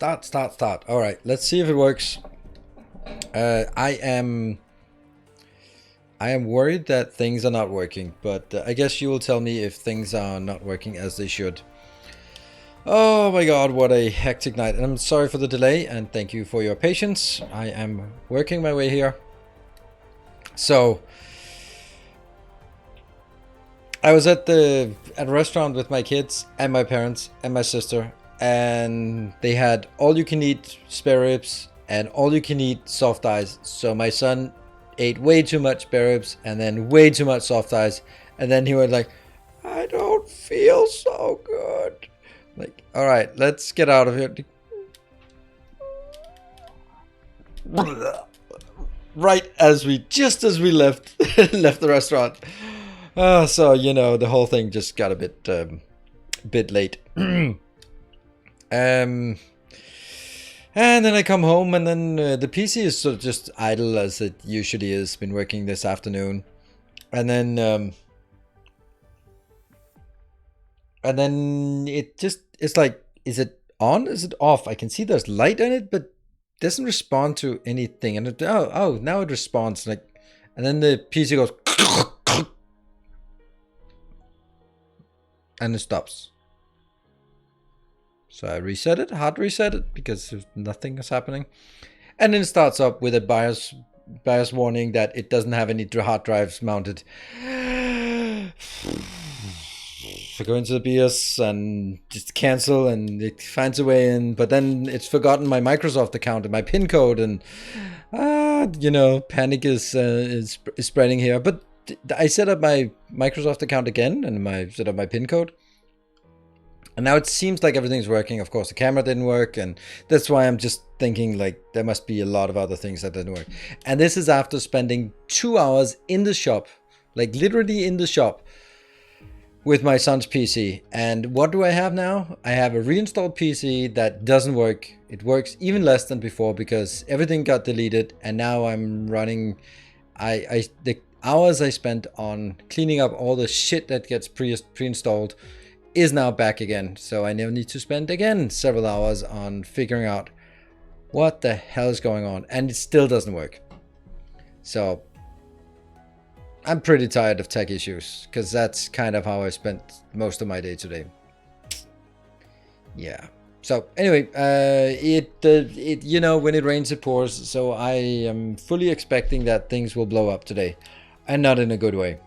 Start. All right, let's see if it works. I am worried that things are not working, but I guess you will tell me if things are not working as they should. Oh my god, what a hectic night. And I'm sorry for the delay, and thank you for your patience. I am working my way here. So, I was at a restaurant with my kids and my parents and my sister, and they had all-you-can-eat spare ribs and all-you-can-eat soft ice. So my son ate way too much spare ribs and then way too much soft ice, and then he was like, I don't feel so good. Like, all right, let's get out of here. Right as we left the restaurant. So you know, the whole thing just got a bit late. And then I come home, and then the PC is sort of just idle as it usually is. Been working this afternoon, and then it's like, is it on? Is it off? I can see there's light on it, but doesn't respond to anything. And oh, now it responds, like, and then the PC goes and it stops. So I reset it, hard reset it, because nothing is happening. And then it starts up with a BIOS warning that it doesn't have any hard drives mounted. So go into the BIOS and just cancel, and it finds a way in, but then it's forgotten my Microsoft account and my PIN code, and you know, panic is spreading here. But I set up my Microsoft account again, and set up my PIN code. And now it seems like everything's working. Of course, the camera didn't work, and that's why I'm just thinking, like, there must be a lot of other things that didn't work. And this is after spending 2 hours in the shop, like literally in the shop, with my son's PC. And what do I have now? I have a reinstalled PC that doesn't work. It works even less than before because everything got deleted, and now I'm running. The hours I spent on cleaning up all the shit that gets pre-installed is now back again. So I now need to spend again several hours on figuring out what the hell is going on, and it still doesn't work. So I'm pretty tired of tech issues, because that's kind of how I spent most of my day today. Yeah. So anyway, you know, when it rains it pours. So I am fully expecting that things will blow up today, and not in a good way.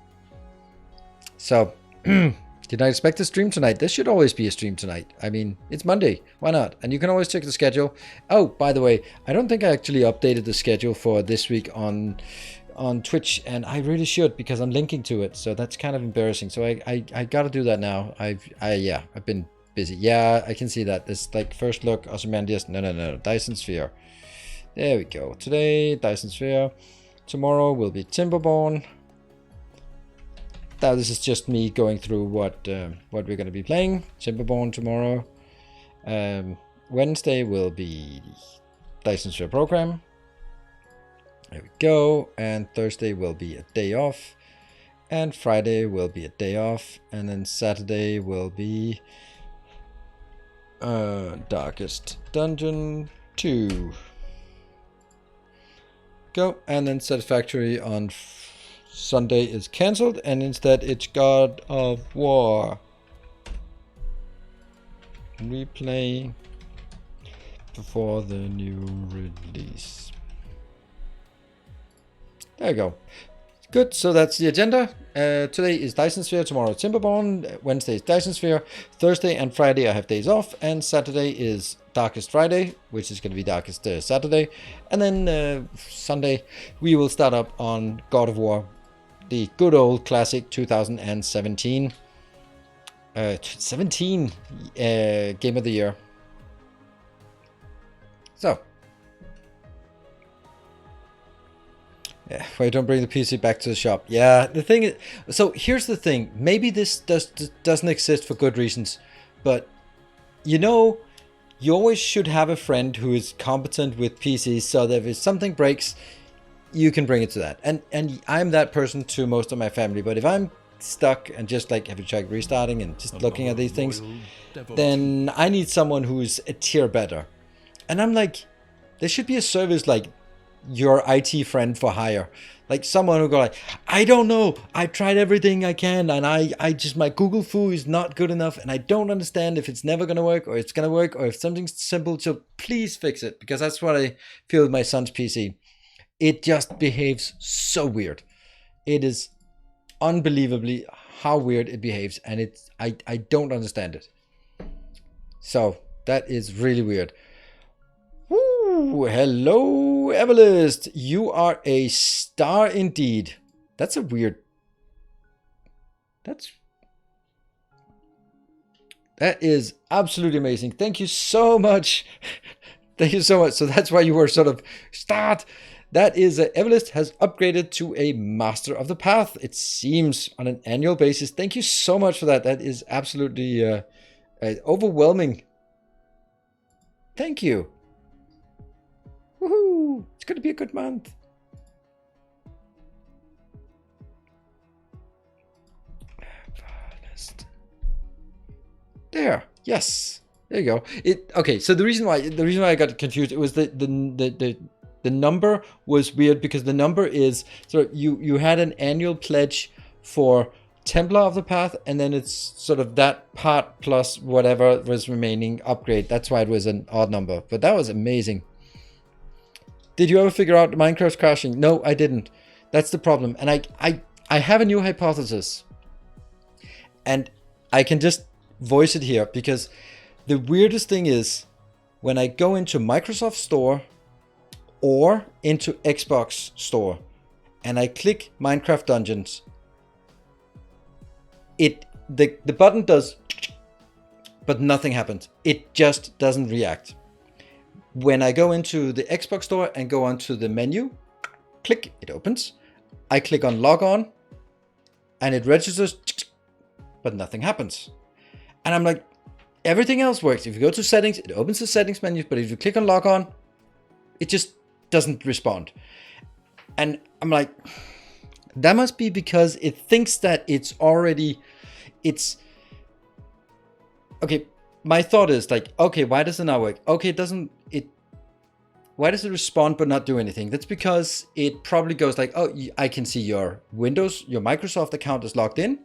So did I expect a stream tonight? There should always be a stream tonight. I mean, it's Monday. Why not? And you can always check the schedule. Oh, by the way, I don't think I actually updated the schedule for this week on Twitch, and I really should, because I'm linking to it. So that's kind of embarrassing. So I gotta do that now. I've been busy. Yeah, I can see that. This, like, first look, Ozymandias. No. Dyson Sphere. There we go. Today, Dyson Sphere. Tomorrow will be Timberborn. Now this is just me going through what we're going to be playing. Timberborn tomorrow. Wednesday will be Dyson Sphere program. There we go. And Thursday will be a day off. And Friday will be a day off. And then Saturday will be Darkest Dungeon 2. Go. And then Satisfactory on Sunday is cancelled, and instead it's God of War. Replay before the new release. There you go. Good, so that's the agenda. Today is Dyson Sphere, tomorrow Timberborn, Wednesday is Dyson Sphere, Thursday and Friday I have days off, and Saturday is Darkest Friday, which is going to be Darkest Saturday, and then Sunday we will start up on God of War, the good old classic 2017 Game of the Year. So yeah, why don't bring the PC back to the shop? Yeah, the thing is, so here's the thing. Maybe this doesn't exist for good reasons, but you know, you always should have a friend who is competent with PCs, so that if something breaks, you can bring it to that. And I'm that person to most of my family. But if I'm stuck and just like, have you tried restarting and just looking at these things, then I need someone who's a tier better. And I'm like, there should be a service like your IT friend for hire. Like someone who go like, I don't know, I tried everything I can, and I just, my Google foo is not good enough, and I don't understand if it's never gonna work or it's gonna work, or if something's simple, so please fix it. Because that's what I feel with my son's PC. It just behaves so weird. It is unbelievably how weird it behaves, and I don't understand it. So that is really weird. Woo, hello, Everlist. You are a star indeed. That's a weird. That is absolutely amazing. Thank you so much. Thank you so much. So that's why you were sort of start. That is, Everlist has upgraded to a Master of the Path, it seems, on an annual basis. Thank you so much for that. That is absolutely overwhelming. Thank you. Woohoo! It's going to be a good month. There. Yes. There you go. Okay. So the reason why I got confused, it was the number was weird, because the number is, so you had an annual pledge for Templar of the Path, and then it's sort of that part plus whatever was remaining upgrade. That's why it was an odd number. But that was amazing. Did you ever figure out Minecraft crashing? No, I didn't. That's the problem. And I have a new hypothesis. And I can just voice it here, because the weirdest thing is when I go into Microsoft Store or into Xbox Store and I click Minecraft Dungeons, the button does, but nothing happens. It just doesn't react. When I go into the Xbox Store and go onto the menu, click, it opens. I click on log on and it registers, but nothing happens. And I'm like, everything else works. If you go to settings, it opens the settings menu, but if you click on log on, it just doesn't respond. And I'm like, that must be because it thinks that it's okay. My thought is like, okay, why does it not work? Okay, why does it respond but not do anything? That's because it probably goes like, oh, I can see your Windows, your Microsoft account is logged in,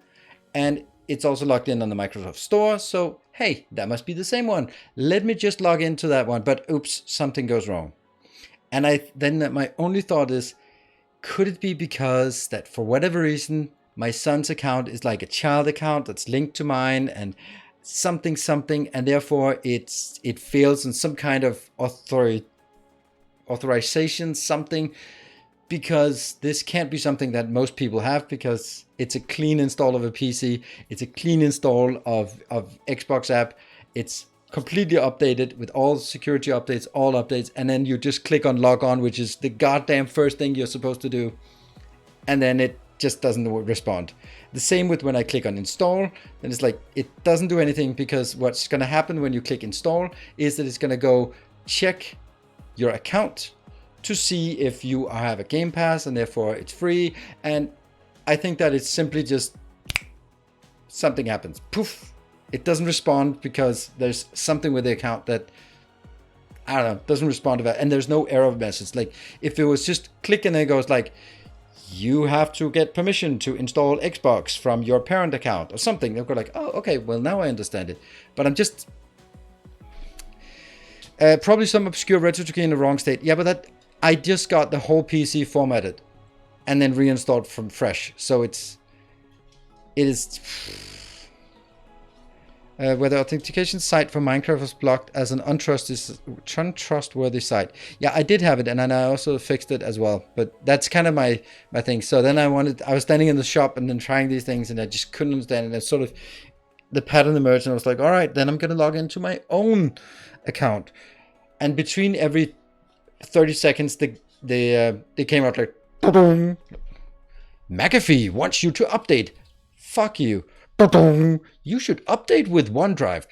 and it's also logged in on the Microsoft Store. So, hey, that must be the same one. Let me just log into that one. But oops, something goes wrong. And then my only thought is, could it be because that for whatever reason, my son's account is like a child account that's linked to mine, and something, and therefore it fails in some kind of authorization, something, because this can't be something that most people have, because it's a clean install of a PC, it's a clean install of Xbox app, it's completely updated with all security updates, all updates, and then you just click on log on, which is the goddamn first thing you're supposed to do, and then it just doesn't respond. The same with when I click on install, then it's like, it doesn't do anything, because what's going to happen when you click install is that it's going to go check your account to see if you have a Game Pass and therefore it's free. And I think that it's simply just something happens. Poof. It doesn't respond because there's something with the account that, I don't know, doesn't respond to that. And there's no error message. Like if it was just click and it goes like, you have to get permission to install Xbox from your parent account or something. They'll go like, oh, okay, well now I understand it. But I'm just, probably some obscure retro cookie in the wrong state. Yeah, but that, I just got the whole PC formatted and then reinstalled from fresh. So it is, where the authentication site for Minecraft was blocked as an untrustworthy site. Yeah, I did have it, and then I also fixed it as well. But that's kind of my thing. So then I was standing in the shop and then trying these things, and I just couldn't understand it. And sort of the pattern emerged, and I was like, all right, then I'm going to log into my own account. And between every 30 seconds, they came out like, McAfee wants you to update. Fuck you. You should update with OneDrive.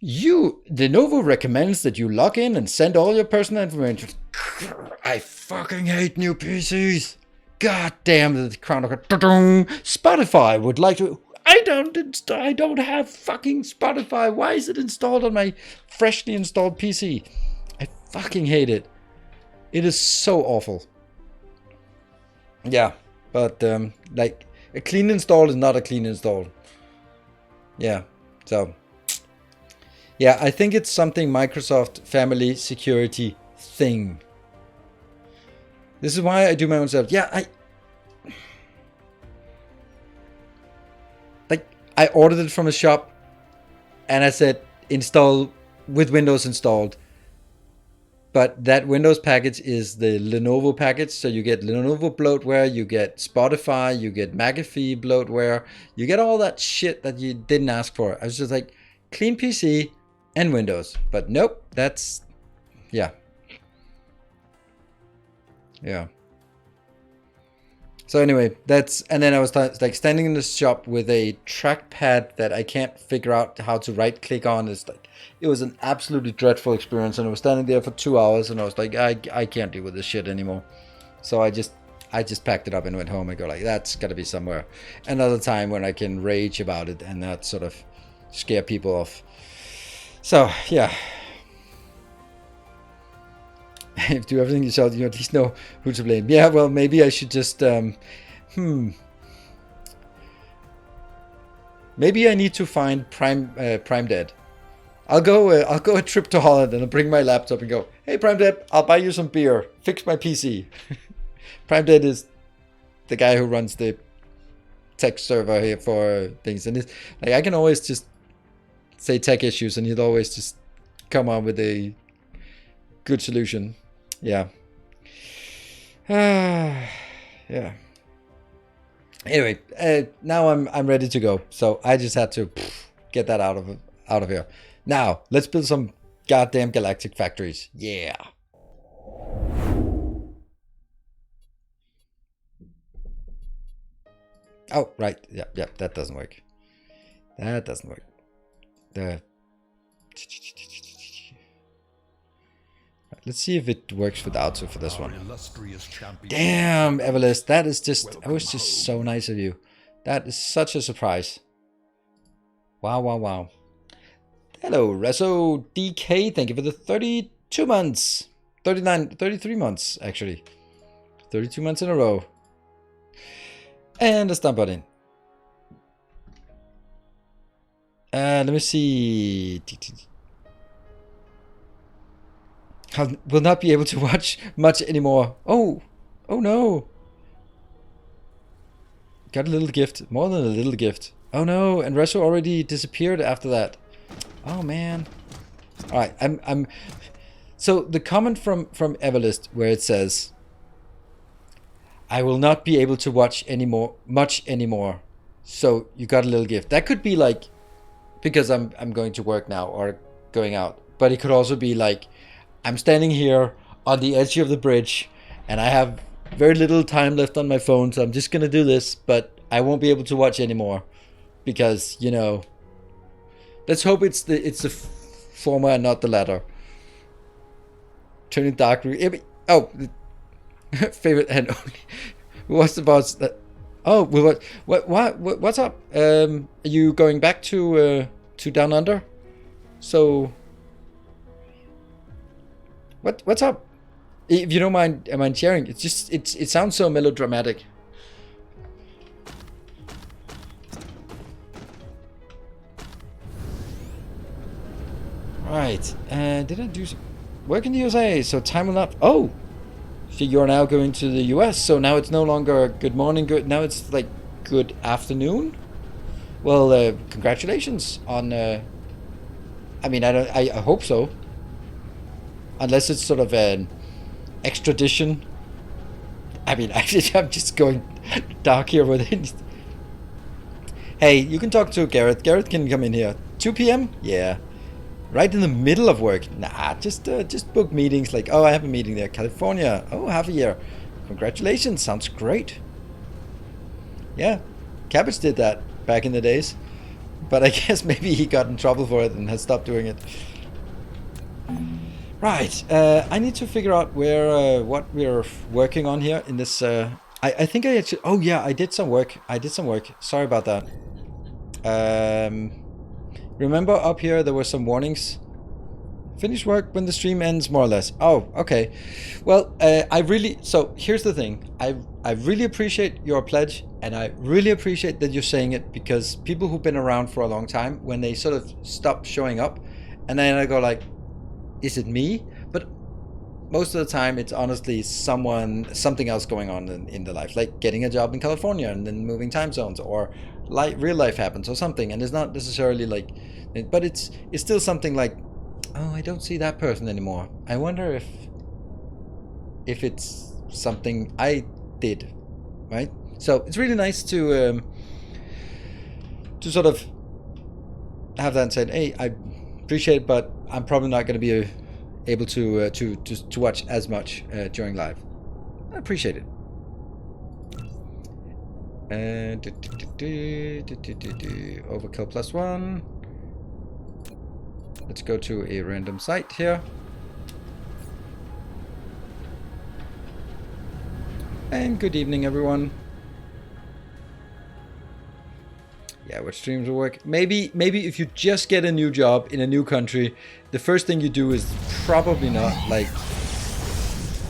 Lenovo recommends that you log in and send all your personal information. I fucking hate new PCs. God damn the crown. Spotify would like to. I don't have fucking Spotify. Why is it installed on my freshly installed PC? I fucking hate it. It is so awful. Yeah, but like a clean install is not a clean install. Yeah, so yeah, I think it's something Microsoft family security thing. This is why I do my own stuff. Yeah, I ordered it from a shop and I said install with Windows installed. But that Windows package is the Lenovo package. So you get Lenovo bloatware, you get Spotify, you get McAfee bloatware, you get all that shit that you didn't ask for. I was just like, clean PC and Windows. But nope, that's, yeah. Yeah. So anyway, that's, and then I was like standing in the shop with a trackpad that I can't figure out how to right click on. It's like, it was an absolutely dreadful experience, and I was standing there for 2 hours and I was like, I can't deal with this shit anymore. So I just packed it up and went home and go like, that's gotta be somewhere. Another time when I can rage about it and not sort of scare people off. So yeah. Do everything yourself, you at least know who to blame. Yeah, well, maybe I should just maybe I need to find Prime Dead. I'll go a trip to Holland and I'll bring my laptop and go, hey Prime Dead, I'll buy you some beer, fix my PC. Prime Dead is the guy who runs the tech server here for things, and it's like I can always just say tech issues and he'll always just come on with a good solution. Yeah. Yeah. Anyway, now I'm ready to go. So I just had to get that out of here. Now let's build some goddamn galactic factories. Yeah. Oh right, yeah, that doesn't work. That doesn't work. Let's see if it works with auto for this one. Damn, Everlist, that was just so nice of you. That is such a surprise. Wow. Hello, Reso DK, thank you for the 32 months. 33 months, actually. 32 months in a row. And the stump button. Let me see. I will not be able to watch much anymore. Oh no. Got a little gift. More than a little gift. Oh no, and Reso already disappeared after that. Oh man. Alright, I'm so the comment from Everlist where it says I will not be able to watch much anymore. So you got a little gift. That could be like because I'm going to work now or going out. But it could also be like I'm standing here on the edge of the bridge and I have very little time left on my phone, so I'm just gonna do this, but I won't be able to watch anymore because, you know, let's hope it's the former and not the latter. Turning dark. Oh, favorite and only. What's the boss that? Oh, what's up? Are you going back to Down Under? So. What's up? If you don't mind sharing, it's just it sounds so melodramatic. Right. Did I do work in the USA? So time will not. Oh, so you're now going to the US. So now it's no longer good morning. Now it's like good afternoon. Well, congratulations on. I mean, I hope so. Unless it's sort of an extradition. I mean, I'm just going dark here with it. Hey, you can talk to Garrett. Garrett can come in here. 2 p.m? Yeah. Right in the middle of work. Nah, just book meetings like, oh, I have a meeting there. California. Oh, half a year. Congratulations. Sounds great. Yeah. Cabbage did that back in the days. But I guess maybe he got in trouble for it and has stopped doing it. Right, I need to figure out where what we're working on here in this. I think I actually. Oh yeah, I did some work. Sorry about that. Remember up here there were some warnings. Finish work when the stream ends, more or less. Oh, okay. Well, so here's the thing. I really appreciate your pledge, and I really appreciate that you're saying it, because people who've been around for a long time, when they sort of stop showing up, and then I go like, is it me? But most of the time it's honestly something else going on in their life, like getting a job in California and then moving time zones, or real life happens or something, and it's not necessarily like, but it's still something like, oh, I don't see that person anymore. I wonder if it's something I did, right? So it's really nice to sort of have that and say, hey, I appreciate it, but I'm probably not going to be able to watch as much during live. I appreciate it. Overkill +1. Let's go to a random site here. And good evening, everyone. Yeah, what streams will work? Maybe if you just get a new job in a new country, the first thing you do is probably not like,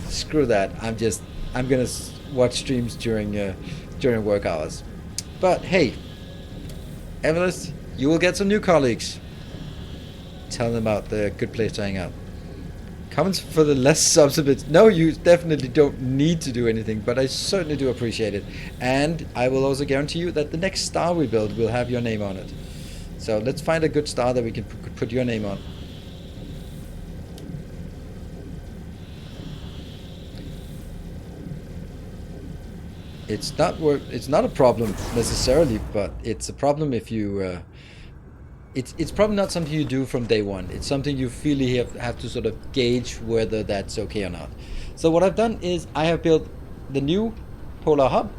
screw that. I'm gonna watch streams during work hours. But hey, Everlist, you will get some new colleagues. Tell them about the good place to hang out. Comments for the less subs a bit. No, you definitely don't need to do anything, but I certainly do appreciate it. And I will also guarantee you that the next star we build will have your name on it. So let's find a good star that we can put your name on. It's not a problem necessarily, but it's a problem if you it's probably not something you do from day one. It's something you feel you have to sort of gauge whether that's okay or not. So what I've done is I have built the new Polar Hub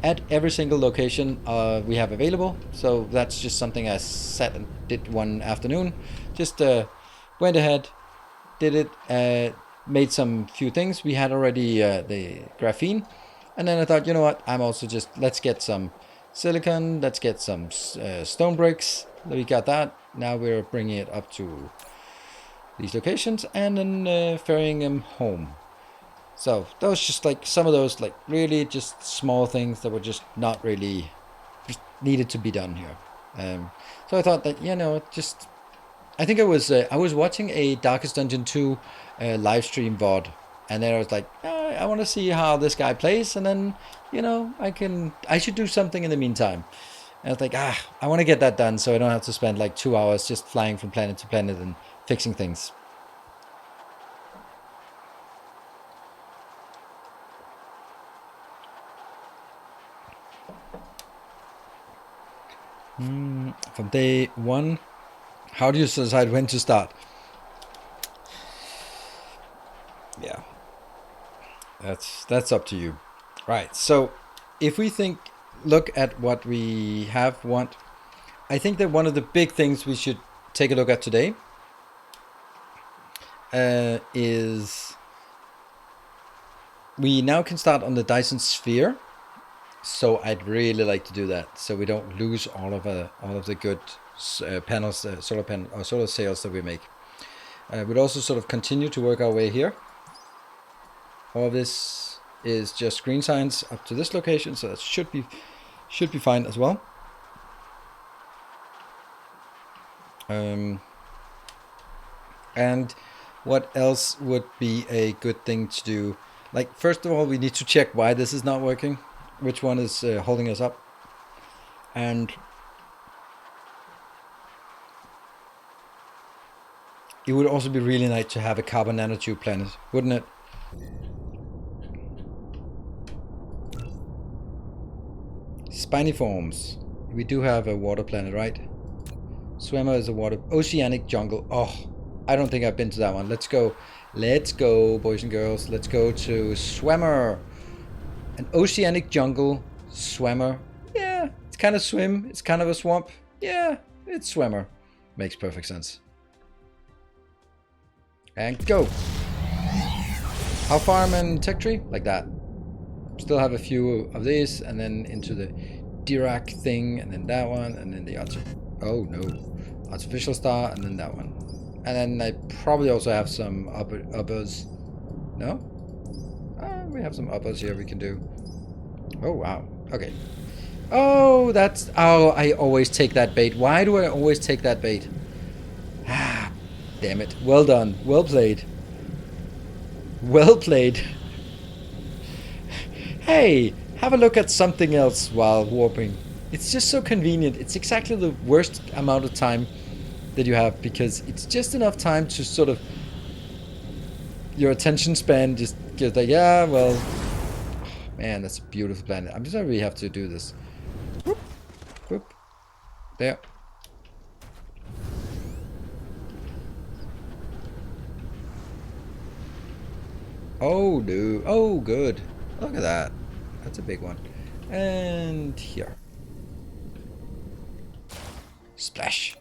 at every single location we have available. So that's just something I sat and did one afternoon. Just went ahead, did it, made some few things. We had already the graphene. And then I thought, you know what, let's get some silicon, let's get some stone bricks. We got that. Now we're bringing it up to these locations and then ferrying them home. So those just like some of those like really just small things that were just not really just needed to be done here. So I thought that, you know, just I think I was watching a Darkest Dungeon 2 live stream VOD, and then I was like, I want to see how this guy plays, and then, you know, I should do something in the meantime. And I was like, I want to get that done so I don't have to spend like 2 hours just flying from planet to planet and fixing things. From day one, how do you decide when to start? Yeah, that's up to you. Right, so if we look at what we want, I think that one of the big things we should take a look at today is we now can start on the Dyson Sphere. So I'd really like to do that, so we don't lose all of the good panels, solar sails that we make. We'd also sort of continue to work our way here. All of this is just green signs up to this location, so that should be fine as well. And what else would be a good thing to do? Like, first of all, we need to check why this is not working, which one is holding us up, and it would also be really nice to have a carbon nanotube planet, wouldn't it? Spiniforms. We do have a water planet, right? Swimmer is a water. Oceanic jungle. Oh, I don't think I've been to that one. Let's go, boys and girls. Let's go to Swimmer. An oceanic jungle swimmer. Yeah, it's kind of swim. It's kind of a swamp. Yeah, it's Swimmer. Makes perfect sense. And go. How farm and tech tree? Like that. Still have a few of these, and then into the Dirac thing, and then that one, and then the oh no, artificial star, and then that one. And then I probably also have some uppers. No? We have some uppers here we can do. Oh wow. Okay. Oh, that's... Oh, I always take that bait. Why do I always take that bait? Ah, damn it. Well done. Well played. Well played. Hey, have a look at something else while warping. It's just so convenient. It's exactly the worst amount of time that you have, because it's just enough time to sort of... Your attention span just gets like, yeah, well... Man, that's a beautiful planet. I'm sorry we have to do this. Whoop, whoop. There. Oh, no. Oh, good. Look at that. That's a big one. And here. Splash.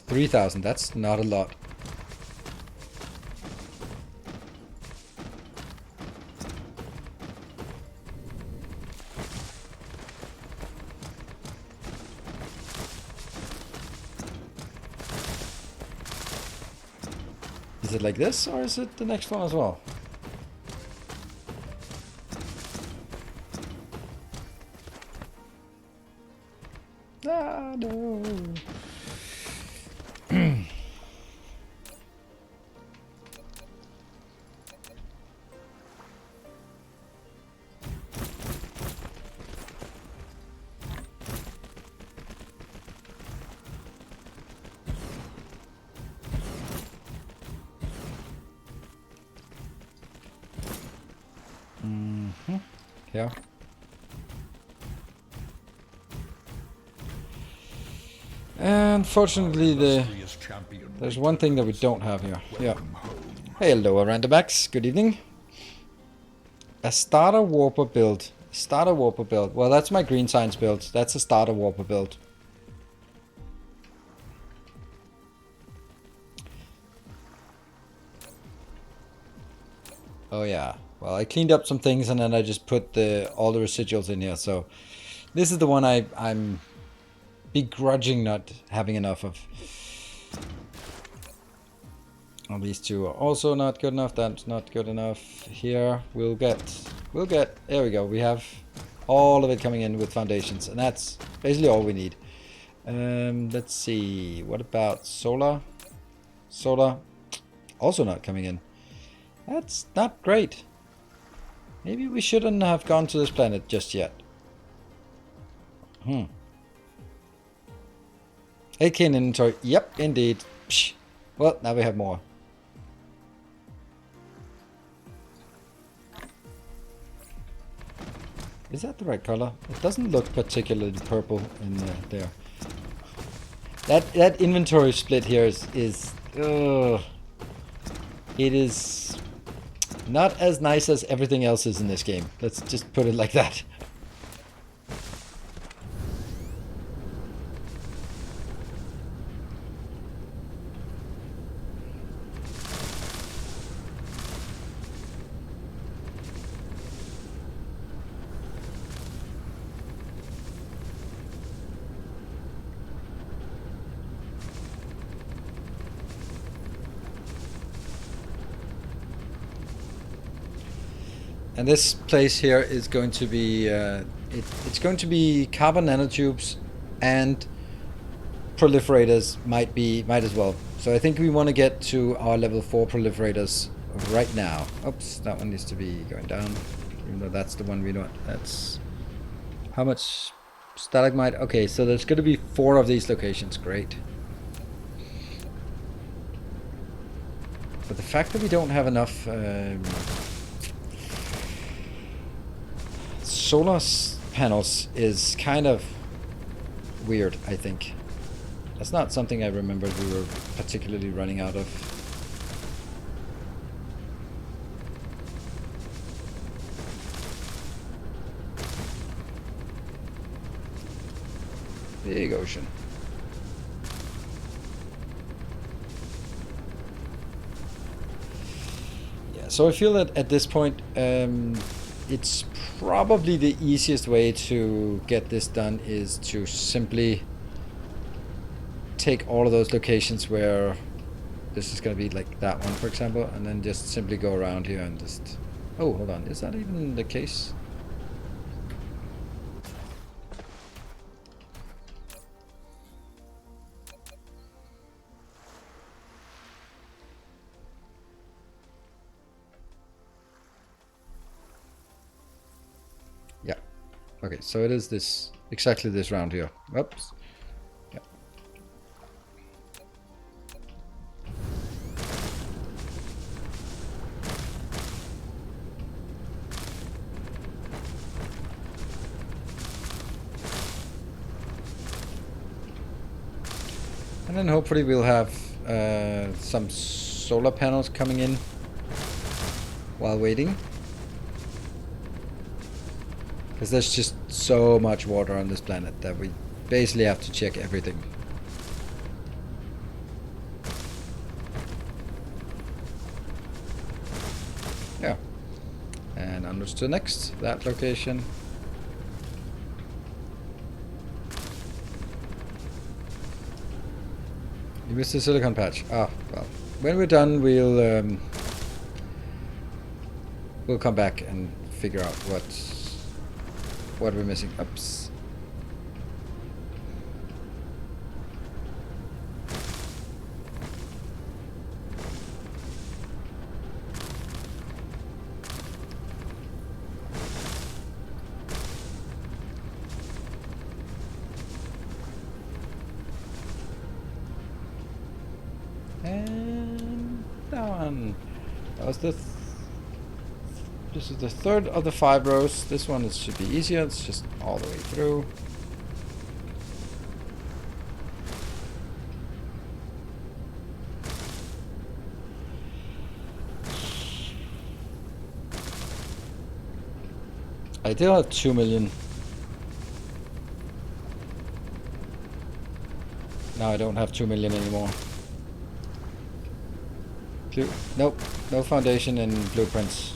$3,000. That's not a lot. Is it like this, or is it the next one as well? Ah, no. Yeah. Unfortunately, there's one thing that we don't have here. Yeah. Hello, Randomax. Good evening. A starter warper build. Starter warper build. Well, that's my green science build. That's a starter warper build. Oh yeah. Well, I cleaned up some things and then I just put all the residuals in here. So this is the one I'm begrudging not having enough of. Well, these two are also not good enough. That's not good enough. Here we'll get. There we go. We have all of it coming in with foundations, and that's basically all we need. Let's see. What about solar? Solar also not coming in. That's not great. Maybe we shouldn't have gone to this planet just yet. 8K in inventory. Yep, indeed. Psh. Well, now we have more. Is that the right color? It doesn't look particularly purple in there. That inventory split here is it is not as nice as everything else is in this game. Let's just put it like that. And this place here is going to be it's going to be carbon nanotubes, and proliferators might as well. So I think we want to get to our level 4 proliferators right now. Oops, that one needs to be going down, even though that's the one we want. That's how much stalagmite. Okay, so there's going to be 4 of these locations. Great. But the fact that we don't have enough solar panels is kind of weird, I think. That's not something I remember we were particularly running out of. Big ocean. so I feel that at this point, it's probably the easiest way to get this done is to simply take all of those locations where this is going to be like that one, for example, and then just simply go around here and just... Oh, hold on. Is that even the case? Yeah. Okay, so it is this, exactly this round here. Oops. Yeah. And then hopefully we'll have some solar panels coming in while waiting. Because there's just so much water on this planet that we basically have to check everything. Yeah. And onwards to the next, that location. You missed the silicon patch. Ah, well. When we're done, we'll come back and figure out what we're missing. Oops. And that one. That was the... This is the third of the 5 rows. This one should be easier. It's just all the way through. I still have 2 million. Now I don't have 2 million anymore. Nope, no foundation in blueprints.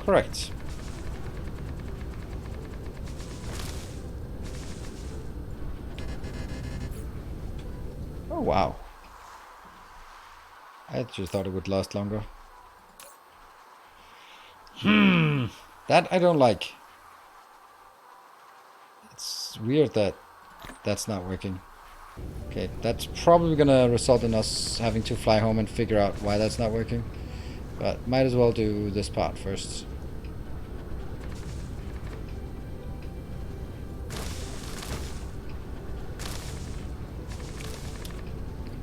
Correct. Oh wow. I just thought it would last longer. That I don't like. It's weird that that's not working. Okay, that's probably gonna result in us having to fly home and figure out why that's not working. But might as well do this part first.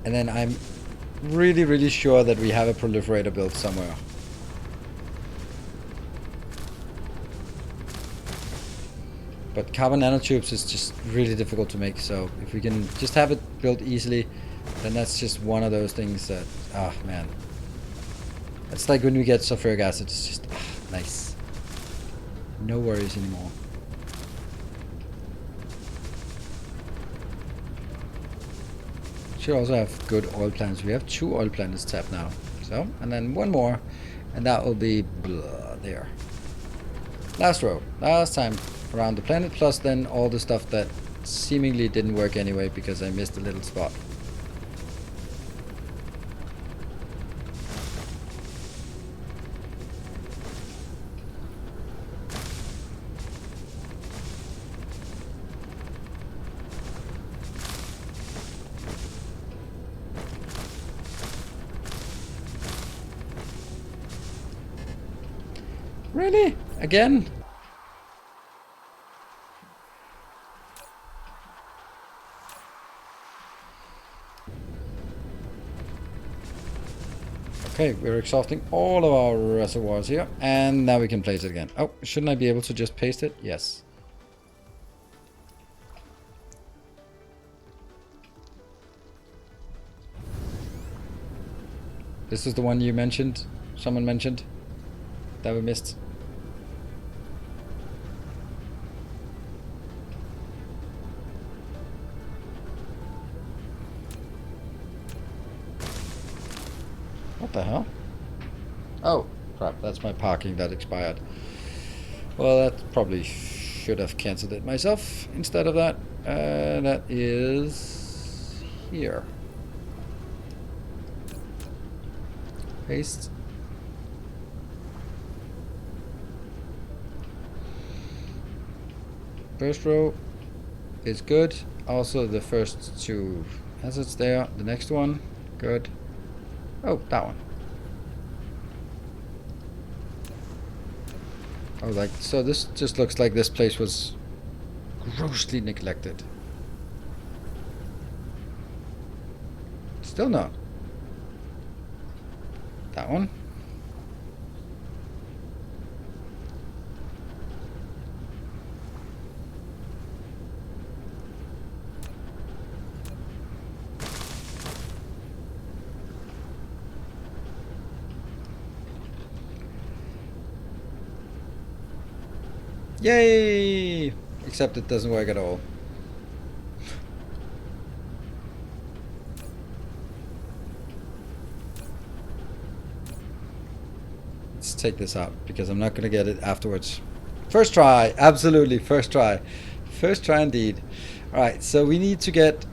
And then I'm really sure that we have a proliferator built somewhere. But carbon nanotubes is just really difficult to make, so if we can just have it built easily, then that's just one of those things that, ah man. It's like when we get sulfuric acid, it's just, nice. No worries anymore. Should also have good oil planets. We have 2 oil planets tapped now. So, and then one more, and that will be blah, there. Last row, last time around the planet, plus then all the stuff that seemingly didn't work anyway because I missed a little spot. Really? Again? Okay, we're exhausting all of our reservoirs here, and now we can place it again. Oh, shouldn't I be able to just paste it? Yes. This is the one you mentioned? Someone mentioned? That we missed? What the hell? Oh, crap, that's my parking that expired. Well, that probably should have cancelled it myself instead of that. That is here. Paste. First row is good. Also the first two assets there. The next one, good. Oh, that one. Oh, like, so this just looks like this place was grossly neglected. Still not. That one. Yay! Except it doesn't work at all. Let's take this out because I'm not going to get it afterwards. First try, absolutely, first try. First try indeed. Alright, so we need to get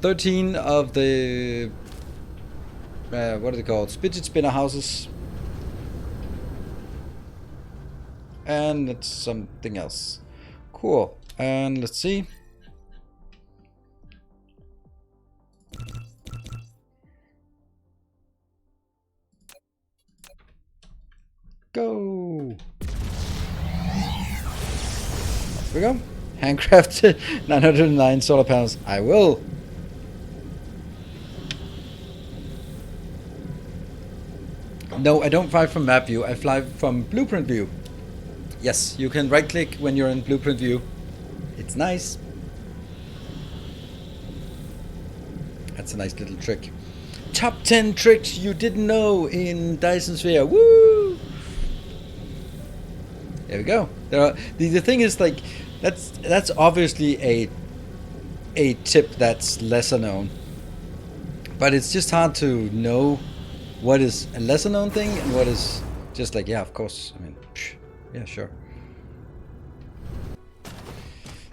13 of the, what are they called? Fidget spinner houses. And it's something else. Cool. And let's see. Go. Here we go. Handcrafted 909 solar panels. I will. No, I don't fly from map view. I fly from blueprint view. Yes, you can right click when you're in blueprint view. It's nice. That's a nice little trick. Top 10 tricks you didn't know in Dyson Sphere. Woo! There we go. There are, the thing is, like, that's obviously a tip that's lesser known. But it's just hard to know what is a lesser known thing and what is just like, yeah, of course. I mean, yeah, sure.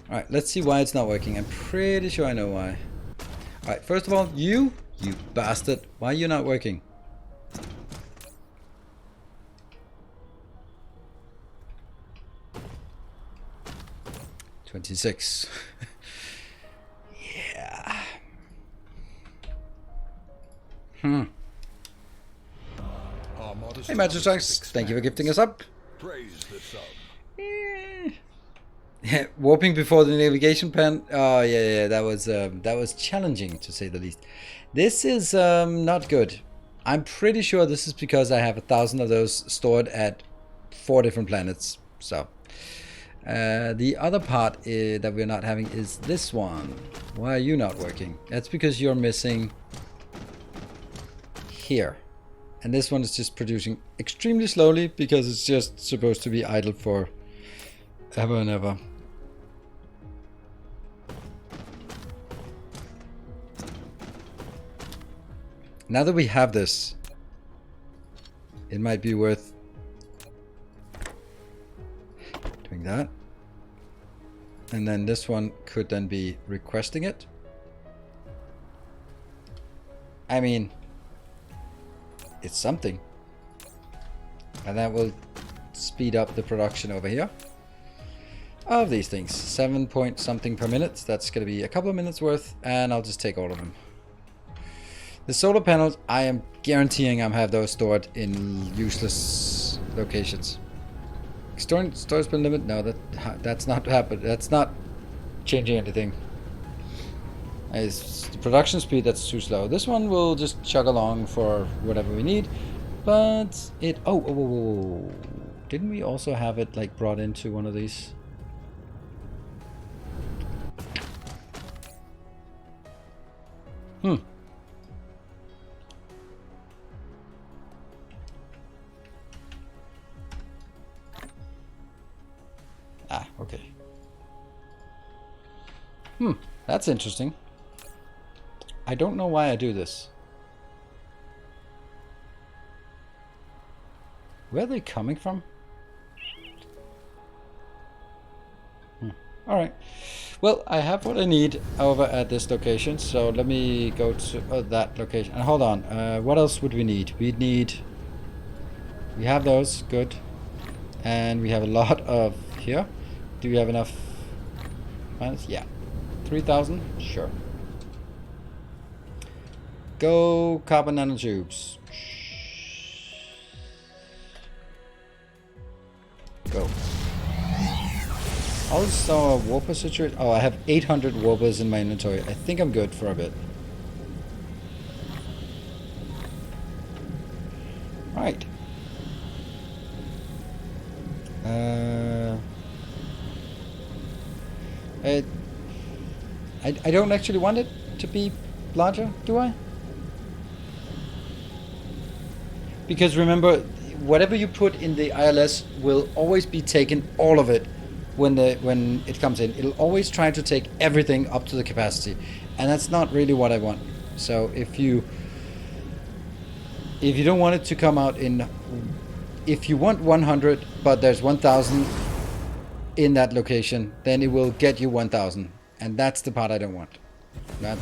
Alright, let's see why it's not working. I'm pretty sure I know why. Alright, first of all, you bastard. Why are you not working? $26. Yeah. Hey, Magic Strikes. Thank you for gifting us up. Praise the sub. Yeah, warping before the navigation pan. Oh yeah, that was challenging to say the least. This is not good. I'm pretty sure this is because I have 1,000 of those stored at 4 different planets. So the other part that we're not having is this one. Why are you not working? That's because you're missing here. And this one is just producing extremely slowly because it's just supposed to be idle for ever and ever. Now that we have this, it might be worth doing that. And then this one could then be requesting it. I mean, it's something. And that will speed up the production over here of these things. 7 point something per minute. That's going to be a couple of minutes worth, and I'll just take all of them. The solar panels, I am guaranteeing I'm have those stored in useless locations. Storage bin limit? No, that's not happening. That's not changing anything. It's the production speed that's too slow. This one will just chug along for whatever we need, but it. Oh, didn't we also have it like brought into one of these? Ah, okay. That's interesting. I don't know why I do this. Where are they coming from? Alright. Well, I have what I need over at this location, so let me go to that location. And hold on, what else would we need? We have those, good. And we have a lot of here. Do we have enough? Yeah. 3,000? Sure. Go carbon nanotubes. Go. Also, warper situation. Oh, I have 800 warpers in my inventory. I think I'm good for a bit. Right. I don't actually want it to be larger, do I? Because remember, whatever you put in the ILS will always be taken, all of it, when it comes in. It'll always try to take everything up to the capacity, and that's not really what I want. So if you don't want it to come out in, if you want 100 but there's 1,000 in that location, then it will get you 1,000, and that's the part I don't want. Yeah.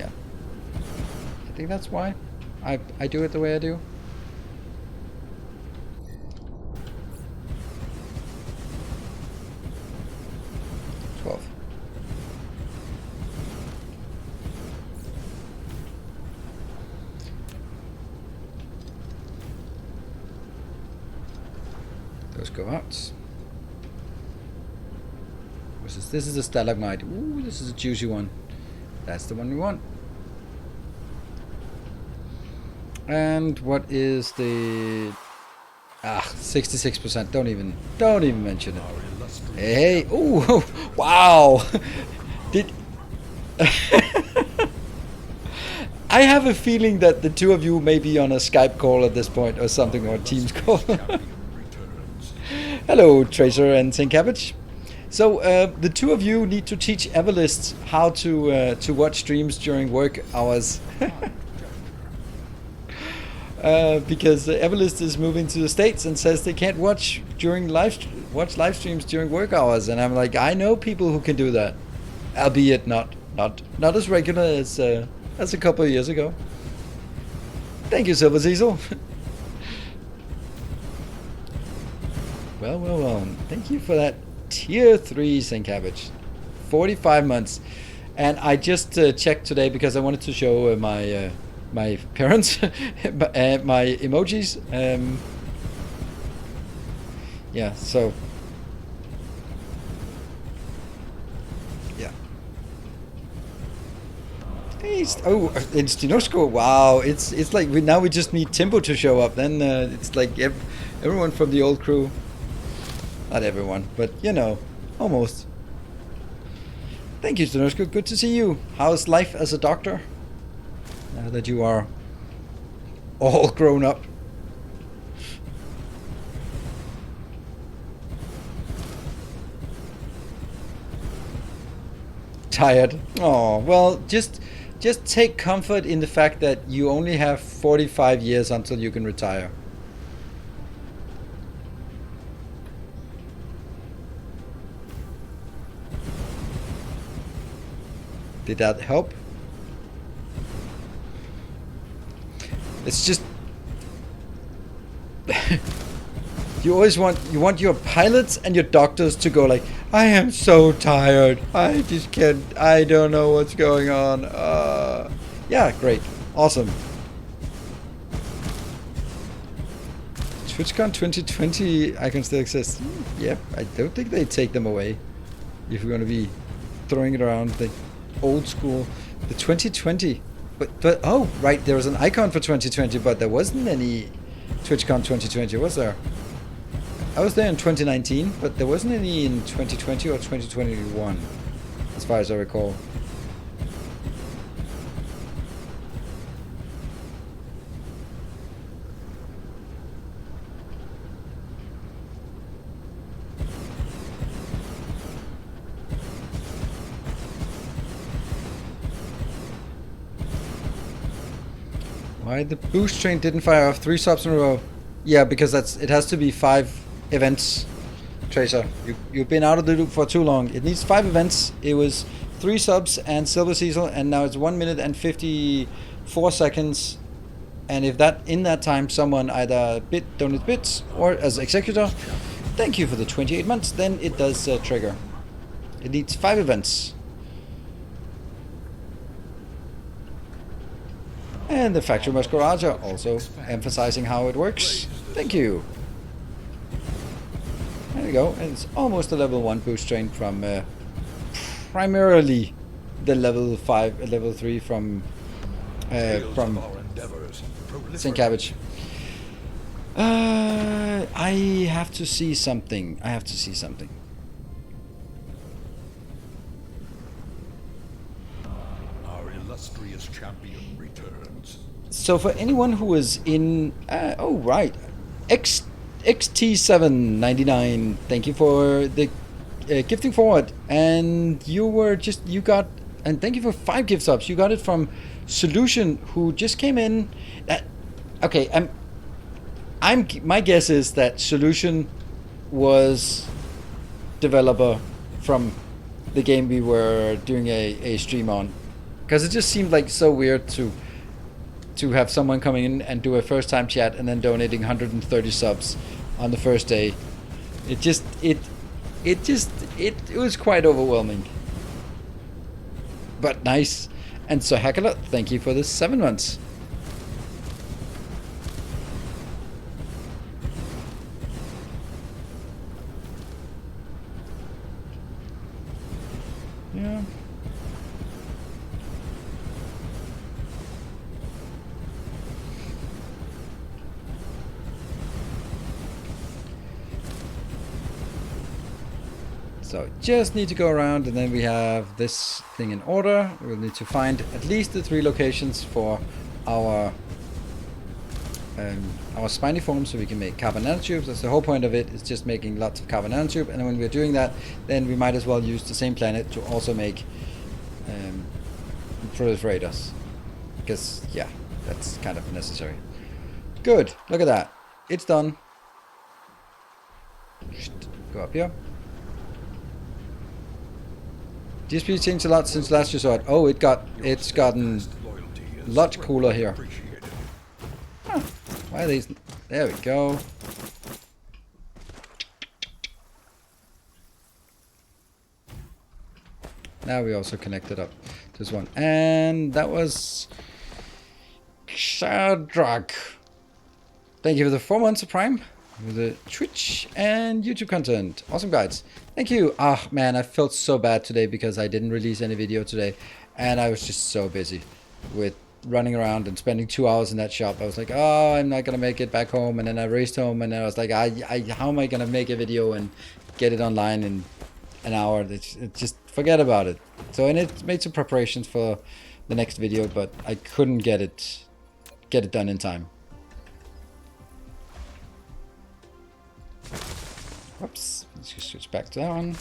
I think that's why I do it the way I do. Those go out. This is a stalagmite. Ooh, this is a juicy one. That's the one we want. And what is the 66%? Don't even mention it. Hey, ooh, wow. Did I have a feeling that the two of you may be on a Skype call at this point or something, or a Teams call. Hello, Tracer and St. Cabbage. So the two of you need to teach Everlists how to watch streams during work hours. Because Everlist is moving to the States and says they can't watch live streams during work hours, and I'm like, I know people who can do that, albeit not as regular as a couple of years ago. Thank you, Silver Cecil. Well. Thank you for that tier 3, St. Cabbage. 45 months. And I just checked today because I wanted to show my parents my emojis. Yeah, so yeah. Hey, it's Dinosko. Wow, it's like now we just need Timbo to show up. Then it's like everyone from the old crew. Not everyone, but you know, almost. Thank you, Dinosko. Good to see you. How's life as a doctor? Now that you are all grown up. Tired. Oh, well, just take comfort in the fact that you only have 45 years until you can retire. Did that help? It's just you want your pilots and your doctors to go like, I am so tired. I just can't. I don't know what's going on. Yeah, great, awesome. TwitchCon 2020 icon still exists. Yep, I don't think they take them away. If we're gonna be throwing it around the old school, the 2020. But oh right, there was an icon for 2020, but there wasn't any TwitchCon 2020, was there? I was there in 2019, but there wasn't any in 2020 or 2021, as far as I recall. Why the boost train didn't fire off 3 subs in a row? Yeah, because it has to be 5 events. Tracer, you've been out of the loop for too long. It needs 5 events. It was 3 subs and Silver Cecil, and now it's 1 minute and 54 seconds. And if that in that time someone either donates bits or as executor, thank you for the 28 months, then it does trigger. It needs 5 events. And the Factory Bus Garage are also emphasizing how it works. Thank you. There you go. And it's almost a level 1 boost train from primarily the level 3 from St. Cabbage. I have to see something. Our illustrious champion returns. So for anyone who is in... oh, right. XT799, thank you for the gifting forward. And you got... And thank you for 5 gift subs. You got it from Solution, who just came in. Okay, my guess is that Solution was developer from the game we were doing a stream on, because it just seemed like so weird to have someone coming in and do a first time chat and then donating 130 subs on the first day. It was quite overwhelming, but nice. And so Hackalot, thank you for the 7 months. Yeah. So just need to go around, and then we have this thing in order. We'll need to find at least the 3 locations for our spiny form, so we can make carbon nanotubes. That's the whole point of it, is just making lots of carbon nanotube. And when we're doing that, then we might as well use the same planet to also make proliferators, because yeah, that's kind of necessary. Good, look at that, it's done. Go up here. DSP changed a lot since last you saw it. Oh, it's gotten a lot cooler here. Huh. Why are these? There we go. Now we also connected up this one, and that was Shadrach. Thank you for the 4 months of Prime, with the Twitch and YouTube content. Awesome, guys. Thank you. Ah, man, I felt so bad today because I didn't release any video today, and I was just so busy with running around and spending 2 hours in that shop. I was like, oh, I'm not gonna make it back home, and then I raced home, and then I was like, how am I gonna make a video and get it online in an hour? It's just forget about it. So, and it made some preparations for the next video, but I couldn't get it done in time. Whoops, let's just switch back to that one.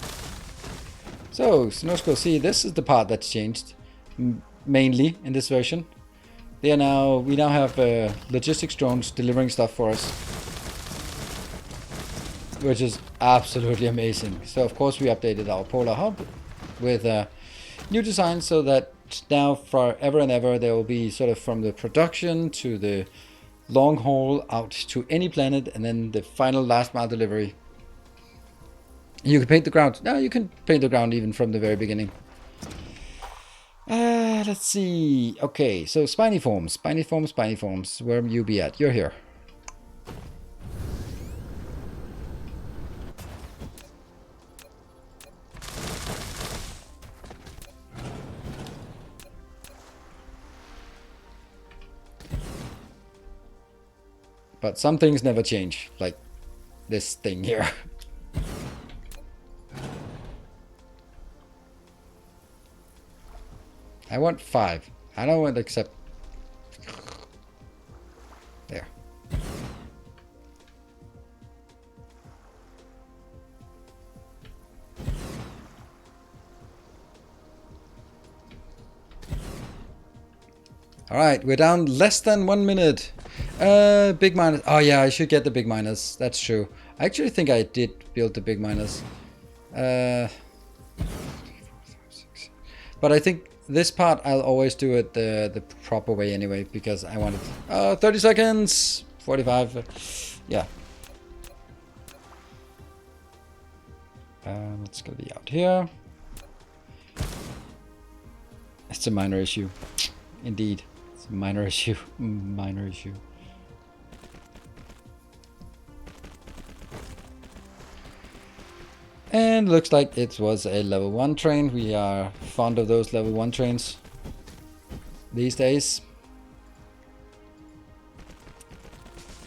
So, Snow see, this is the part that's changed mainly in this version. We now have logistics drones delivering stuff for us, which is absolutely amazing. So of course we updated our polar hub with new design, so that now forever and ever there will be sort of from the production to the long haul out to any planet, and then the final last mile delivery. You can paint the ground. No, you can paint the ground even from the very beginning. Let's see. Okay, so spiny forms. Where you be at? You're here. But some things never change, like this thing here. I want 5. I don't want to accept. There. Alright, we're down less than 1 minute. Big minus. Oh yeah, I should get the big minus. That's true. I actually think I did build the big minus. But I think this part I'll always do it the proper way anyway, because I want it. 30 seconds! 45. Yeah. It's gonna be out here. It's a minor issue. Indeed. It's a minor issue. Minor issue. And looks like it was a level 1 train. We are fond of those level 1 trains these days.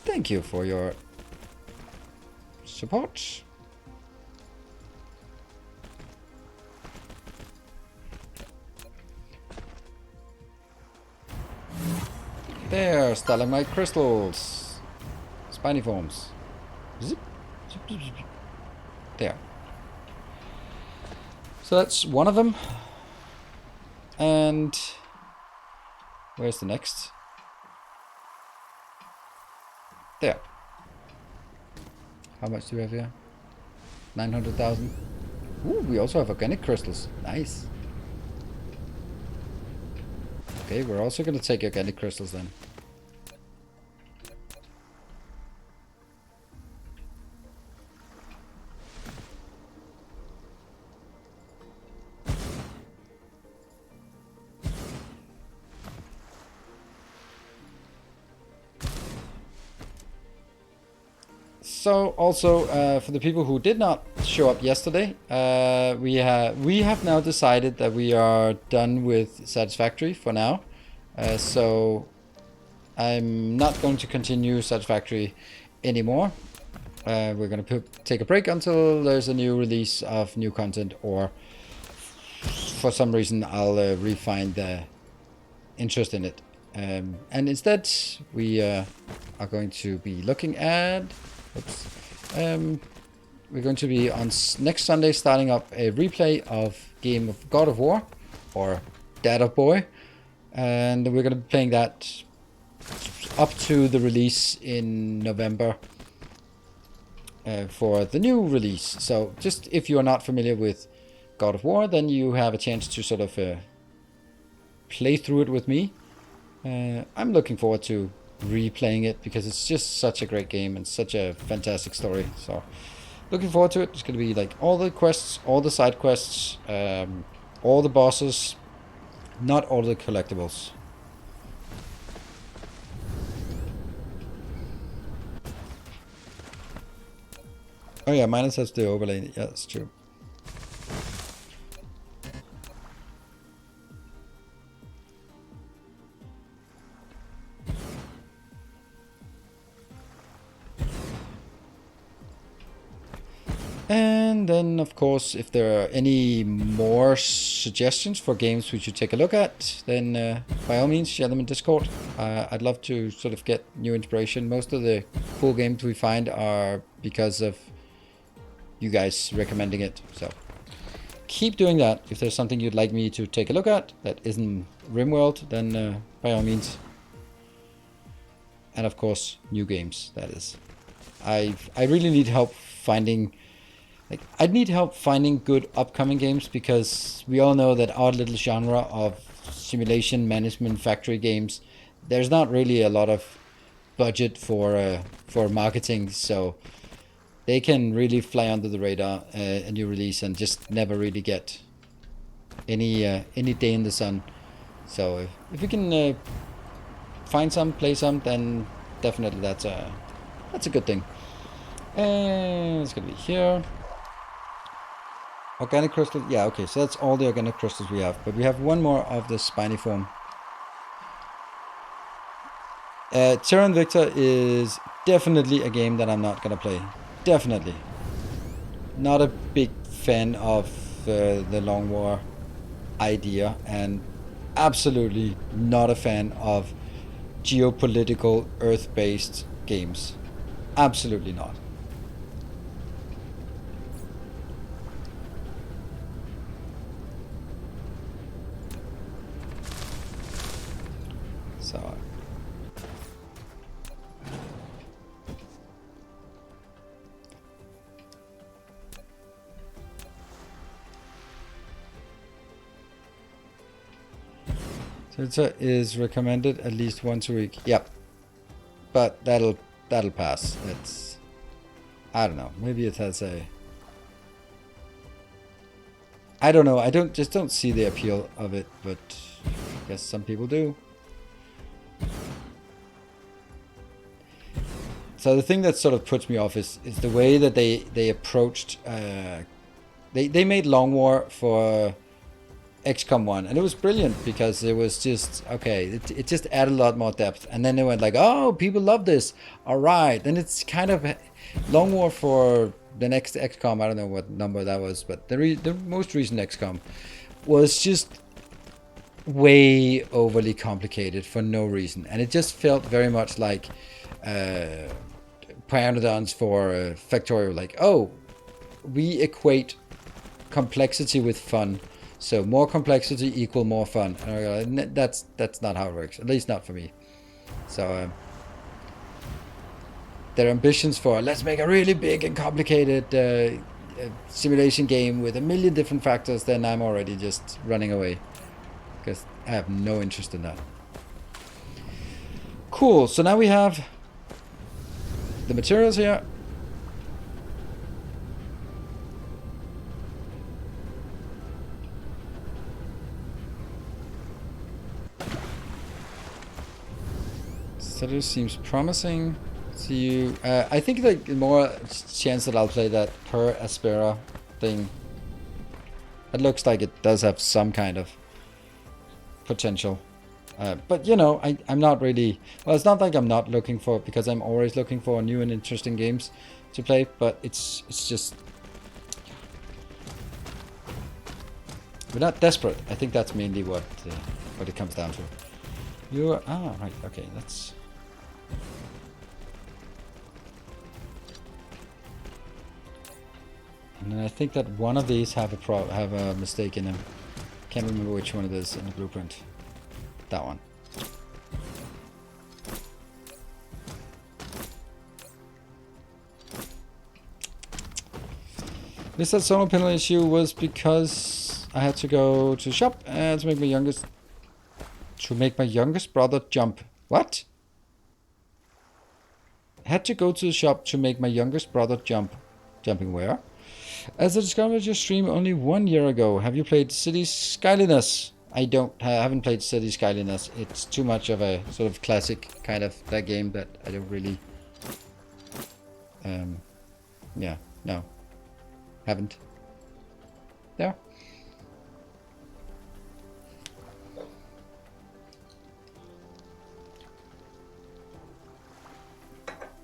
Thank you for your support. There, stalagmite crystals. Spiny forms. Zip, zip, zip, zip. There. So that's one of them. And where's the next? There. How much do we have here? 900,000. Ooh, we also have organic crystals. Nice. Okay, we're also going to take organic crystals then. So also for the people who did not show up yesterday, we have now decided that we are done with Satisfactory for now. So I'm not going to continue Satisfactory anymore. We're going to take a break until there's a new release of new content, or for some reason I'll refine the interest in it. And instead we are going to be looking at... Oops. We're going to be on next Sunday starting up a replay of game of God of War, or Dad of Boy, and we're going to be playing that up to the release in November for the new release. So just if you are not familiar with God of War, then you have a chance to sort of play through it with me. I'm looking forward to replaying it because it's just such a great game and such a fantastic story. So looking forward to it. It's going to be like all the quests, all the side quests, all the bosses, not all the collectibles. Oh yeah, minus has the overlay. Yeah, that's true. And then, of course, if there are any more suggestions for games we should take a look at, then by all means share them in Discord. I'd love to sort of get new inspiration. Most of the cool games we find are because of you guys recommending it. So keep doing that. If there's something you'd like me to take a look at that isn't RimWorld, then by all means. And of course, new games, that is. I really need help finding... I need help finding good upcoming games, because we all know that our little genre of simulation management factory games, there's not really a lot of budget for marketing, so they can really fly under the radar, a new release, and just never really get any day in the sun. So if we can find some, play some, then definitely that's a good thing. And it's gonna be here. Organic crystal, yeah, okay, so that's all the organic crystals we have. But we have one more of the spiny form. Terra Invicta is definitely a game that I'm not gonna play. Definitely. Not a big fan of the Long War idea, and absolutely not a fan of geopolitical Earth-based games. Absolutely not. Filter is recommended at least once a week. Yep. But that'll pass. It's, I don't know. Maybe it has a, I don't know. I don't see the appeal of it, but I guess some people do. So the thing that sort of puts me off is the way that they approached. They made Long War for XCOM 1, and it was brilliant because it was just okay. It just added a lot more depth, and then they went like, "Oh, people love this. All right." And it's kind of Long War for the next XCOM. I don't know what number that was, but the most recent XCOM was just way overly complicated for no reason, and it just felt very much like Pteranodons for Factorio. Like, oh, we equate complexity with fun. So more complexity equal more fun. That's not how it works. At least not for me. So their ambitions for let's make a really big and complicated simulation game with a million different factors, then I'm already just running away because I have no interest in that. Cool. So now we have the materials here. So this seems promising. See you. I think like more chance that I'll play that per Aspera thing. It looks like it does have some kind of potential. But you know, I'm not really. Well, it's not like I'm not looking for, because I'm always looking for new and interesting games to play. But it's just we're not desperate. I think that's mainly what it comes down to. You are right. Okay, that's. And then I think that one of these have a mistake in them. Can't remember which one it is in the blueprint. That one. This that solar panel issue was because I had to go to the shop to make my youngest brother jump. What? Had to go to the shop to make my youngest brother jump. Jumping where? As I discovered your stream only 1 year ago, have you played City Skyliness? I haven't played City Skyliness. It's too much of a sort of classic kind of that game that I don't really. Yeah, no, haven't. There.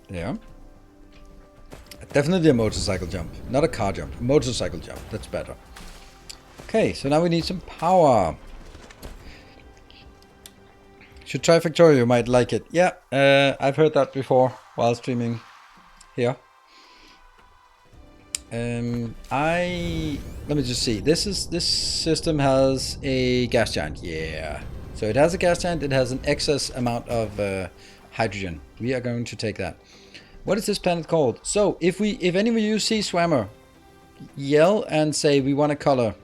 There. Definitely a motorcycle jump, not a car jump. A motorcycle jump, that's better. Okay, so now we need some power. Should try Factorio, you might like it. Yeah, I've heard that before while streaming here. Let me just see. This system has a gas giant. Yeah. So it has a gas giant. It has an excess amount of hydrogen. We are going to take that. What is this planet called? So if any of you see Swammer, yell and say we want a color.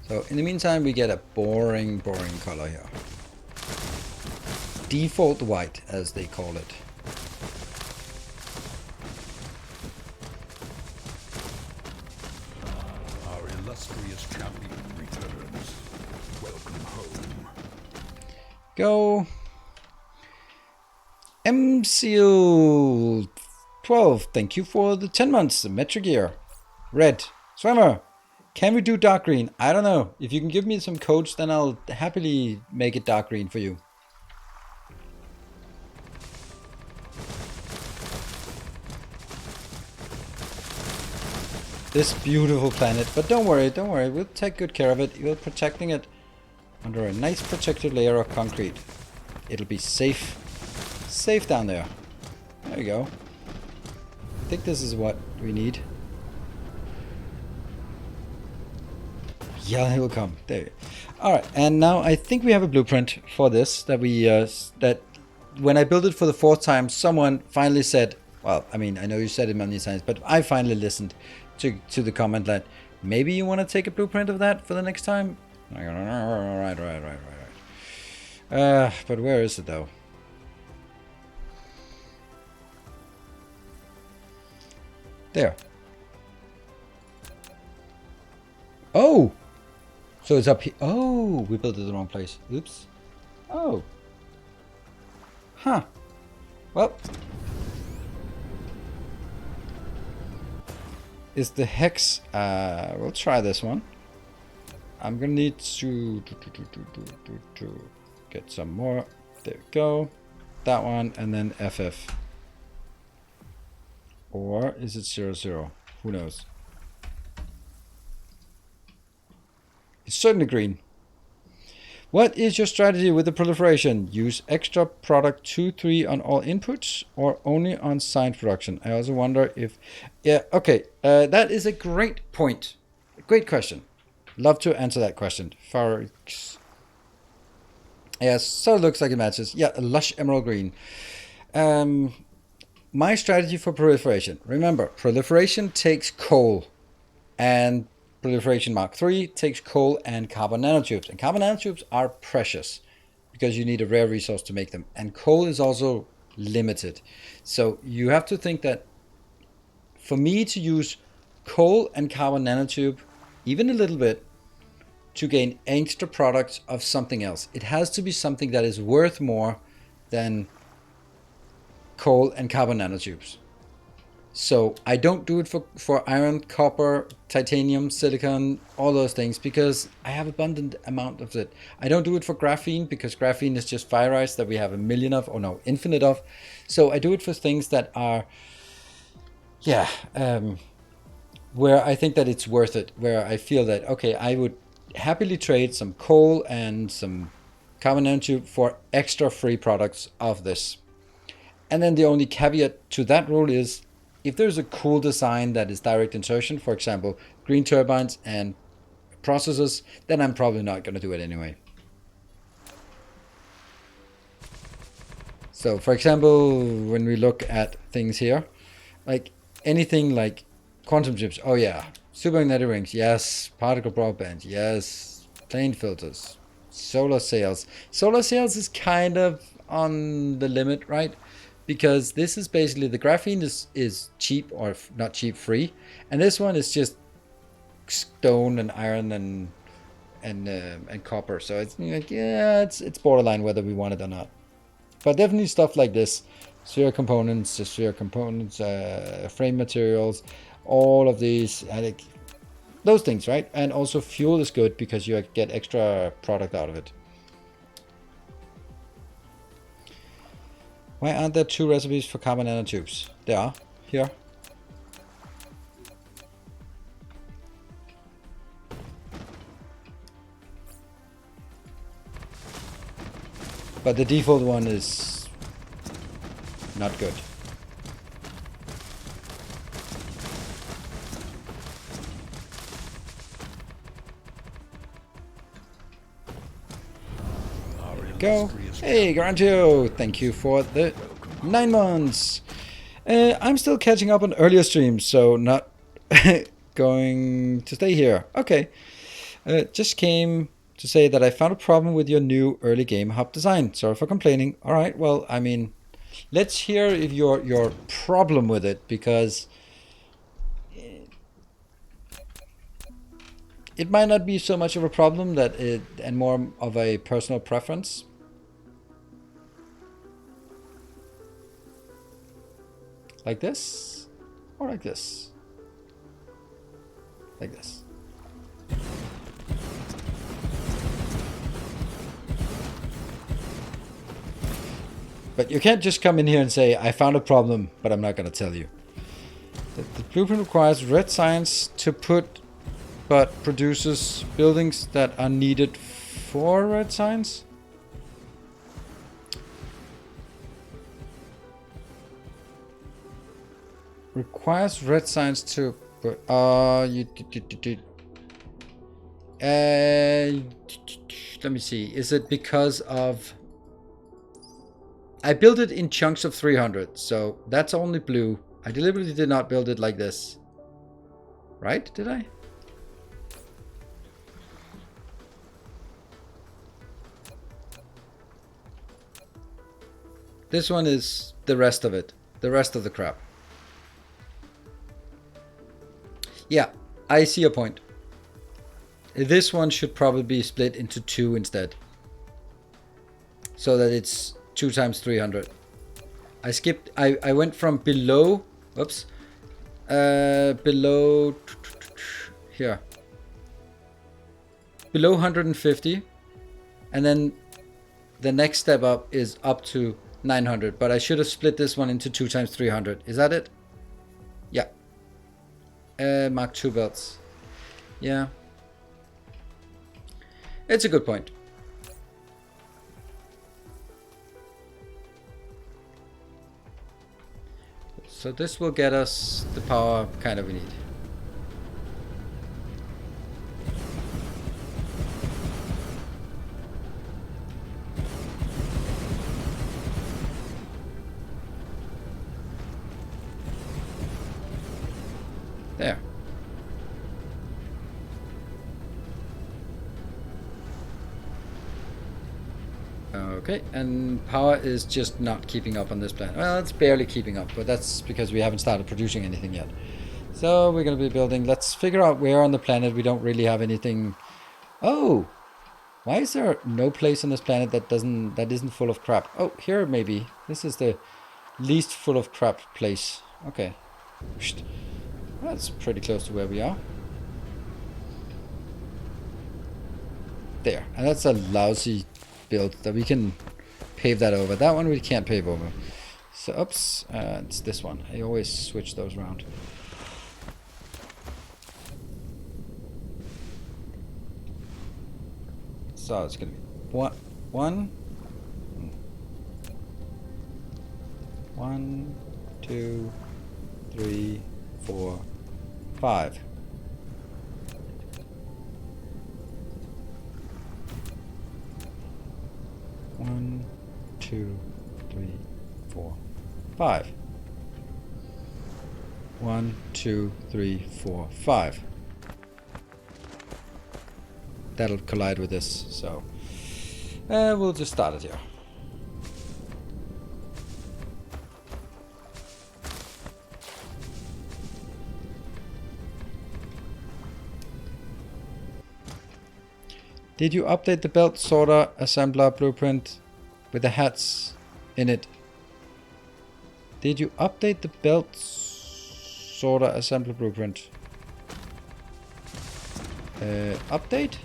So in the meantime, we get a boring color here. Default white, as they call it. Our illustrious champion returns. Welcome home. Go. MCL12, thank you for the 10 months. Metric Gear. Red. Swimmer. Can we do dark green? I don't know. If you can give me some codes, then I'll happily make it dark green for you. This beautiful planet. But don't worry. We'll take good care of it. We're protecting it under a nice protected layer of concrete. It'll be safe. Safe down there. There we go. I think this is what we need. Yeah, he will come. There. All right, and now I think we have a blueprint for this that we that when I built it for the 4th time, someone finally said, well, I mean, I know you said it many times, but I finally listened to the comment that Maybe you want to take a blueprint of that for the next time? Right. But where is it though? There. Oh! So it's up here. Oh, we built it in the wrong place. Oops. Oh. Huh. Well. Is the hex... we'll try this one. I'm gonna need to get some more. There we go. That one, and then FF. Or is it 00? Who knows? It's certainly green. What is your strategy with the proliferation? Use extra product 2-3 on all inputs or only on science production? I also wonder if... Yeah, okay. That is a great point. Great question. Love to answer that question. Yes, so it looks like it matches. Yeah, a lush emerald green. My strategy for proliferation. Remember, proliferation takes coal, and proliferation Mark III takes coal and carbon nanotubes. And carbon nanotubes are precious because you need a rare resource to make them. And coal is also limited. So you have to think that for me to use coal and carbon nanotube, even a little bit, to gain extra products of something else, it has to be something that is worth more than coal and carbon nanotubes. So I don't do it for iron, copper, titanium, silicon, all those things, because I have abundant amount of it. I don't do it for graphene because graphene is just fire ice that we have a million of, or no, infinite of. So I do it for things that are, yeah, where I think that it's worth it, where I feel that, okay, I would happily trade some coal and some carbon nanotube for extra free products of this. And then the only caveat to that rule is if there's a cool design that is direct insertion, for example, green turbines and processors, then I'm probably not going to do it anyway. So for example, when we look at things here, like anything like quantum chips, oh yeah, supermagnetic rings, yes, particle broadband, yes, plane filters, solar sails. Solar sails is kind of on the limit, right? Because this is basically, the graphene is cheap, or not cheap, free, and this one is just stone and iron and copper. So it's like, yeah, it's borderline whether we want it or not. But definitely stuff like this, sphere components, frame materials, all of these, like those things, right? And also fuel is good because you get extra product out of it. Why aren't there 2 recipes for carbon nanotubes? There are, here. But the default one is not good. Go. Hey, Garantio, thank you for the 9 months. I'm still catching up on earlier streams, so not going to stay here. Okay. Just came to say that I found a problem with your new early game hub design. Sorry for complaining. All right, well, I mean, let's hear if your problem with it, because it might not be so much of a problem and more of a personal preference. Like this, or like this? Like this. But you can't just come in here and say, I found a problem, but I'm not going to tell you. The blueprint requires red science to put, but produces buildings that are needed for red science? Requires red science to... let me see. Is it because of... I built it in chunks of 300, so that's only blue. I deliberately did not build it like this. Right? Did I? This one is the rest of it. The rest of the crap. Yeah, I see your point. This one should probably be split into 2 instead. So that it's 2 times 300. I went from below, whoops, below, here. Below 150. And then the next step up is up to 900. But I should have split this one into 2 times 300. Is that it? Yeah. Mark II belts. Yeah. It's a good point. So this will get us the power kind of we need. There. Okay, and power is just not keeping up on this planet. Well, it's barely keeping up, but that's because we haven't started producing anything yet. So we're going to be building. Let's figure out where on the planet we don't really have anything. Oh, why is there no place on this planet that isn't full of crap? Oh, here maybe. This is the least full of crap place. Okay, that's pretty close to where we are. There, and that's a lousy build that we can pave that over. That one we can't pave over. So, oops, it's this one. I always switch those around. So it's gonna be one, 2, 3, 4, 5. One, 2, 3, 4, 5. 1, 2, 3, 4, 5. That'll collide with this, so we'll just start it here. Did you update the belt sorter assembler blueprint with the hats in it? Did you update the belt sorter assembler blueprint? Update?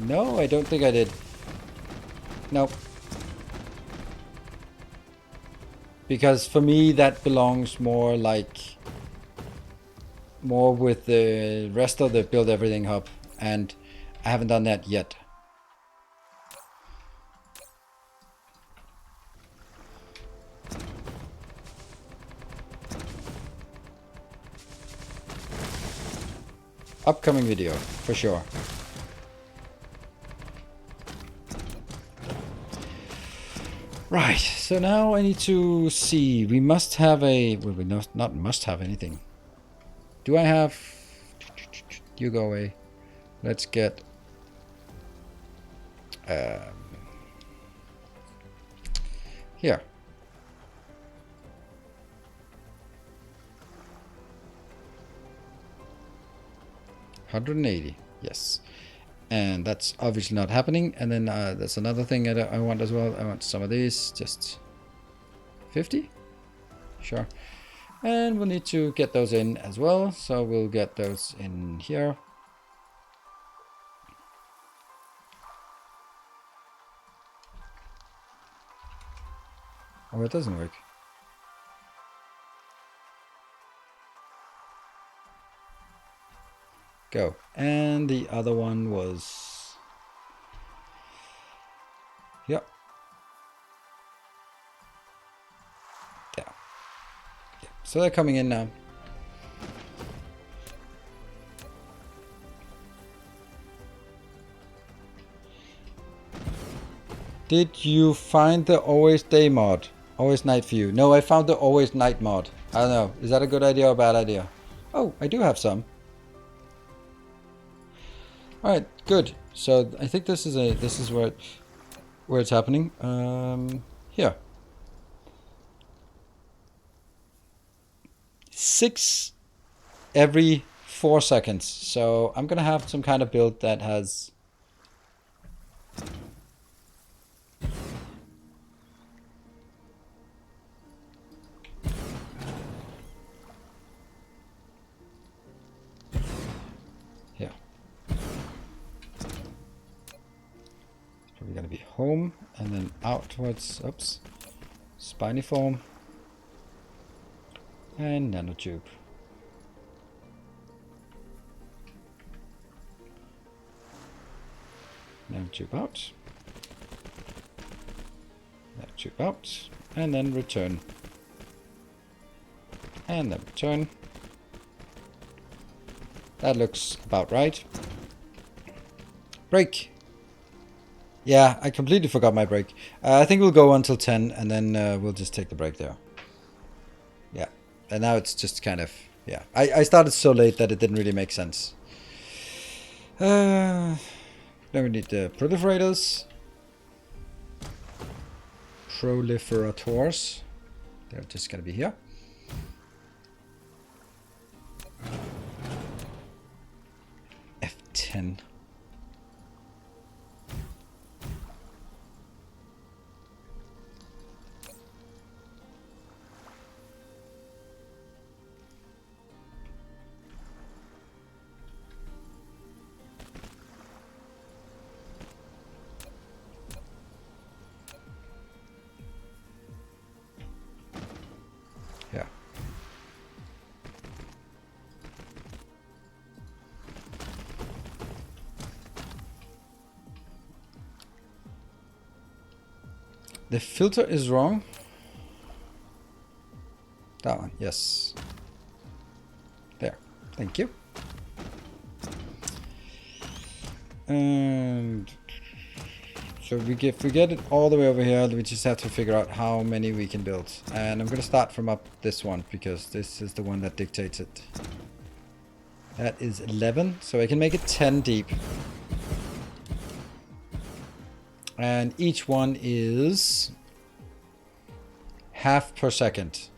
No, I don't think I did. Nope. Because for me that belongs more with the rest of the build everything hub, and I haven't done that yet. Upcoming video for sure. Right, so now I need to see. We must have a, well, we not must have anything. Do I have... You go away. Let's get... here. 180. Yes. And that's obviously not happening. And then that's another thing that I want as well. I want some of these. Just 50? Sure. And we'll need to get those in as well. So we'll get those in here. Oh, it doesn't work. Go. And the other one was... Yep. There. Yeah. So they're coming in now. Did you find the always day mod? Always night view? No, I found the always night mod. I don't know. Is that a good idea or a bad idea? Oh, I do have some. Alright, good. So I think this is where it's happening. Here. 6 every 4 seconds. So I'm gonna have some kind of build that has here. It's probably gonna be home and then out towards spiniform and nanotube. Nanotube out. Nanotube out. And then return. And then return. That looks about right. Break. Yeah, I completely forgot my break. I think we'll go until 10 and then we'll just take the break there. Yeah. And now it's just kind of... Yeah. I started so late that it didn't really make sense. Then we need the proliferators. Proliferators. They're just gonna be here. F10. Yeah. The filter is wrong. That one, yes. There, thank you. And so if we get it all the way over here, we just have to figure out how many we can build. And I'm gonna start from up this one because this is the one that dictates it. That is 11, so I can make it 10 deep. And each one is half per second.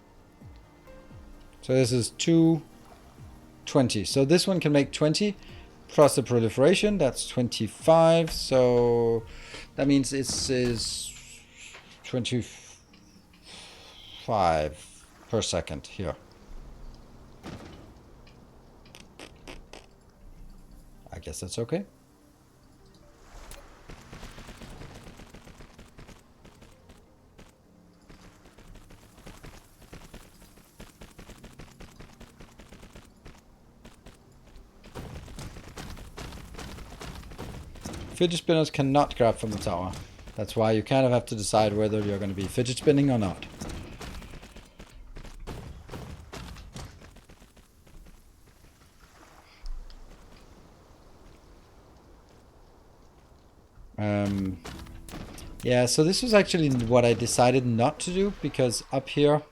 So this is 220. So this one can make 20 plus the proliferation. That's 25. So that means it is 25 per second here. I guess that's okay. Fidget spinners cannot grab from the tower. That's why you kind of have to decide whether you're going to be fidget spinning or not. Yeah, so this was actually what I decided not to do, because up here...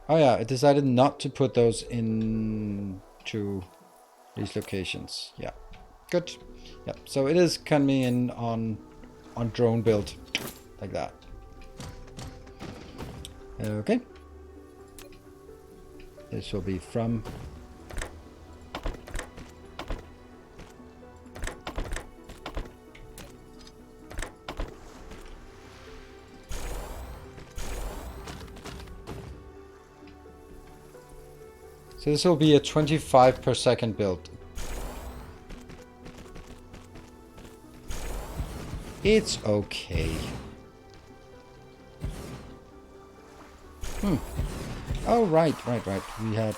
Oh yeah, I decided not to put those into these locations. Yeah, good. Yep, so it is coming in on drone build, like that. Okay. This will be from... So this will be a 25 per second build. It's okay. Oh, right. We had...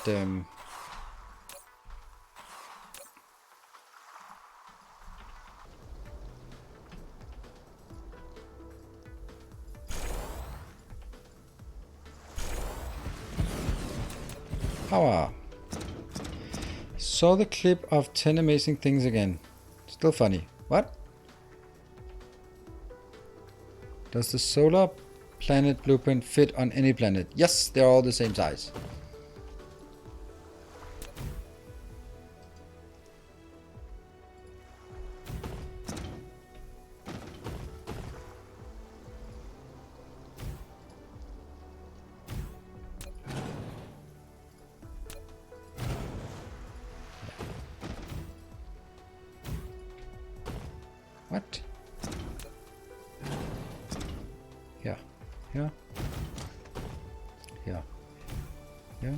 Power. Saw the clip of 10 amazing things again. Still funny. What? Does the solar planet blueprint fit on any planet? Yes, they're all the same size. What? Yeah. Yeah. Yeah. Yeah.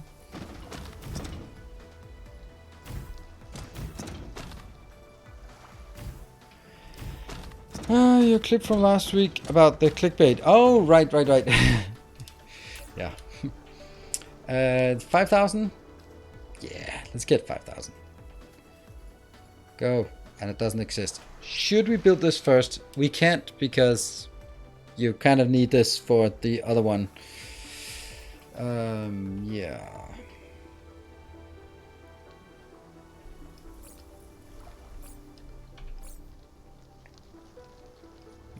Your clip from last week about the clickbait. Oh, right. Yeah. 5,000? Yeah, let's get 5,000. Go. And it doesn't exist. Should we build this first? We can't because you kind of need this for the other one. Yeah.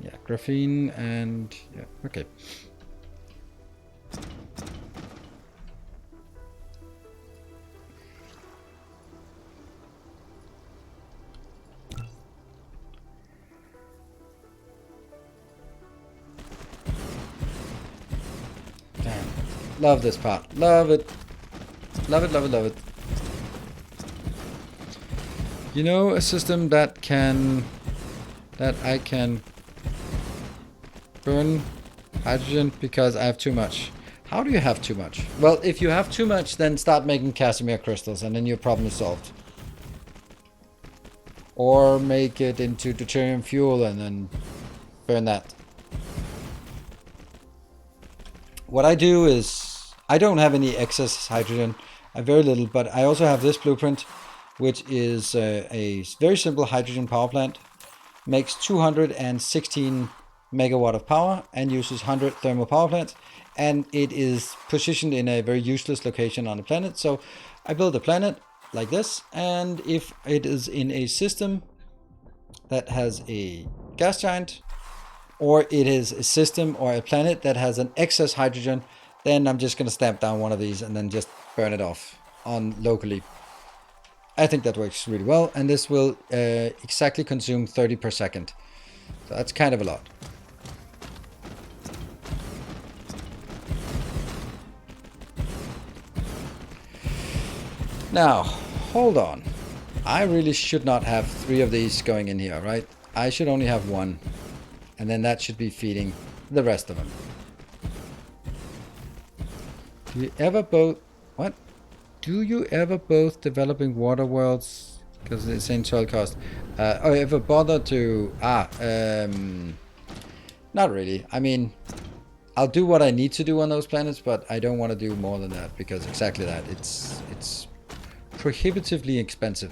Yeah, graphene and yeah, okay. Damn. Love this part. Love it. Love it, love it, love it. You know, a system that I can burn hydrogen because I have too much. How do you have too much? Well, if you have too much, then start making Casimir crystals and then your problem is solved. Or make it into deuterium fuel and then burn that. What I do is, I don't have any excess hydrogen. I have very little, but I also have this blueprint, which is a very simple hydrogen power plant. Makes 216 megawatt of power and uses 100 thermal power plants. And it is positioned in a very useless location on the planet. So I build a planet like this. And if it is in a system that has a gas giant, or it is a system or a planet that has an excess hydrogen, then I'm just going to stamp down one of these and then just burn it off on locally. I think that works really well, and this will exactly consume 30 per second. So that's kind of a lot. Now, hold on. I really should not have 3 of these going in here, right? I should only have 1. And then that should be feeding the rest of them. Do you ever both... What? Do you ever both developing water worlds? Because it's in soil cost. Or ever bother to... not really. I mean, I'll do what I need to do on those planets, but I don't want to do more than that. Because exactly that. It's prohibitively expensive.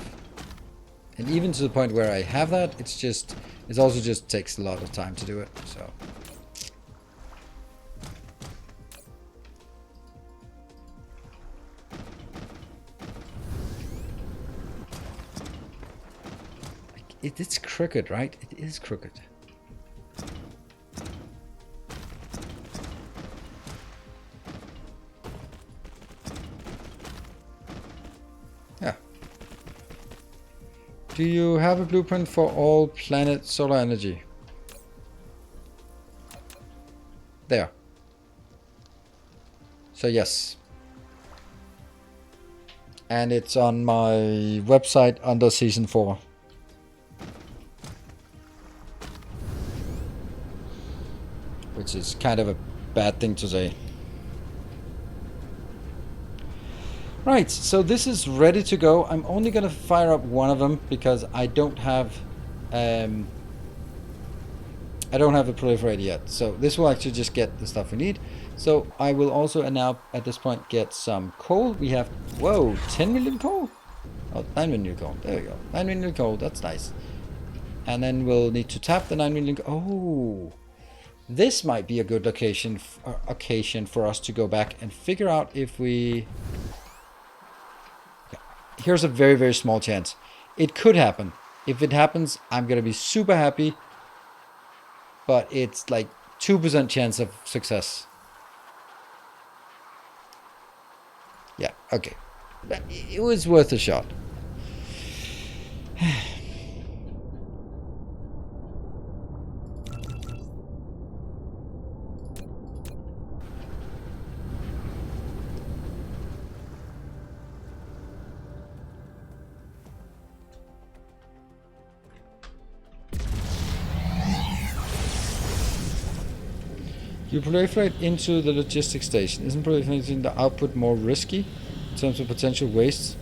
And even to the point where I have that, it also just takes a lot of time to do it, so. It's crooked, right? It is crooked. Yeah. Do you have a blueprint for all planet solar energy? There. So yes. And it's on my website under season 4. Which is kind of a bad thing to say. Right, so this is ready to go. I'm only going to fire up one of them because I don't have a proliferator yet. So this will actually just get the stuff we need. So I will also now at this point get some coal. We have, whoa, 10 million coal? Oh, 9 million coal. There we go. 9 million coal, that's nice. And then we'll need to tap the 9 million. Oh, this might be a good occasion for us to go back and figure out if we... Here's a very, very small chance. It could happen. If it happens, I'm going to be super happy. But it's like 2% chance of success. Yeah, okay. It was worth a shot. You proliferate into the logistics station. Isn't proliferating the output more risky in terms of potential waste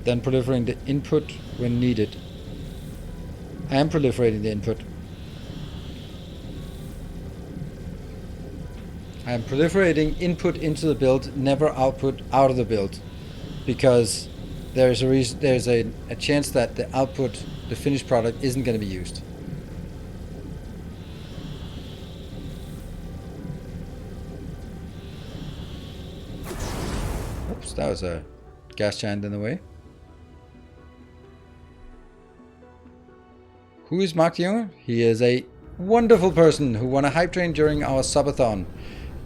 than proliferating the input when needed? I am proliferating the input. I am proliferating input into the build, never output out of the build, because there's a chance that the output, the finished product, isn't going to be used. Oops, that was a gas giant in the way. Who is Mark Younger? He is a wonderful person who won a hype train during our subathon.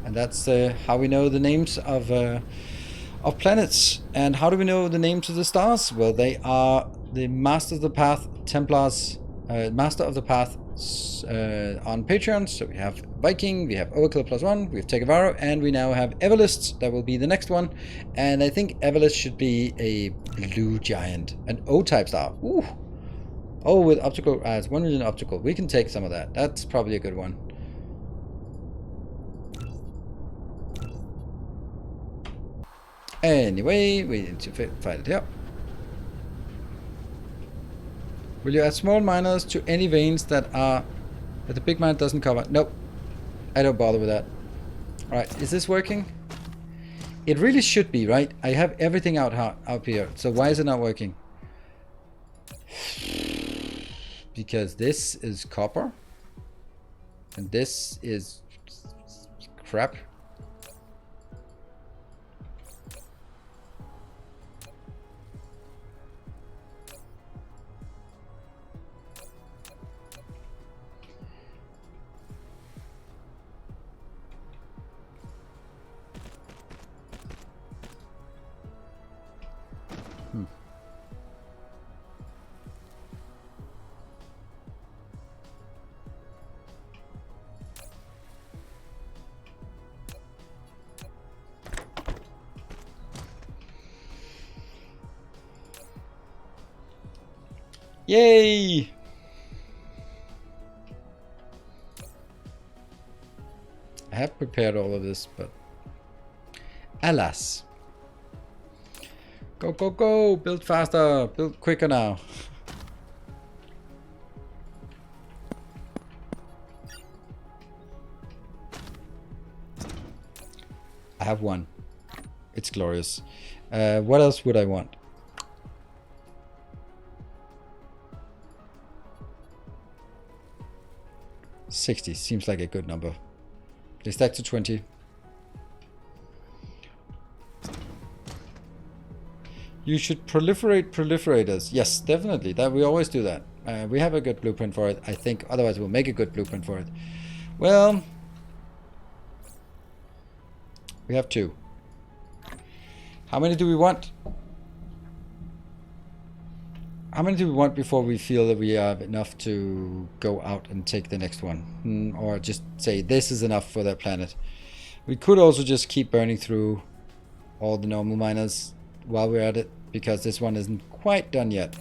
And that's how we know the names of planets. And how do we know the names of the stars? Well, they are the Master of the Path Templars, Master of the Path on Patreon. So we have Viking, we have Overkill +1, we have Tekavaro, and we now have Everlist. That will be the next one. And I think Everlist should be a blue giant, an O-type star. Ooh. Oh, with optical, it's 1 million optical. We can take some of that. That's probably a good one. Anyway, we need to fight it here. Will you add small miners to any veins that the big mine doesn't cover? Nope. I don't bother with that. Alright, is this working? It really should be, right? I have everything out here. So why is it not working? Because this is copper. And this is crap. Yay! I have prepared all of this, but alas. Go, go, go! Build faster! Build quicker now! I have one. It's glorious. What else would I want? 60 seems like a good number. They stack to 20. You should proliferate proliferators. Yes, definitely. That we always do that. We have a good blueprint for it, I think. Otherwise, we'll make a good blueprint for it. Well, we have 2. How many do we want? How many do we want before we feel that we have enough to go out and take the next one? Or just say this is enough for that planet. We could also just keep burning through all the normal miners while we're at it, because this one isn't quite done yet.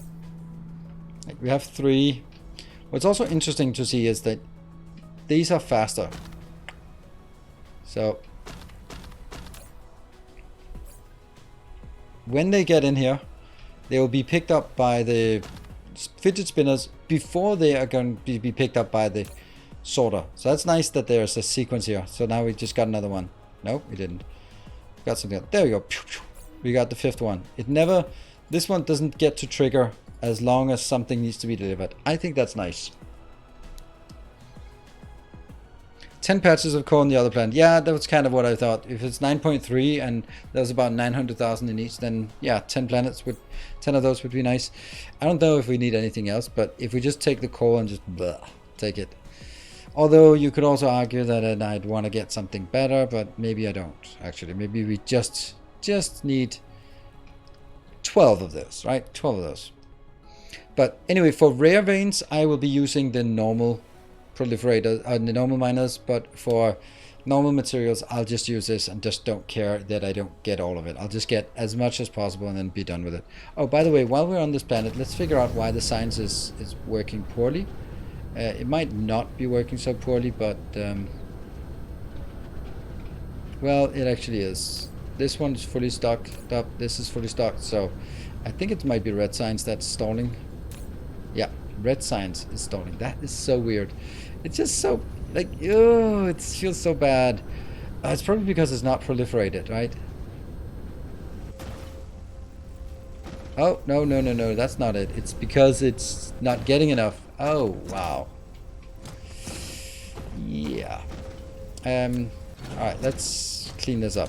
Like, we have 3. What's also interesting to see is that these are faster. So when they get in here, they will be picked up by the fidget spinners before they are going to be picked up by the sorter. So that's nice that there's a sequence here. So now we just got another one. No, we didn't. Got something else. There we go. We got the 5th one. It never, this one doesn't get to trigger as long as something needs to be delivered. I think that's nice. 10 patches of core on the other planet. Yeah, that was kind of what I thought. If it's 9.3 and there was about 900,000 in each, then yeah, 10 planets would, 10 of those would be nice. I don't know if we need anything else, but if we just take the core and just take it. Although you could also argue that I'd want to get something better, but maybe I don't actually. Maybe we just need 12 of those, right? 12 of those. But anyway, for rare veins, I will be using the normal proliferator, the normal miners, but for normal materials, I'll just use this and just don't care that I don't get all of it. I'll just get as much as possible and then be done with it. Oh, by the way, while we're on this planet, let's figure out why the science is working poorly. It might not be working so poorly, but Well, it actually is. This one's fully stocked up. This is fully stocked. So I think it might be red signs that's stalling. Yeah, red signs is stalling. That is so weird. It's just so like, oh, it feels so bad. It's probably because it's not proliferated, right? Oh, no, no, no, no, that's not it. It's because it's not getting enough. Oh, wow. Yeah. Alright, let's clean this up.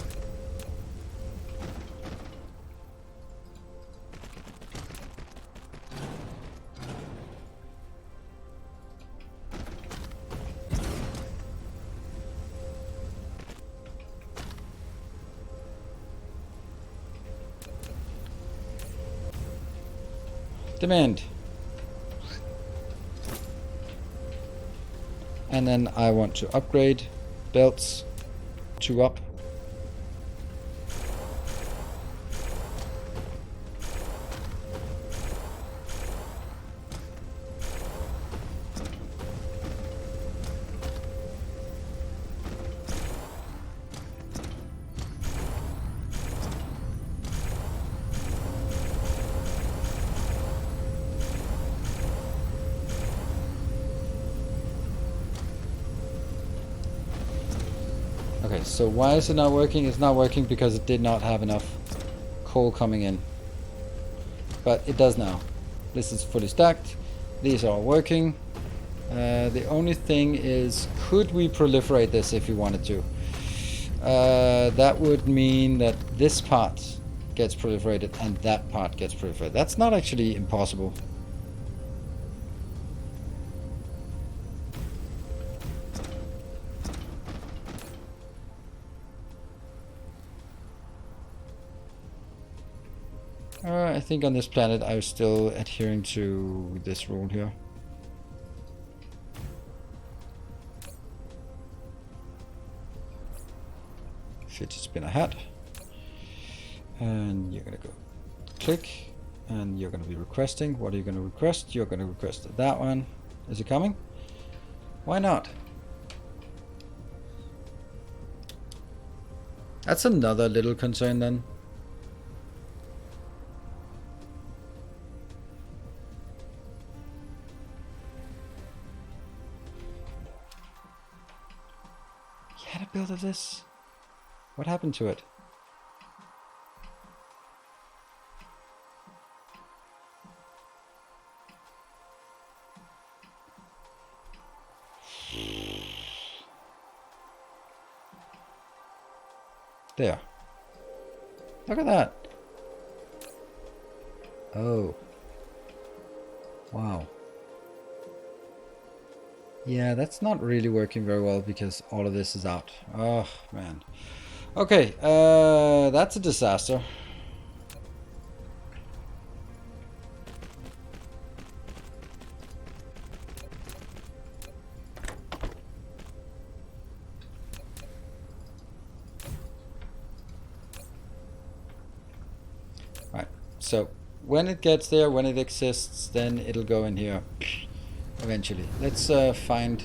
Demand. And then I want to upgrade belts 2 up. Okay, so why is it not working? It's not working because it did not have enough coal coming in. But it does now. This is fully stacked. These are all working. The only thing is, could we proliferate this if we wanted to? That would mean that this part gets proliferated and that part gets proliferated. That's not actually impossible. I think on this planet I was still adhering to this rule here. Fidget spinner hat. And you're gonna go click. And you're gonna be requesting. What are you gonna request? You're gonna request that one. Is it coming? Why not? That's another little concern then. Build of this? What happened to it? There. Look at that. Oh. Wow. Yeah, that's not really working very well because all of this is out. Oh, man. Okay, that's a disaster. Right, so when it gets there, when it exists, then it'll go in here. Eventually. Let's find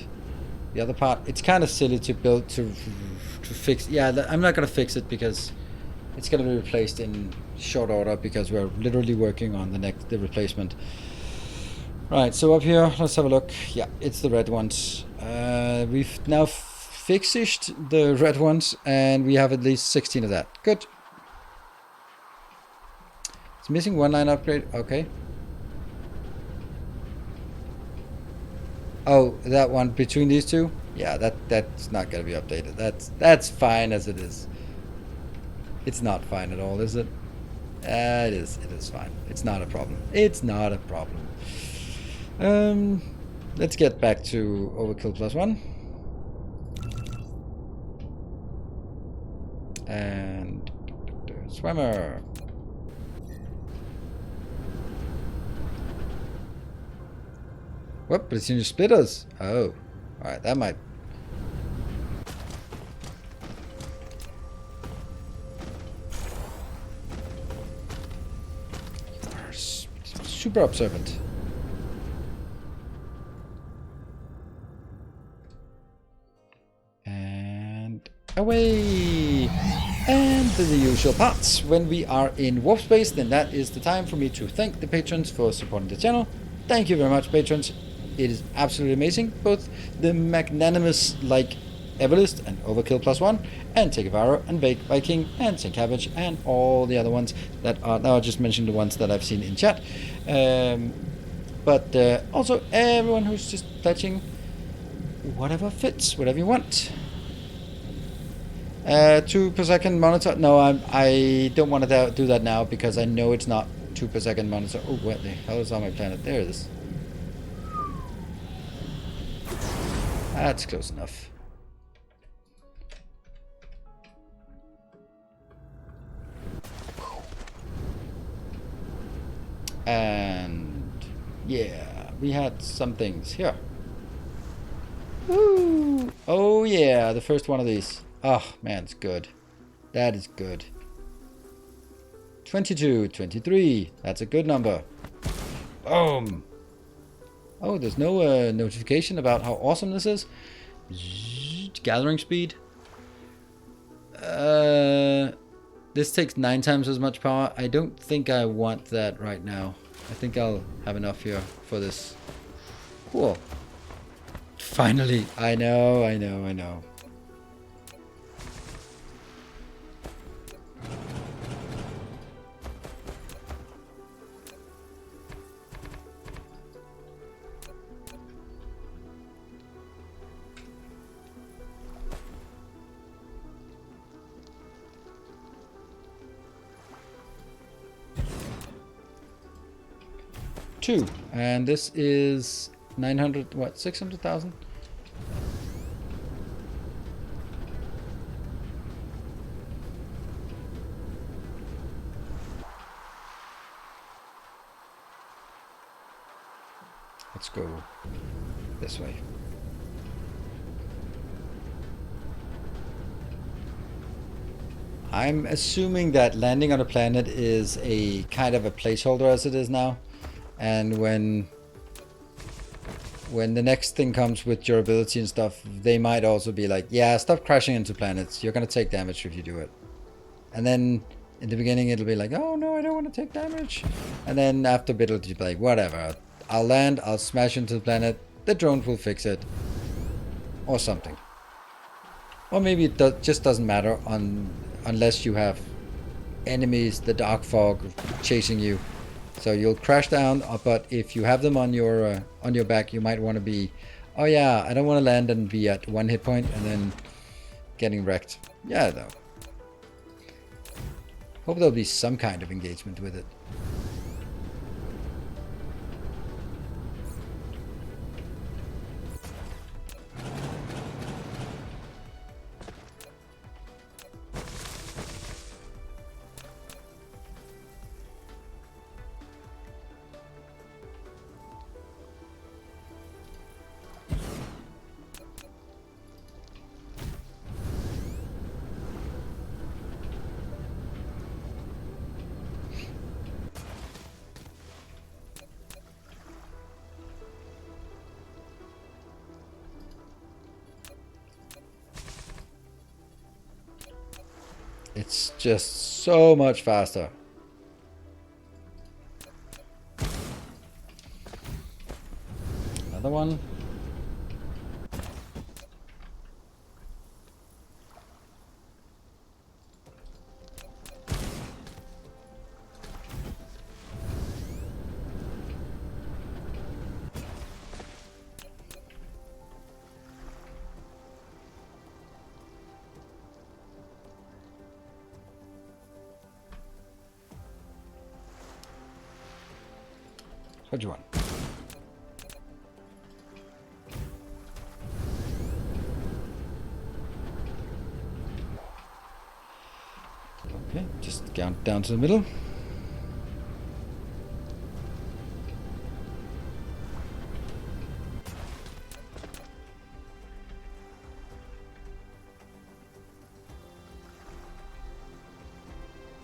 the other part. It's kind of silly to build to fix. Yeah, I'm not gonna fix it because it's gonna be replaced in short order because we're literally working on the replacement. Right. So up here, let's have a look. Yeah, it's the red ones. We've now fixed the red ones, and we have at least 16 of that. Good. It's missing one line upgrade. Okay. Oh, that one between these two? Yeah, that's not gonna be updated. That's fine as it is. It's not fine at all, is it? It is fine. It's not a problem. It's not a problem. Let's get back to overkill +1. And swimmer. Whoop, but it's in your splitters. Oh. Alright, that might... Super observant. And away. And the usual parts. When we are in warp space, then that is the time for me to thank the patrons for supporting the channel. Thank you very much, patrons. It is absolutely amazing. Both the magnanimous like Everlist and Overkill +1, and Tekavaro and Bake Viking and Saint Cabbage and all the other ones that are now. I just mentioned the ones that I've seen in chat. But also everyone who's just pledging whatever fits, whatever you want. 2 per second monitor. No, I don't want to do that now because I know it's not 2 per second monitor. Oh, what the hell is on my planet? There it is. That's close enough. And yeah, we had some things here. Woo! Oh yeah, the first one of these. Oh man, it's good. That is good. 22, 23. That's a good number. Boom. Oh, there's no notification about how awesome this is. Gathering speed. This takes 9 times as much power. I don't think I want that right now. I think I'll have enough here for this. Cool. Finally. I know. 2, and this is 900, what, 600,000? Let's go this way. I'm assuming that landing on a planet is a kind of a placeholder as it is now. And when the next thing comes with durability and stuff, they might also be like, yeah, stop crashing into planets. You're going to take damage if you do it. And then in the beginning, it'll be like, oh no, I don't want to take damage. And then after a bit, it'll be like, whatever. I'll land, I'll smash into the planet. The drone will fix it. Or something. Or maybe it just doesn't matter unless you have enemies, the dark fog chasing you. So you'll crash down, but if you have them on your back, you might want to be, oh yeah, I don't want to land and be at 1 hit point and then getting wrecked. Yeah, though. Hope there'll be some kind of engagement with it. It's just so much faster. Another one. What do you want? Okay, just down to the middle.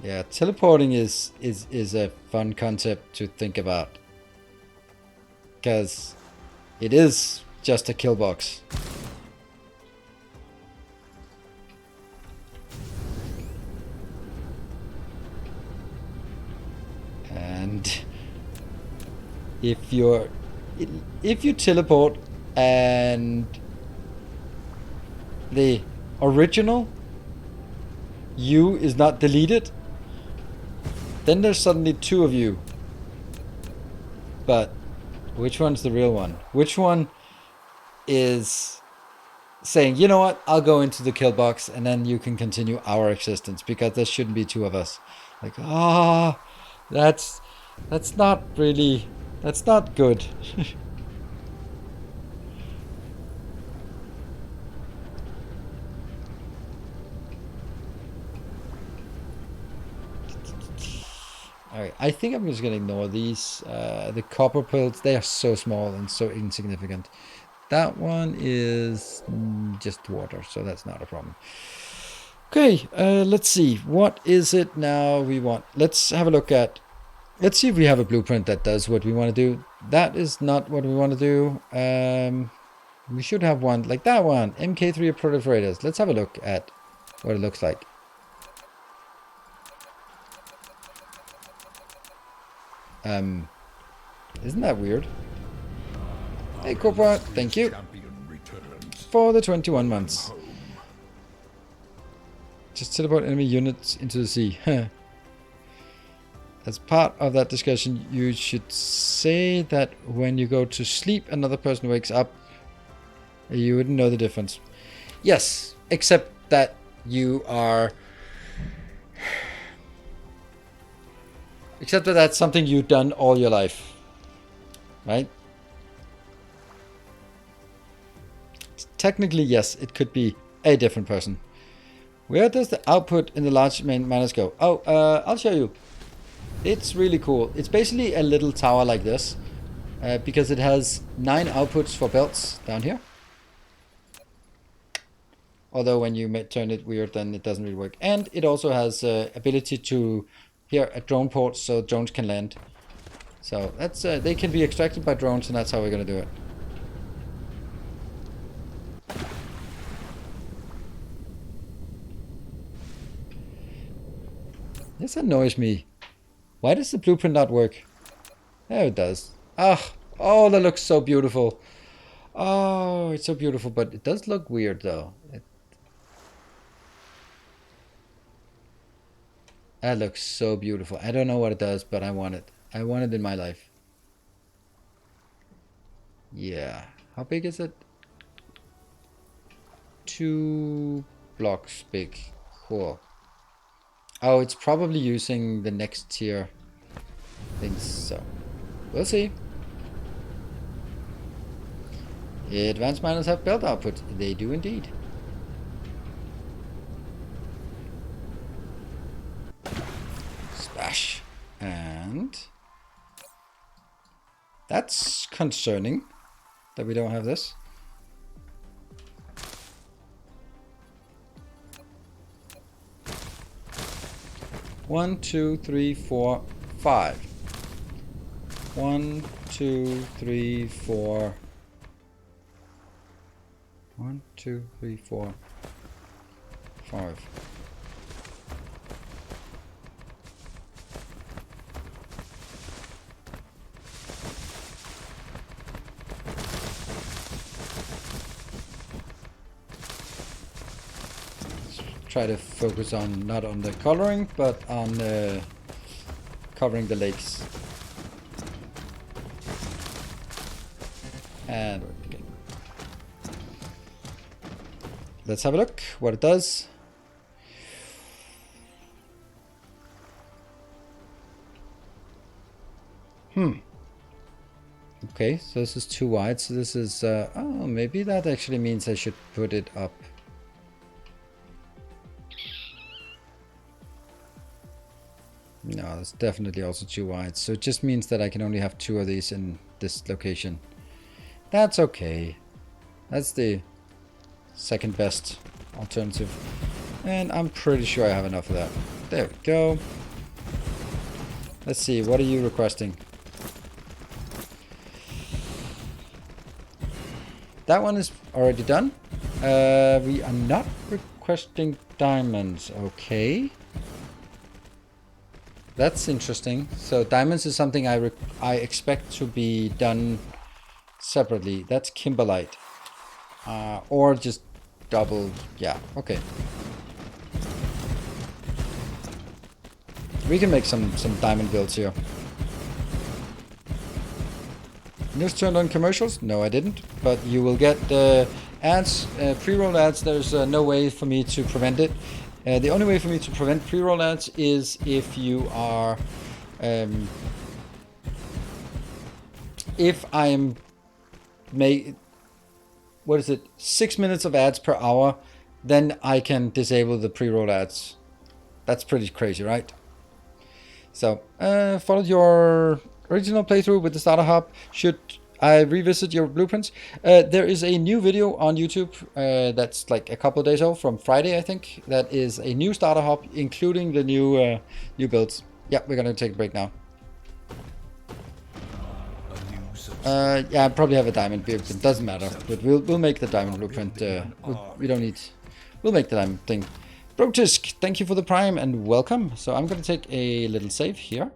Yeah, teleporting is a fun concept to think about. Because it is just a kill box. if you teleport and the original you is not deleted, then there's suddenly two of you. But which one's the real one? Which one is saying, you know what, I'll go into the kill box and then you can continue our existence, because there shouldn't be two of us. Like, that's not really, that's not good. Alright, I think I'm just gonna ignore these. The copper pills, they are so small and so insignificant. That one is just water, so that's not a problem. Okay, let's see. What is it now we want? Let's have a look at... Let's see if we have a blueprint that does what we want to do. That is not what we want to do. We should have one like that one. MK3 proliferators. Let's have a look at what it looks like. Isn't that weird? Hey, Cobra, thank you for the 21 months. Just teleport enemy units into the sea. As part of that discussion, you should say that when you go to sleep, another person wakes up. You wouldn't know the difference. Yes, except that you are... Except that that's something you've done all your life. Right? Technically, yes, it could be a different person. Where does the output in the large main miners go? Oh, I'll show you. It's really cool. It's basically a little tower like this. Because it has 9 outputs for belts down here. Although when you turn it weird, then it doesn't really work. And it also has ability to... Here, at drone ports, so drones can land. So that's they can be extracted by drones, and that's how we're gonna do it. This annoys me. Why does the blueprint not work? There it does. Oh, that looks so beautiful. Oh, it's so beautiful, but it does look weird though. That looks so beautiful. I don't know what it does, but I want it. I want it in my life. Yeah. How big is it? 2 blocks big. Cool. Oh, it's probably using the next tier things, so we'll see. Advanced miners have belt output. They do indeed. Splash. And that's concerning that we don't have this. One, 2, 3, 4, 5. 1, 2, 3, 4. 1, 2, 3, 4, 5. Try to focus on not on the coloring, but on covering the lakes. And okay. Let's have a look what it does. Okay, so this is too wide. So this is oh, maybe that actually means I should put it up. No, it's definitely also too wide. So it just means that I can only have 2 of these in this location. That's okay. That's the second best alternative. And I'm pretty sure I have enough of that. There we go. Let's see, what are you requesting? That one is already done. We are not requesting diamonds. Okay. That's interesting. So diamonds is something I expect to be done separately. That's kimberlite. Or just double, yeah, okay. We can make some diamond builds here. News turned on commercials? No, I didn't. But you will get ads, pre-roll ads. There's no way for me to prevent it. The only way for me to prevent pre-roll ads is if you are, if I am what is it, 6 minutes of ads per hour, then I can disable the pre-roll ads. That's pretty crazy, right? So, follow your original playthrough with the starter hub. Should I revisit your blueprints? There is a new video on YouTube that's like a couple of days old, from Friday, I think. That is a new starter hub, including the new builds. Yeah, we're gonna take a break now. Yeah, I probably have a diamond blueprint. Doesn't matter, but we'll make the diamond blueprint. We don't need. We'll make the diamond thing. Brotisk, thank you for the prime and welcome. So I'm gonna take a little save here.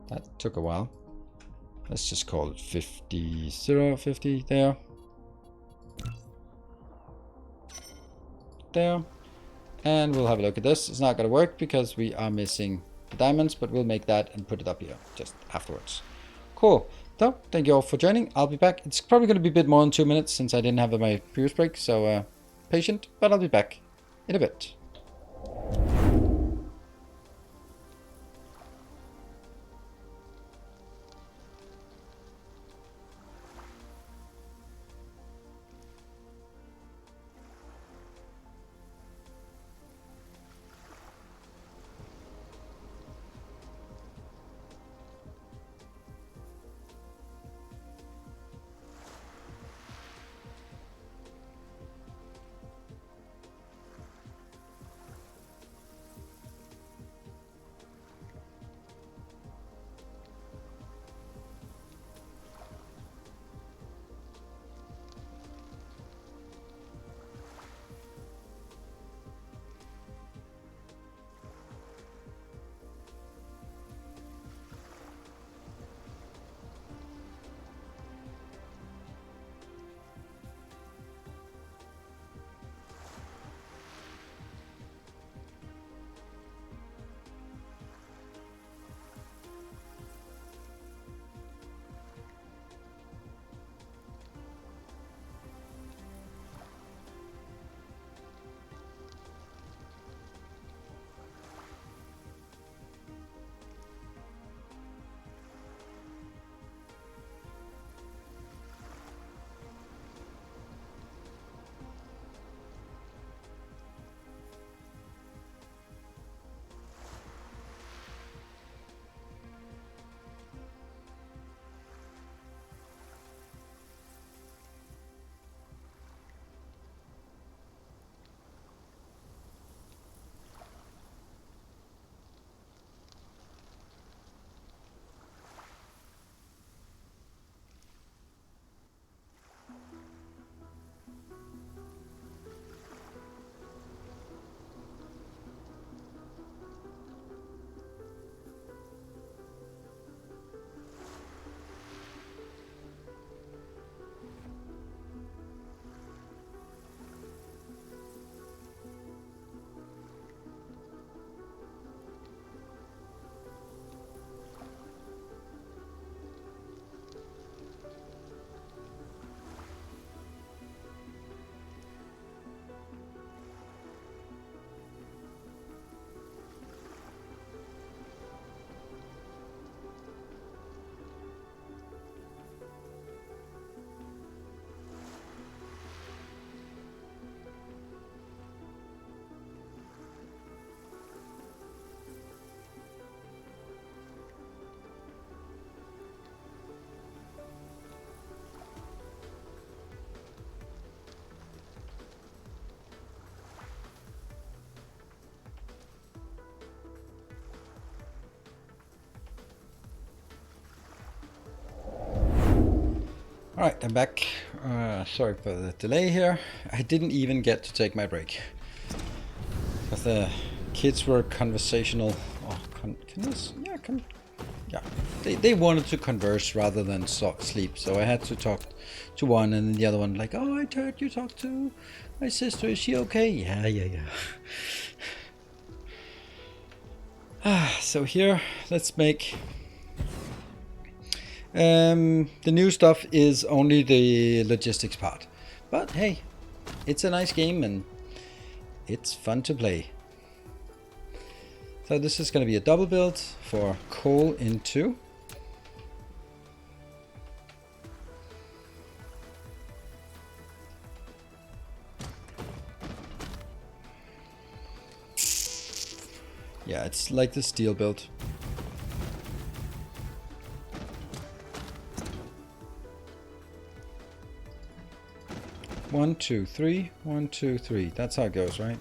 That took a while. Let's just call it 50, 050 there. There. And we'll have a look at this. It's not going to work because we are missing the diamonds, but we'll make that and put it up here just afterwards. Cool. So, thank you all for joining. I'll be back. It's probably going to be a bit more than 2 minutes since I didn't have my previous break, so patient, but I'll be back in a bit. All right, I'm back. Sorry for the delay here. I didn't even get to take my break. Because the kids were conversational. Oh, yeah. They wanted to converse rather than sleep. So I had to talk to one, and the other one like, oh, I heard you talk to my sister. Is she okay? Yeah. So here, let's make... the new stuff is only the logistics part. But hey, it's a nice game and it's fun to play. So this is going to be a double build for coal in 2. Yeah, it's like the steel build. One, two, three. 1, 2, 3. That's how it goes, right?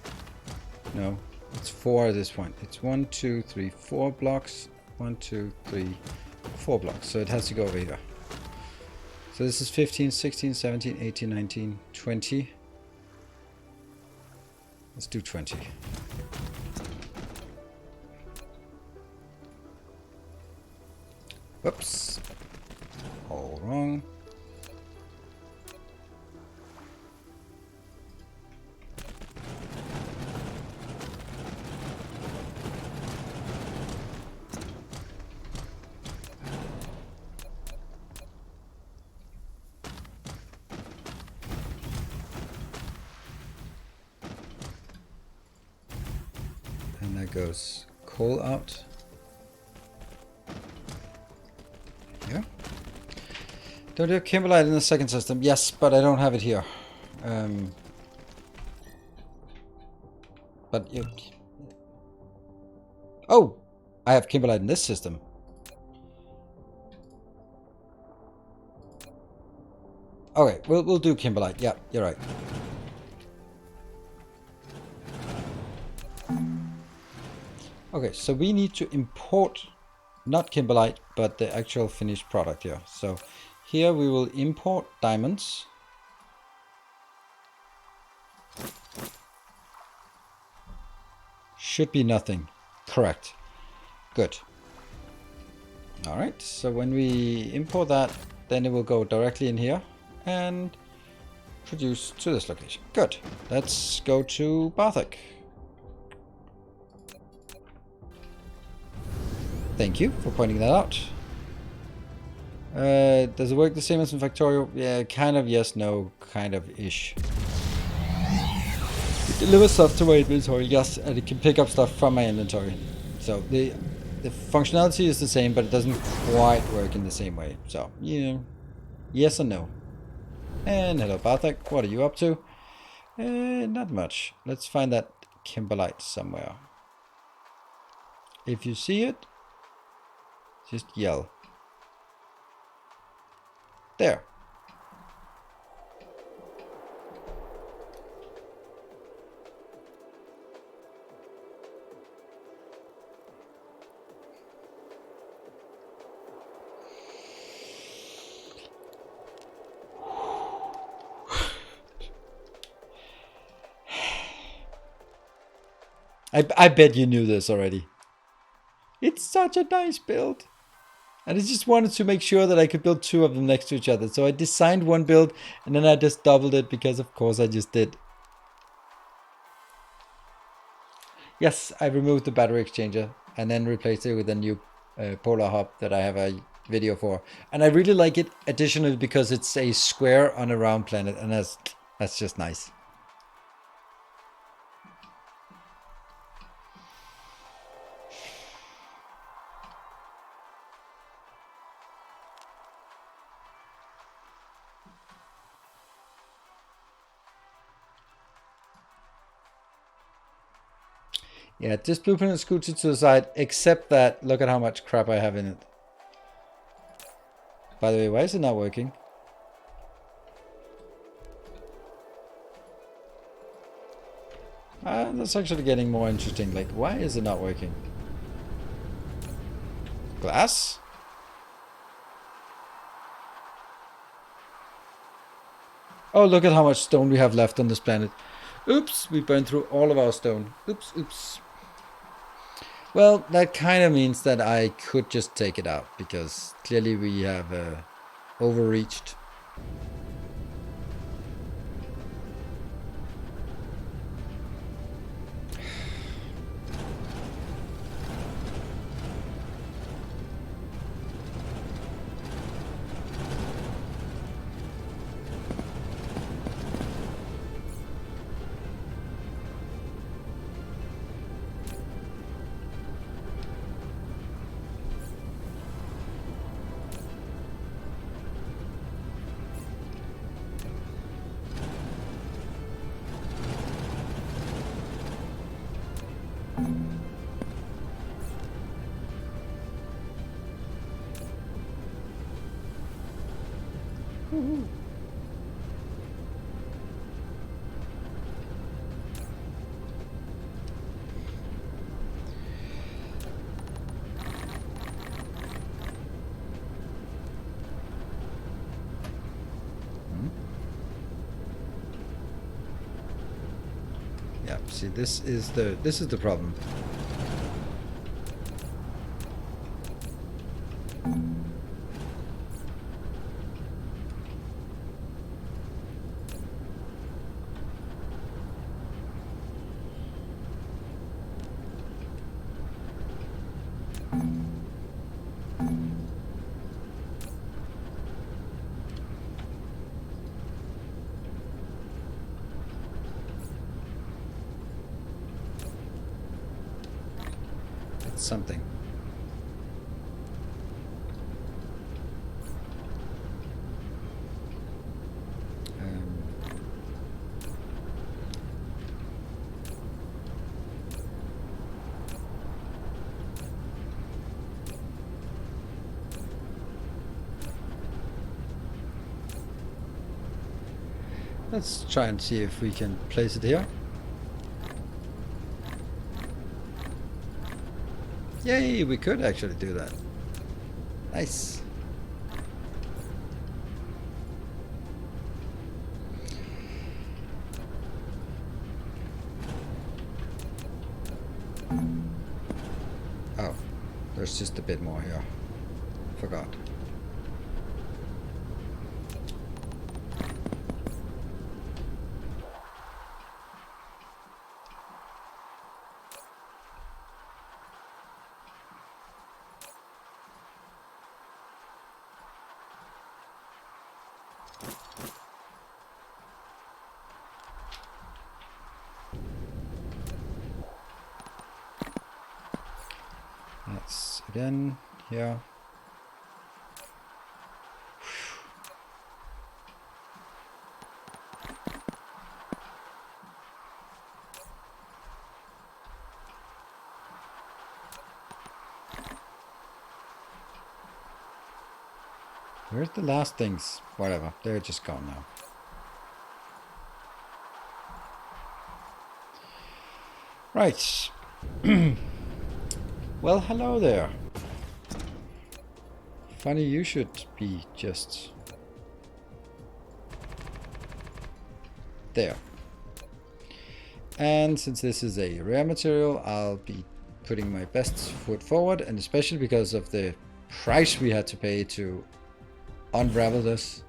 No, it's 4 at this point. It's 1, 2, 3, 4 blocks. 1, 2, 3, 4 blocks. So it has to go over here. So this is 15, 16, 17, 18, 19, 20. Let's do 20. Whoops. All wrong. And that goes coal out. Here. Don't you have kimberlite in the second system? Yes, but I don't have it here. But you... Oh! I have kimberlite in this system. Okay, we'll do kimberlite. Yeah, you're right. Okay, so we need to import not kimberlite, but the actual finished product here. So here we will import diamonds. Should be nothing. Correct. Good. All right, so when we import that, then it will go directly in here and produce to this location. Good. Let's go to Barthak. Thank you for pointing that out. Does it work the same as in Factorio? Yeah, kind of yes, no, kind of ish. It delivers stuff to my inventory, yes, and it can pick up stuff from my inventory. So the functionality is the same, but it doesn't quite work in the same way. So, yeah, yes and no. And hello Barthak, what are you up to? Not much. Let's find that kimberlite somewhere. If you see it, just yell. There. I bet you knew this already. It's such a nice build. And I just wanted to make sure that I could build 2 of them next to each other. So I designed one build and then I just doubled it because of course I just did. Yes, I removed the battery exchanger and then replaced it with a new polar hub that I have a video for. And I really like it additionally because it's a square on a round planet and that's just nice. Yeah, this blueprint is scooted to the side, except that, look at how much crap I have in it. By the way, why is it not working? That's actually getting more interesting. Like, why is it not working? Glass? Oh, look at how much stone we have left on this planet. Oops, we burned through all of our stone. Oops, oops. Well, that kind of means that I could just take it out, because clearly we have overreached. Yeah, see, this is the problem. Something. Let's try and see if we can place it here. Yay, we could actually do that. Nice. Oh, there's just a bit more here. Forgot. Let's again here. Where's the last things? Whatever, they're just gone now. Right. Well, hello there. Funny you should be just there. And since this is a rare material, I'll be putting my best foot forward, and especially because of the price we had to pay to unravel this.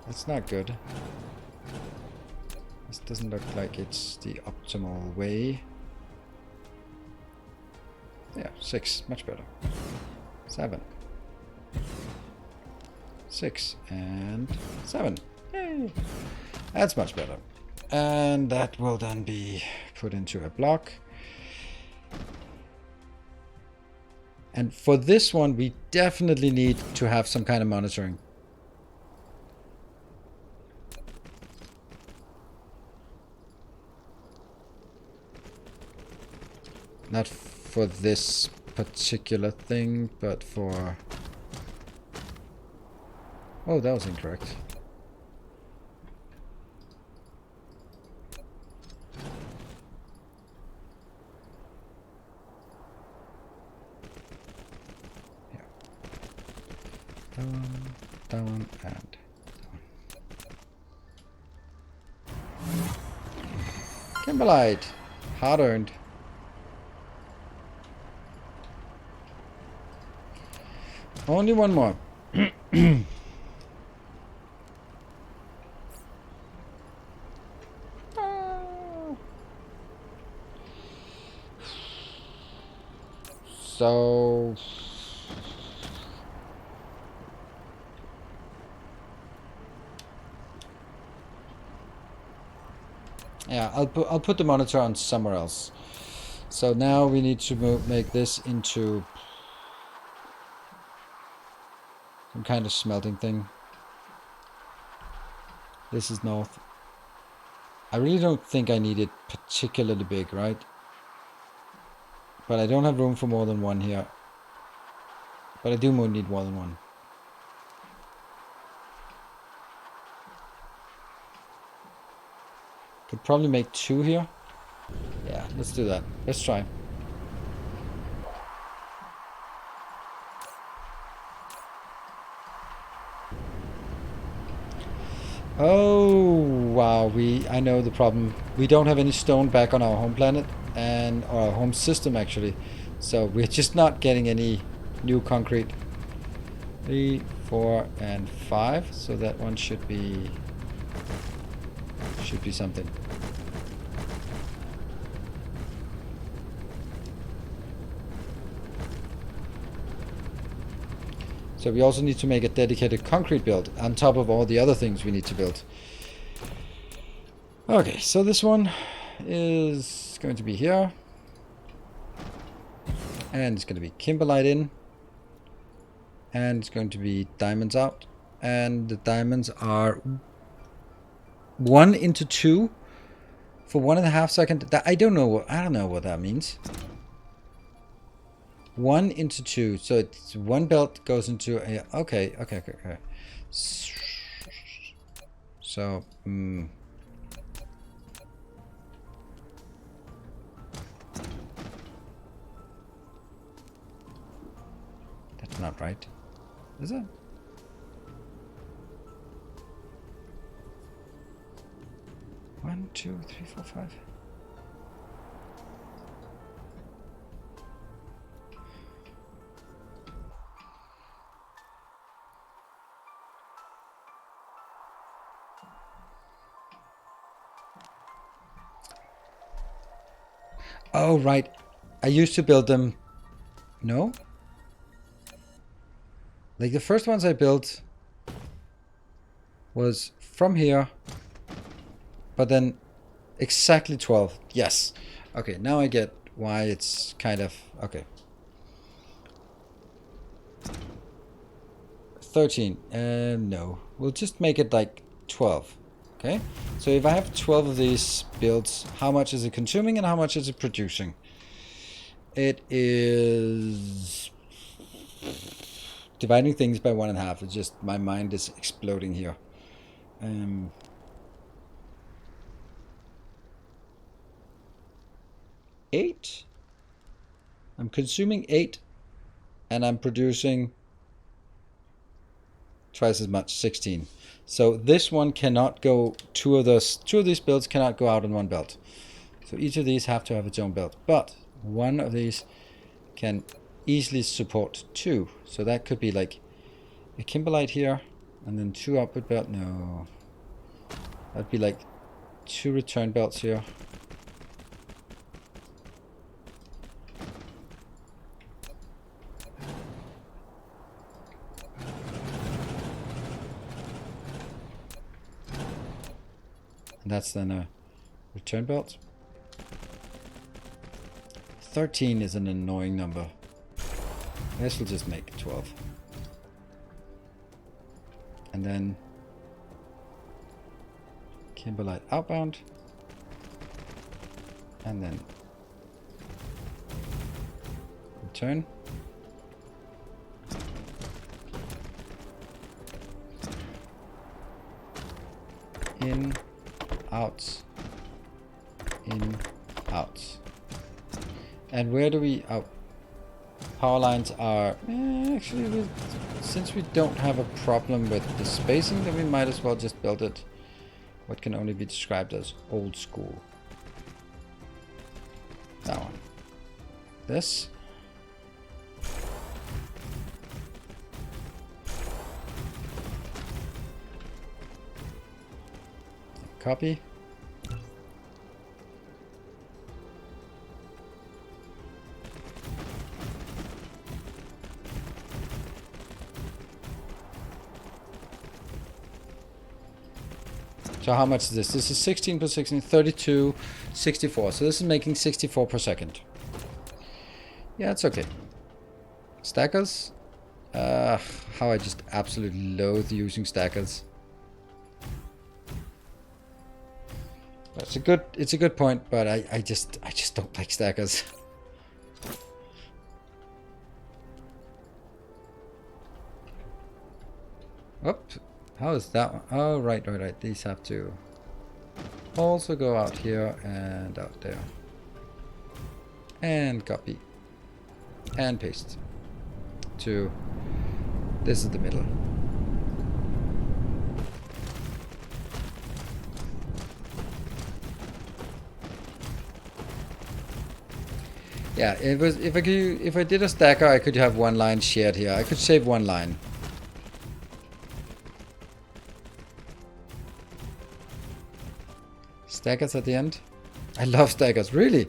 That's not good. This doesn't look like it's the optimal way. Yeah, 6, much better. 7. 6 and 7. Yay! That's much better. And that will then be put into a block. And for this one, we definitely need to have some kind of monitoring. Not for this particular thing, but for... Oh, that was incorrect. down, and down. Kimberlite, hard earned. Only one more. So yeah, I'll put the monitor on somewhere else. So now we need to make this into some kind of smelting thing. This is north. I really don't think I need it particularly big, right? But I don't have room for more than one here. But I do need more than one. Could probably make 2 here. Yeah, let's do that. Let's try. Oh wow, I know the problem. We don't have any stone back on our home planet and our home system actually. So we're just not getting any new concrete. 3, 4, and 5. So that one should be something. So we also need to make a dedicated concrete build on top of all the other things we need to build. Okay, so this one is going to be here. And it's going to be kimberlite in. And it's going to be diamonds out. And the diamonds are 1 into 2 for 1.5 seconds. I don't know what that means. 1 into 2, so it's one belt goes into a okay. So that's not right, is it? One, 2, 3, 4, 5. Oh, right. I used to build them. No? Like the first ones I built was from here, but then exactly 12. Yes. Okay, now I get why it's kind of... Okay. 13. No. We'll just make it like 12. Okay, so if I have 12 of these builds, how much is it consuming and how much is it producing? It is dividing things by 1.5. It's just my mind is exploding here. 8. I'm consuming 8, and I'm producing twice as much, 16. So this one cannot go, two of these builds cannot go out in one belt. So each of these have to have its own belt. But one of these can easily support 2. So that could be like a kimberlite here, and then 2 output belt. No. That'd be like 2 return belts here. That's then a return belt. 13 is an annoying number. I guess we'll just make 12. And then kimberlite outbound. And then return. In, out, in, out. And where do we... Oh, power lines are... actually, since we don't have a problem with the spacing, then we might as well just build it what can only be described as old school. That one. This. Copy. So how much is this? This is 16 per 16, 32, 64. So this is making 64 per second. Yeah, it's okay. Stackers? How I just absolutely loathe using stackers. It's a good point, but I just don't like stackers. Oops. How is that one? Oh, right. These have to also go out here and out there. And copy. And paste. To... This is the middle. Yeah, if I did a stacker, I could have one line shared here. I could save one line. Stackers at the end? I love stackers, really.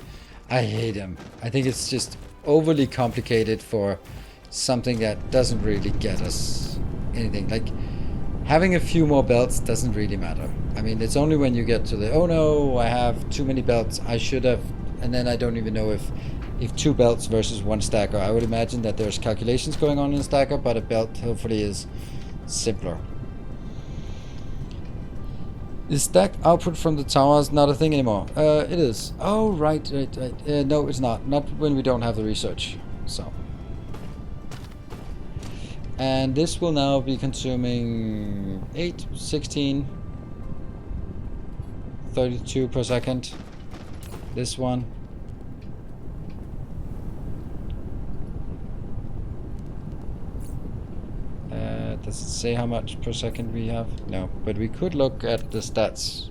I hate them. I think it's just overly complicated for something that doesn't really get us anything. Like, having a few more belts doesn't really matter. I mean, it's only when you get to the, oh no, I have too many belts, I should have, and then I don't even know if 2 belts versus 1 stacker. I would imagine that there's calculations going on in a stacker, but a belt hopefully is simpler. Is stack output from the towers not a thing anymore? It is. Oh, right. No, it's not. Not when we don't have the research. So. And this will now be consuming 8, 16, 32 per second. This one. Does it say how much per second we have? No, but we could look at the stats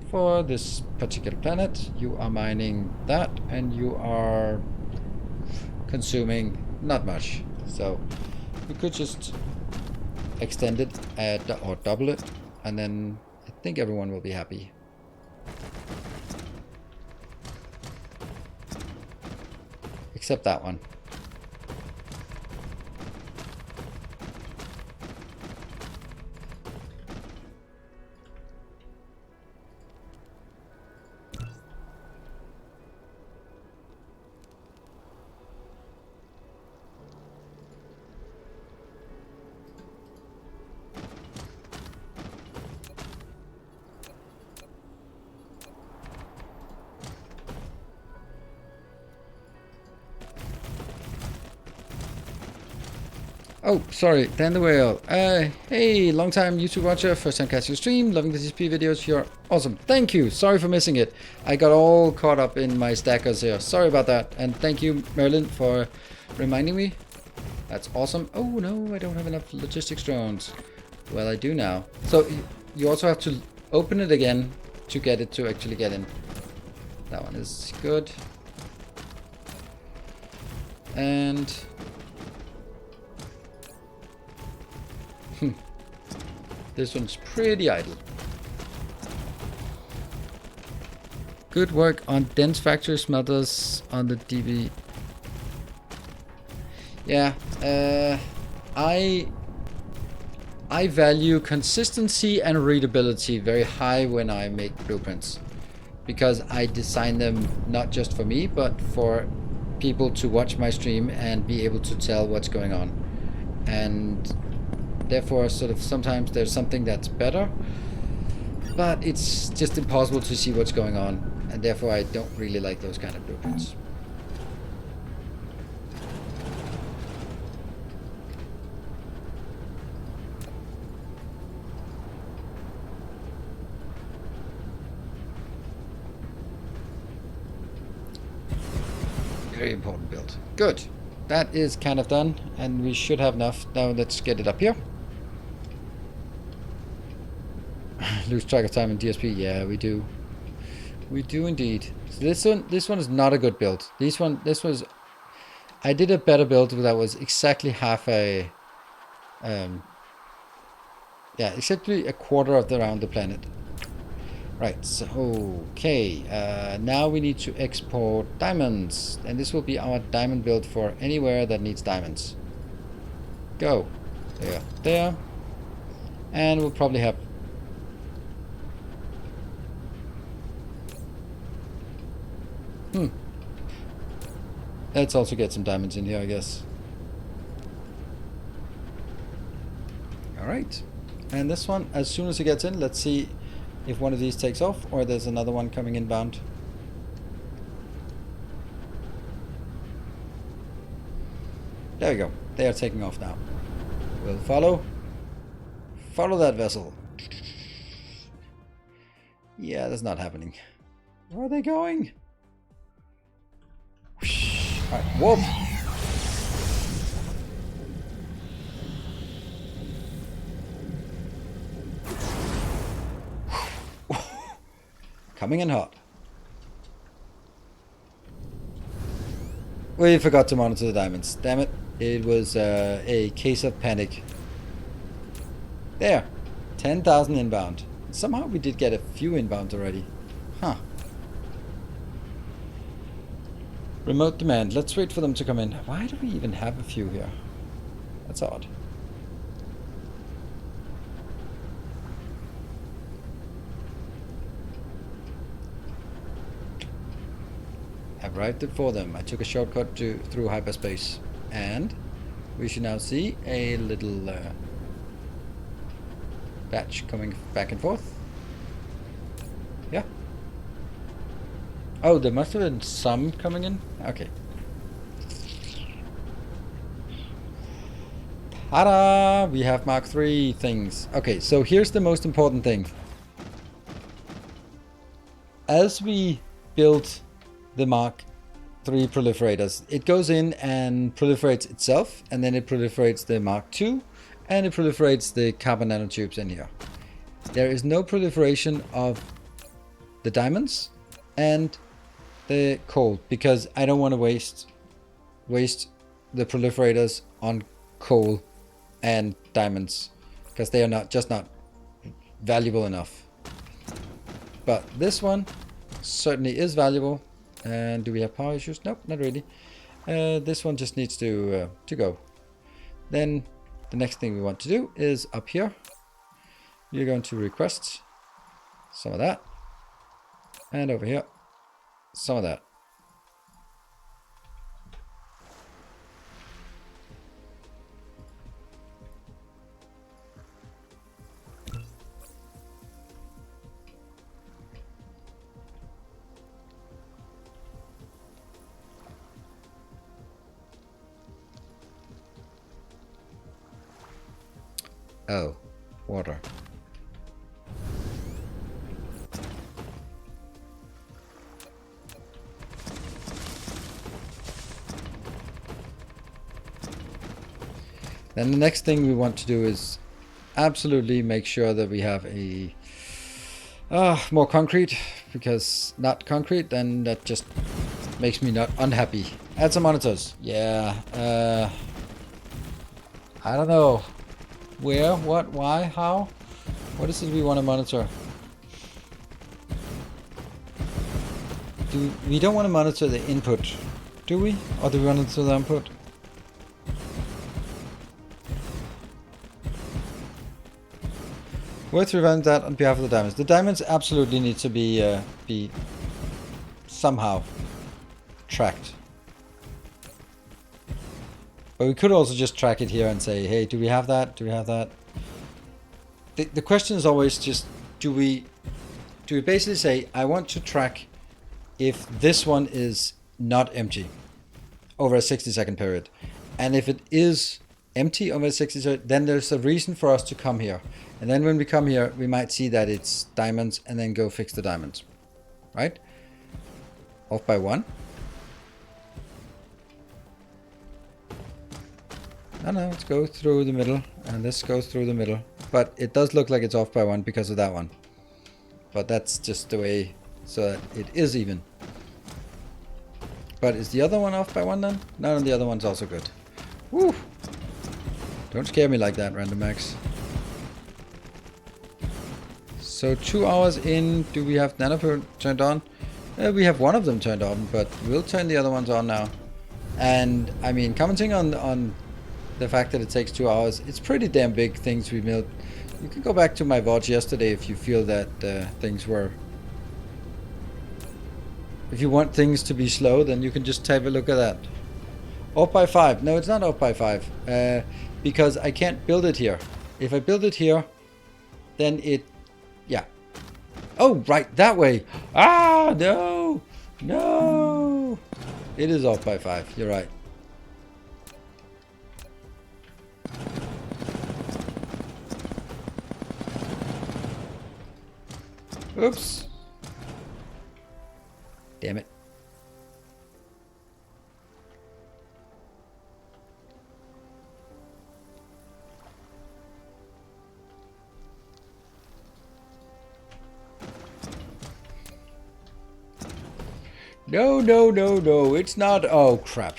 for this particular planet. You are mining that, and you are consuming not much. So we could just extend it or double it, and then I think everyone will be happy. Except that one. Oh, sorry, Dan the Whale. Hey, long time YouTube watcher, first time catching your stream, loving the TCP videos, you're awesome. Thank you, sorry for missing it. I got all caught up in my stackers here. Sorry about that. And thank you, Merlin, for reminding me. That's awesome. Oh no, I don't have enough logistics drones. Well, I do now. So you also have to open it again to get it to actually get in. That one is good. And... this one's pretty idle. Good work on dense factory smelters on the DB. Yeah, I value consistency and readability very high when I make blueprints, because I design them not just for me, but for people to watch my stream and be able to tell what's going on. And therefore, sort of sometimes there's something that's better, but it's just impossible to see what's going on, and therefore I don't really like those kind of blueprints. Very important build. Good. that is kind of done, and we should have enough. Now let's get it up here. Lose track of time in DSP. Yeah, we do. We do indeed. So this one is not a good build. This was. I did a better build that was exactly half a. Yeah, exactly a quarter of around the planet. Right. So okay. Now we need to export diamonds, and this will be our diamond build for anywhere that needs diamonds. Go. There. There. And we'll probably have. Let's also get some diamonds in here, I guess. Alright. And this one, as soon as it gets in, let's see if one of these takes off or there's another one coming inbound. There we go. They are taking off now. We'll follow. Follow that vessel. Yeah, that's not happening. Where are they going? Alright, whoop! Coming in hot. We forgot to monitor the diamonds. Damn it. It was a case of panic. There. 10,000 inbound. Somehow we did get a few inbounds already. Huh. Remote demand. Let's wait for them to come in. Why do we even have a few here? That's odd. I've arrived it for them. I took a shortcut through hyperspace. And we should now see a little batch coming back and forth. Yeah. Oh, there must have been some coming in. Okay. Ta-da! We have Mark III things. Okay, so here's the most important thing. As we build the Mark III proliferators, it goes in and proliferates itself, and then it proliferates the Mark II, and it proliferates the carbon nanotubes in here. There is no proliferation of the diamonds and the coal, because I don't want to waste the proliferators on coal and diamonds, because they are not valuable enough. But this one certainly is valuable. And do we have power issues? Nope, not really. This one just needs to go. Then the next thing we want to do is up here. You're going to request some of that. And over here, some of that. Oh, water. Then the next thing we want to do is absolutely make sure that we have a more concrete, because not concrete, then that just makes me not unhappy. Add some monitors. Yeah. I don't know. Where? What? Why? How? What is it we want to monitor? We don't want to monitor the input, do we? Or do we monitor the output? Worth revenge that on behalf of the diamonds. The diamonds absolutely need to be somehow tracked. But we could also just track it here and say, hey, do we have that? Do we have that? The question is always just, do we basically say, I want to track if this one is not empty over a 60-second period. And if it is empty over a 60-second, then there's a reason for us to come here. And then when we come here, we might see that it's diamonds and then go fix the diamonds. Right? Off by one. No, let's go through the middle, and this goes through the middle. But it does look like it's off by 1 because of that one. But that's just the way, so that it is even. But is the other one off by 1 then? No, the other one's also good. Woo! Don't scare me like that, Random Max. So 2 hours in, do we have Nano turned on? We have one of them turned on, but we'll turn the other ones on now. And I mean, commenting on the fact that it takes 2 hours, it's pretty damn big things we built. You can go back to my VOD yesterday if you feel that things were... If you want things to be slow, then you can just have a look at that. Off by 5. No, it's not off by 5. Because I can't build it here. If I build it here, then it... Yeah. Oh, right, that way. Ah, no. No. It is off by 5. You're right. Oops. Damn it. No, no, no, no. It's not. Oh, crap.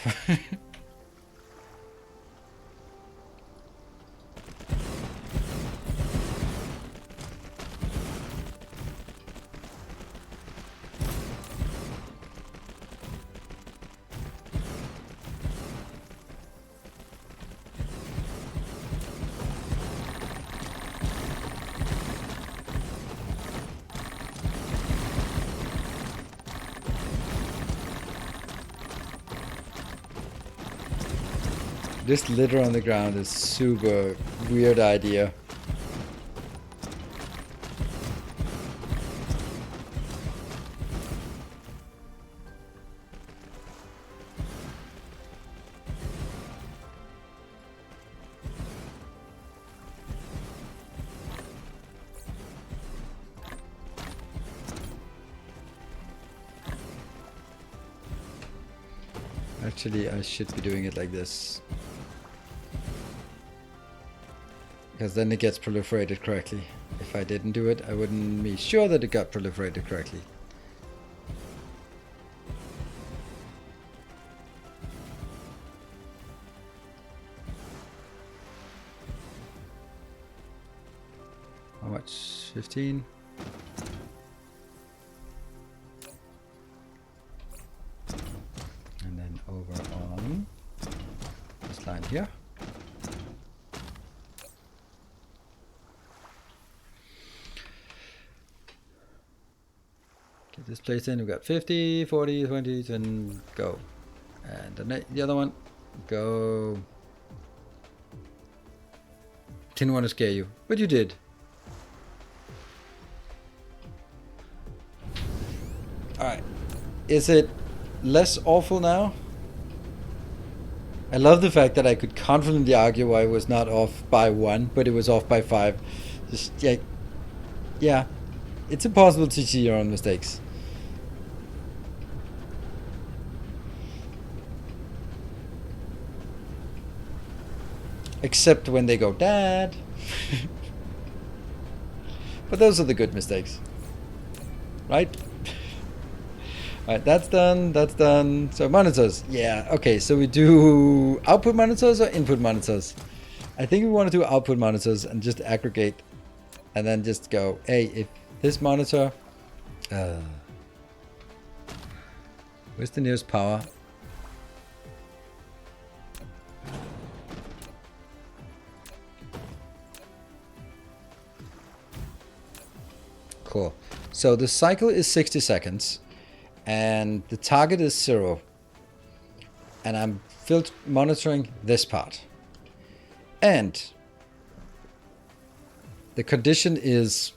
This litter on the ground is super weird idea. Actually, I should be doing it like this. Because then it gets proliferated correctly. If I didn't do it, I wouldn't be sure that it got proliferated correctly. How much? 15? And then over on this line here. Get this placed in. We've got 50, 40, 20, and go. And the other one, go. Didn't want to scare you, but you did. Alright. Is it less awful now? I love the fact that I could confidently argue why it was not off by 1, but it was off by 5. Just, yeah. It's impossible to see your own mistakes. Except when they go, Dad. But those are the good mistakes. Right? Alright, that's done, that's done. So monitors, yeah, okay, so we do output monitors or input monitors? I think we want to do output monitors and just aggregate and then just go, hey, if this monitor, where's the nearest power? Cool. So the cycle is 60 seconds. And the target is 0. And I'm monitoring this part. And the condition is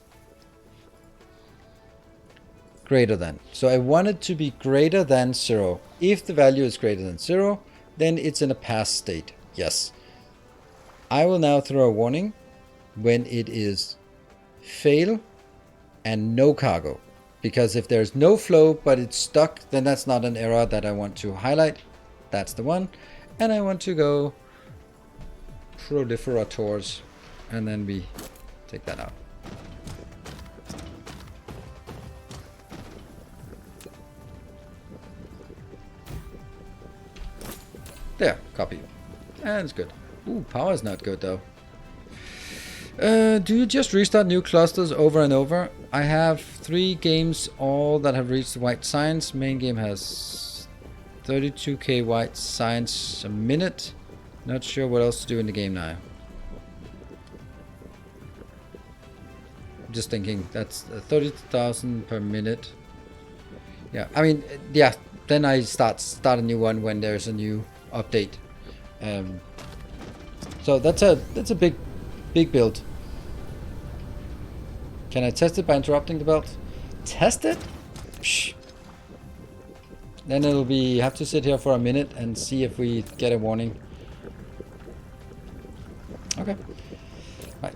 greater than. So I want it to be greater than 0. If the value is greater than 0, then it's in a pass state. Yes. I will now throw a warning when it is fail and no cargo. Because if there's no flow but it's stuck, then that's not an error that I want to highlight. That's the one. And I want to go proliferators, and then we take that out. There, copy. And it's good. Ooh, power is not good though. Do you just restart new clusters over and over? I have 3 games all that have reached white science. Main game has 32k white science a minute. Not sure what else to do in the game now. Just thinking that's 30,000 per minute. Yeah, I mean, yeah. Then I start a new one when there's a new update. So that's a big build. Can I test it by interrupting the belt? Test it? Psh. Then it'll be have to sit here for a minute and see if we get a warning. Okay. Right.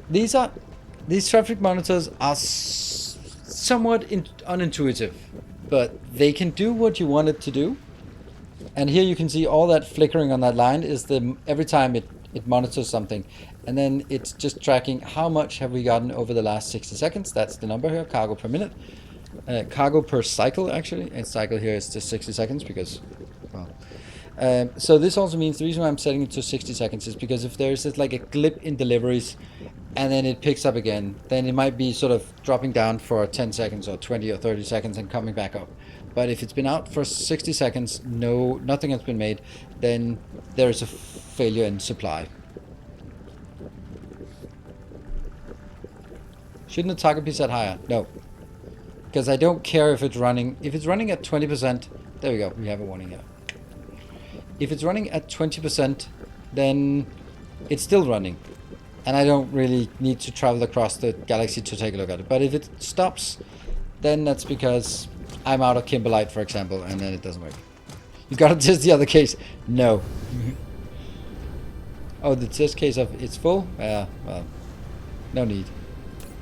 These traffic monitors are somewhat unintuitive, but they can do what you want it to do. And here you can see all that flickering on that line is every time it monitors something. And then it's just tracking how much have we gotten over the last 60 seconds. That's the number here, cargo per minute. Cargo per cycle, actually. And cycle here is just 60 seconds because, well. So this also means the reason why I'm setting it to 60 seconds is because if there's like a glip in deliveries and then it picks up again, then it might be sort of dropping down for 10 seconds or 20 or 30 seconds and coming back up. But if it's been out for 60 seconds, nothing has been made, then there is a failure in supply. Shouldn't the target be set higher? No. Because I don't care if it's running. If it's running at 20%, there we go, we have a warning here. If it's running at 20%, then it's still running. And I don't really need to travel across the galaxy to take a look at it. But if it stops, then that's because I'm out of Kimberlite, for example, and then it doesn't work. You gotta test the other case. No. Oh, the test case of it's full? Well, no need.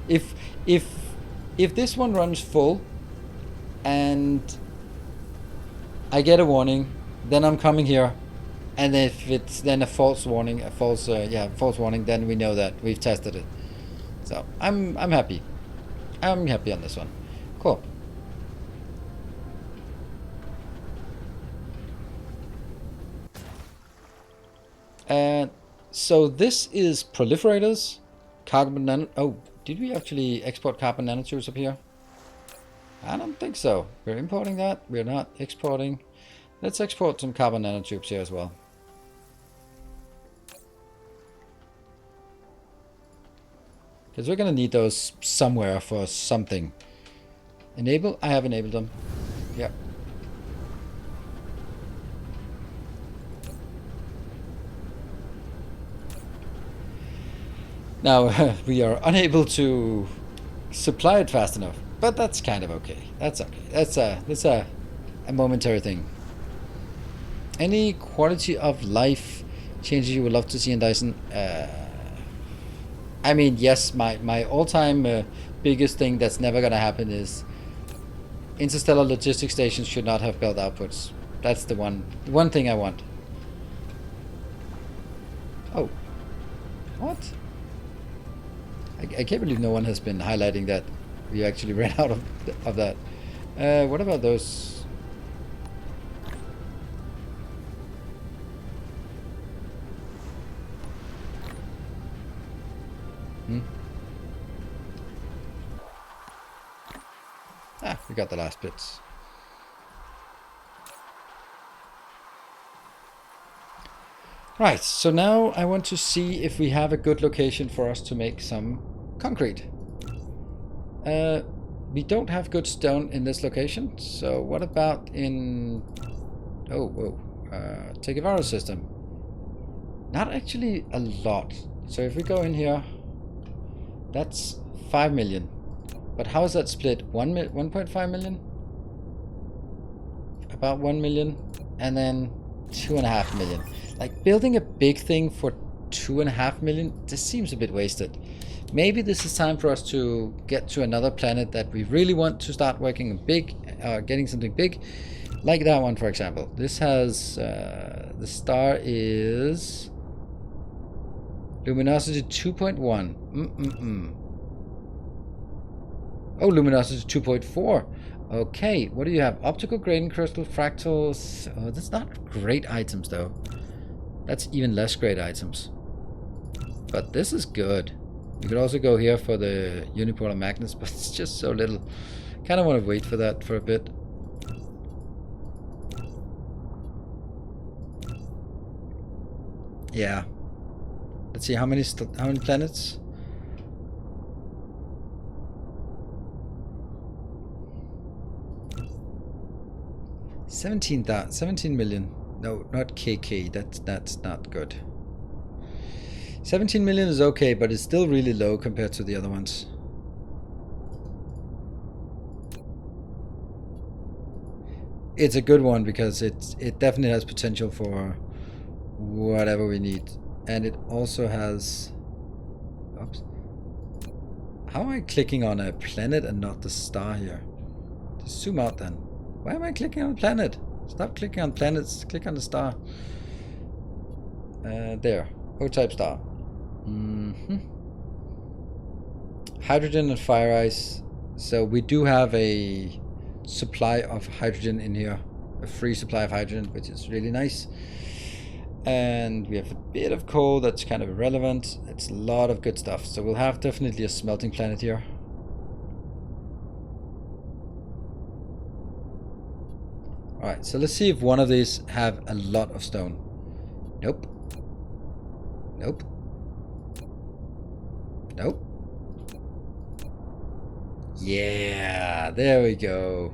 If this one runs full and I get a warning, then I'm coming here, and if it's then a false warning, false warning, then we know that we've tested it. So I'm happy. I'm happy on this one. Cool. So this is proliferators, carbon nano. Oh, did we actually export carbon nanotubes up here? I don't think so. We're importing that. We're not exporting. Let's export some carbon nanotubes here as well. Because we're going to need those somewhere for something. Enable? I have enabled them. Yep. Now, we are unable to supply it fast enough, but that's kind of okay. That's okay. That's a momentary thing. Any quality of life changes you would love to see in Dyson? I mean, yes, my all-time biggest thing that's never going to happen is Interstellar logistics stations should not have built outputs. That's the one thing I want. Oh. What? I can't believe no one has been highlighting that we actually ran out of that. What about those? Ah, we got the last bits. Right, so now I want to see if we have a good location for us to make some concrete. We don't have good stone in this location, so what about in... Che Guevara system. Not actually a lot. So if we go in here, that's 5 million. But how is that split? 1.5 million? About 1 million, and then 2.5 million. Like, building a big thing for 2.5 million, this seems a bit wasted. Maybe this is time for us to get to another planet that we really want to start working big, getting something big, like that one, for example. This has the star is Luminosity 2.1. Oh, luminosity 2.4. Okay, what do you have? Optical gradient crystal, fractals. Oh, that's not great items though. That's even less great items. But this is good. You could also go here for the unipolar magnets, but it's just so little. Kind of want to wait for that for a bit. Yeah. Let's see how many planets. $17 million. No, not KK. That's not good. 17 million is okay, but it's still really low compared to the other ones. It's a good one because it definitely has potential for whatever we need. And it also has... Oops. How am I clicking on a planet and not the star here? Just zoom out then. Why am I clicking on a planet? Stop clicking on planets. Click on the star. There. O-type star. Hydrogen and fire ice. So we do have a supply of hydrogen in here. A free supply of hydrogen, which is really nice. And we have a bit of coal that's kind of irrelevant. It's a lot of good stuff. So we'll have definitely a smelting planet here. Alright, so let's see if one of these have a lot of stone. Nope. Nope. Nope. Yeah, there we go.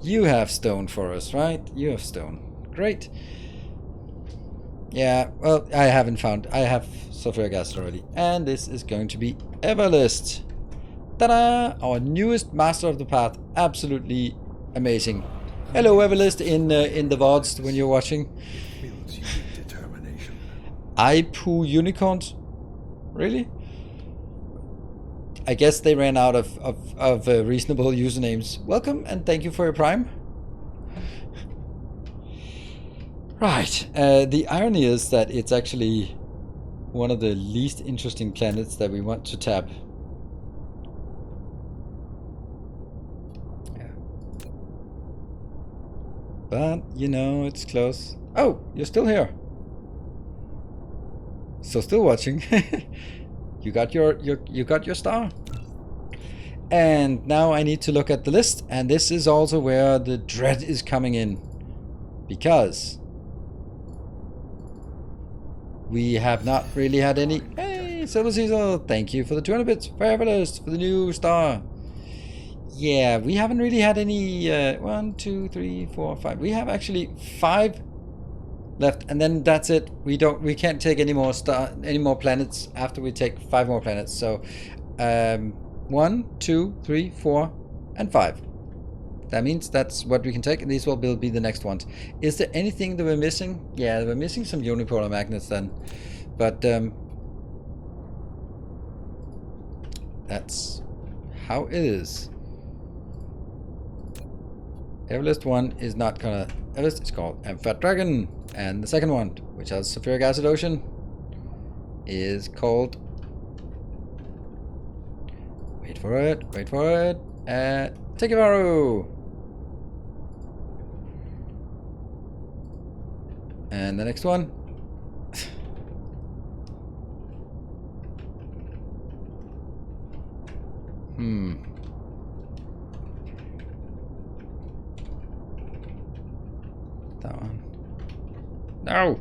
You have stone for us, right? You have stone. Great. Yeah, well, I have sulfuric acid already. And this is going to be Everlist. Ta-da! Our newest master of the path. Absolutely amazing. Hello, Everlist, in the VODs when you're watching. I poo unicorns? Really? I guess they ran out of reasonable usernames. Welcome and thank you for your prime. Right. The irony is that it's actually one of the least interesting planets that we want to tap. Yeah. But, you know, it's close. Oh, you're still here. So still watching. You got your star. And now I need to look at the list, and this is also where the dread is coming in. Because we have not really had any... Hey, Silver Caesar, thank you for the 200 bits. For Everlist, for the new star. Yeah, we haven't really had any... 1, 2, 3, 4, 5. We have actually 5 left, and then that's it. We can't take any more planets after we take 5 more planets. So 1, 2, 3, 4, and 5. That means that's what we can take, and these will be the next ones. Is there anything that we're missing? Yeah, we're missing some unipolar magnets then, but that's how it is. Everlist 1 is not gonna... Everlist is called Amphat Dragon. And the second one, which has sulfuric acid ocean, is called... Wait for it. Tekivaru. And the next one. That one. No!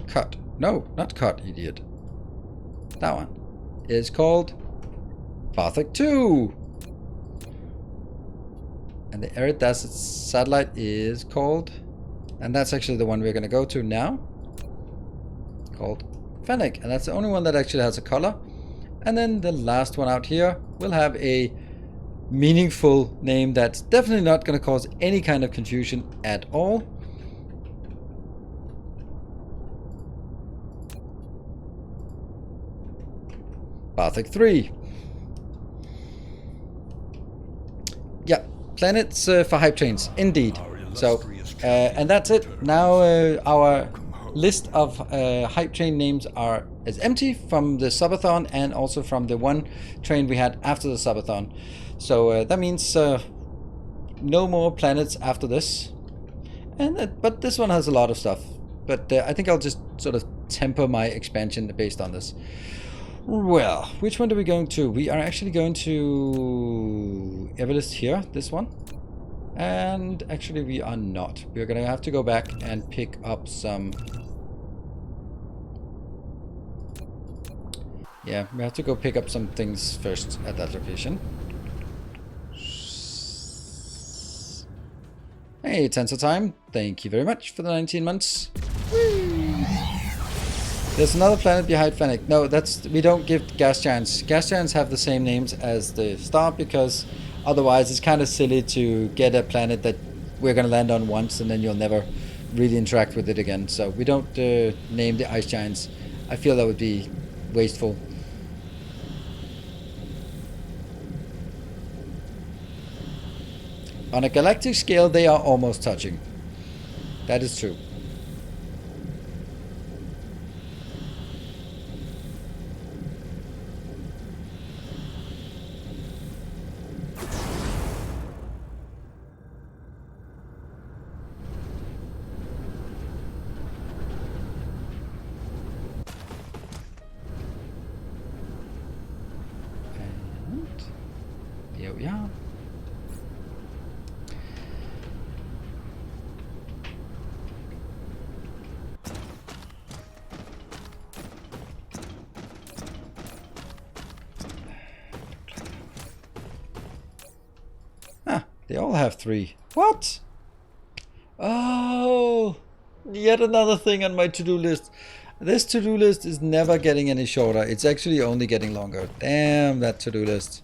Cut. No, not cut, idiot. That one is called Vathek 2. And the Eridacid satellite is called... And that's actually the one we're going to go to now. Called Fennec. And that's the only one that actually has a color. And then the last one out here will have a meaningful name that's definitely not going to cause any kind of confusion at all. Vathek 3. Yeah, planets for hype trains, indeed. So, and that's it. Now our list of hype train names is empty from the subathon and also from the one train we had after the subathon. So that means no more planets after this. But this one has a lot of stuff. But I think I'll just sort of temper my expansion based on this. Well, which one are we going to? We are actually going to Everest here, this one. And actually we are not. We're going to have to go back and pick up some... Yeah, we have to go pick up some things first at that location. Hey, Tensor Time. Thank you very much for the 19 months. Whee! There's another planet behind Fennec. No, we don't give gas giants. Gas giants have the same names as the star because otherwise it's kind of silly to get a planet that we're going to land on once and then you'll never really interact with it again. So we don't name the ice giants. I feel that would be wasteful. On a galactic scale, they are almost touching. That is true. And here we are. They all have 3. What? Oh, yet another thing on my to-do list. This to-do list is never getting any shorter. It's actually only getting longer. Damn that to-do list.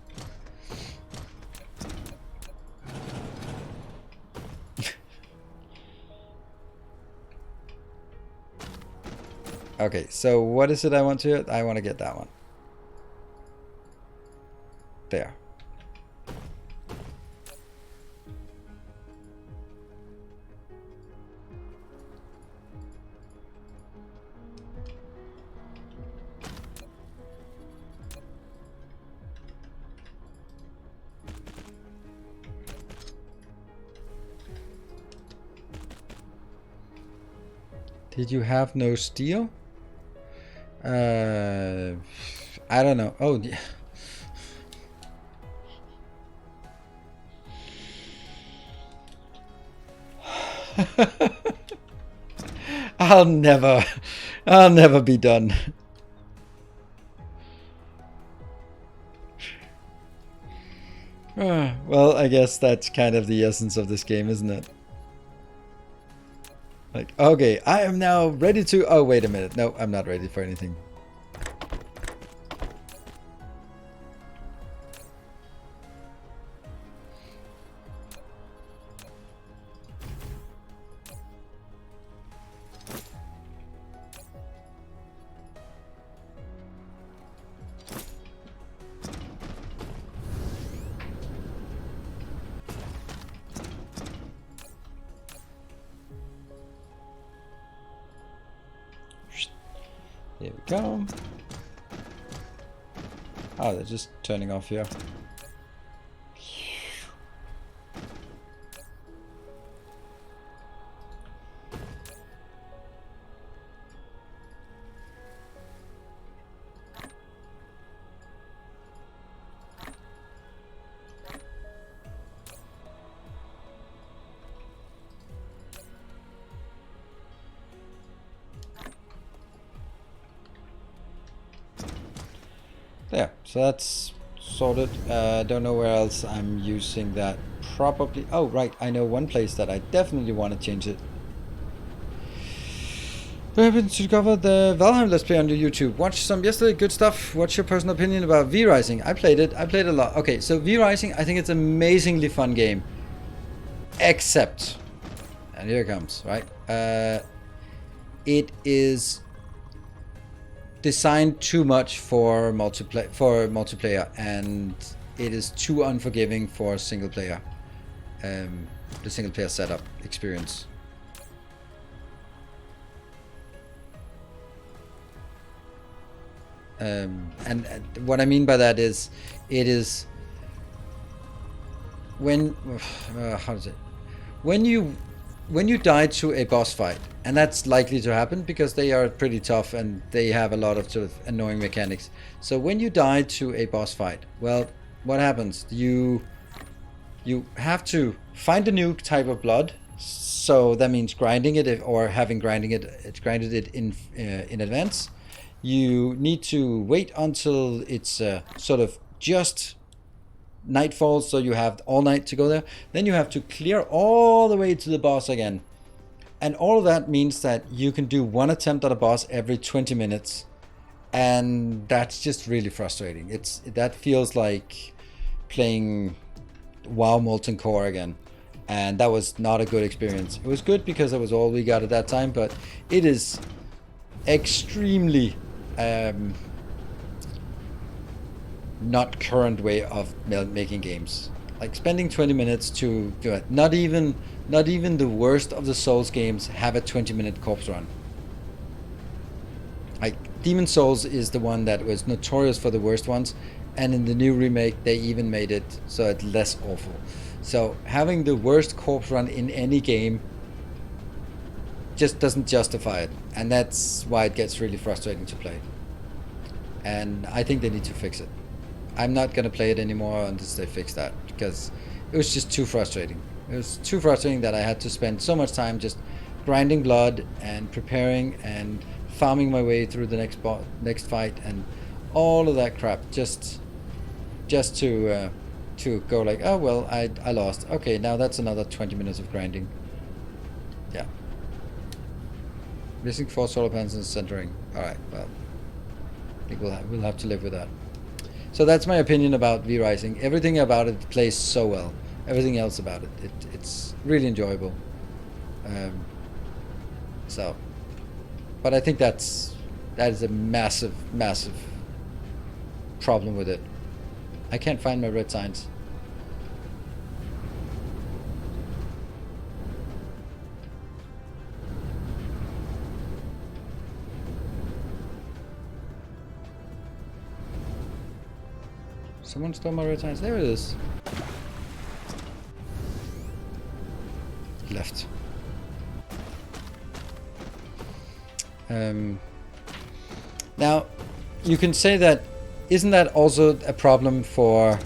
Okay, so what is it I want to? I want to get that one. There. Did you have no steel? I don't know. Oh, yeah. I'll never be done. Well, I guess that's kind of the essence of this game, isn't it? Like, okay, I am now ready to... Oh, wait a minute. No, I'm not ready for anything. There we go. Oh, they're just turning off here. There, so that's sorted. Don't know where else I'm using that. Probably, oh right, I know one place that I definitely want to change it. We happened to cover the Valheim Let's Play on your YouTube. Watched some yesterday, good stuff. What's your personal opinion about V-Rising? I played it a lot. Okay, so V-Rising, I think it's an amazingly fun game. Except, and here it comes, right? It is designed too much for multiplayer, and it is too unforgiving for single player. The single player setup experience. And what I mean by that is, it is when how does it when you die to a boss fight, and that's likely to happen because they are pretty tough and they have a lot of sort of annoying mechanics. So when you die to a boss fight, well, what happens? You have to find a new type of blood. So that means grinding it, or having grinded it in advance. You need to wait until it's sort of just nightfall, so you have all night to go there. Then you have to clear all the way to the boss again. And all of that means that you can do one attempt at a boss every 20 minutes. And that's just really frustrating. That feels like playing WoW Molten Core again. And that was not a good experience. It was good because that was all we got at that time, but it is extremely not current way of making games. Like spending 20 minutes to do it. Not even the worst of the Souls games have a 20-minute corpse run. Like Demon Souls is the one that was notorious for the worst ones, and in the new remake they even made it so it's less awful. So having the worst corpse run in any game just doesn't justify it, and that's why it gets really frustrating to play. And I think they need to fix it. I'm not going to play it anymore until they fix that, because it was just too frustrating. It was too frustrating that I had to spend so much time just grinding blood and preparing and farming my way through the next fight and all of that crap just to go like, oh well, I lost. Okay, now that's another 20 minutes of grinding. Yeah. Missing 4 solar panels and centering. All right, well, I think we'll have to live with that. So that's my opinion about V-Rising. Everything about it plays so well. Everything else about it's really enjoyable. But I think that is a massive problem with it. I can't find my red signs. Someone stole my red signs. There it is. Left. Now, you can say that, isn't that also a problem for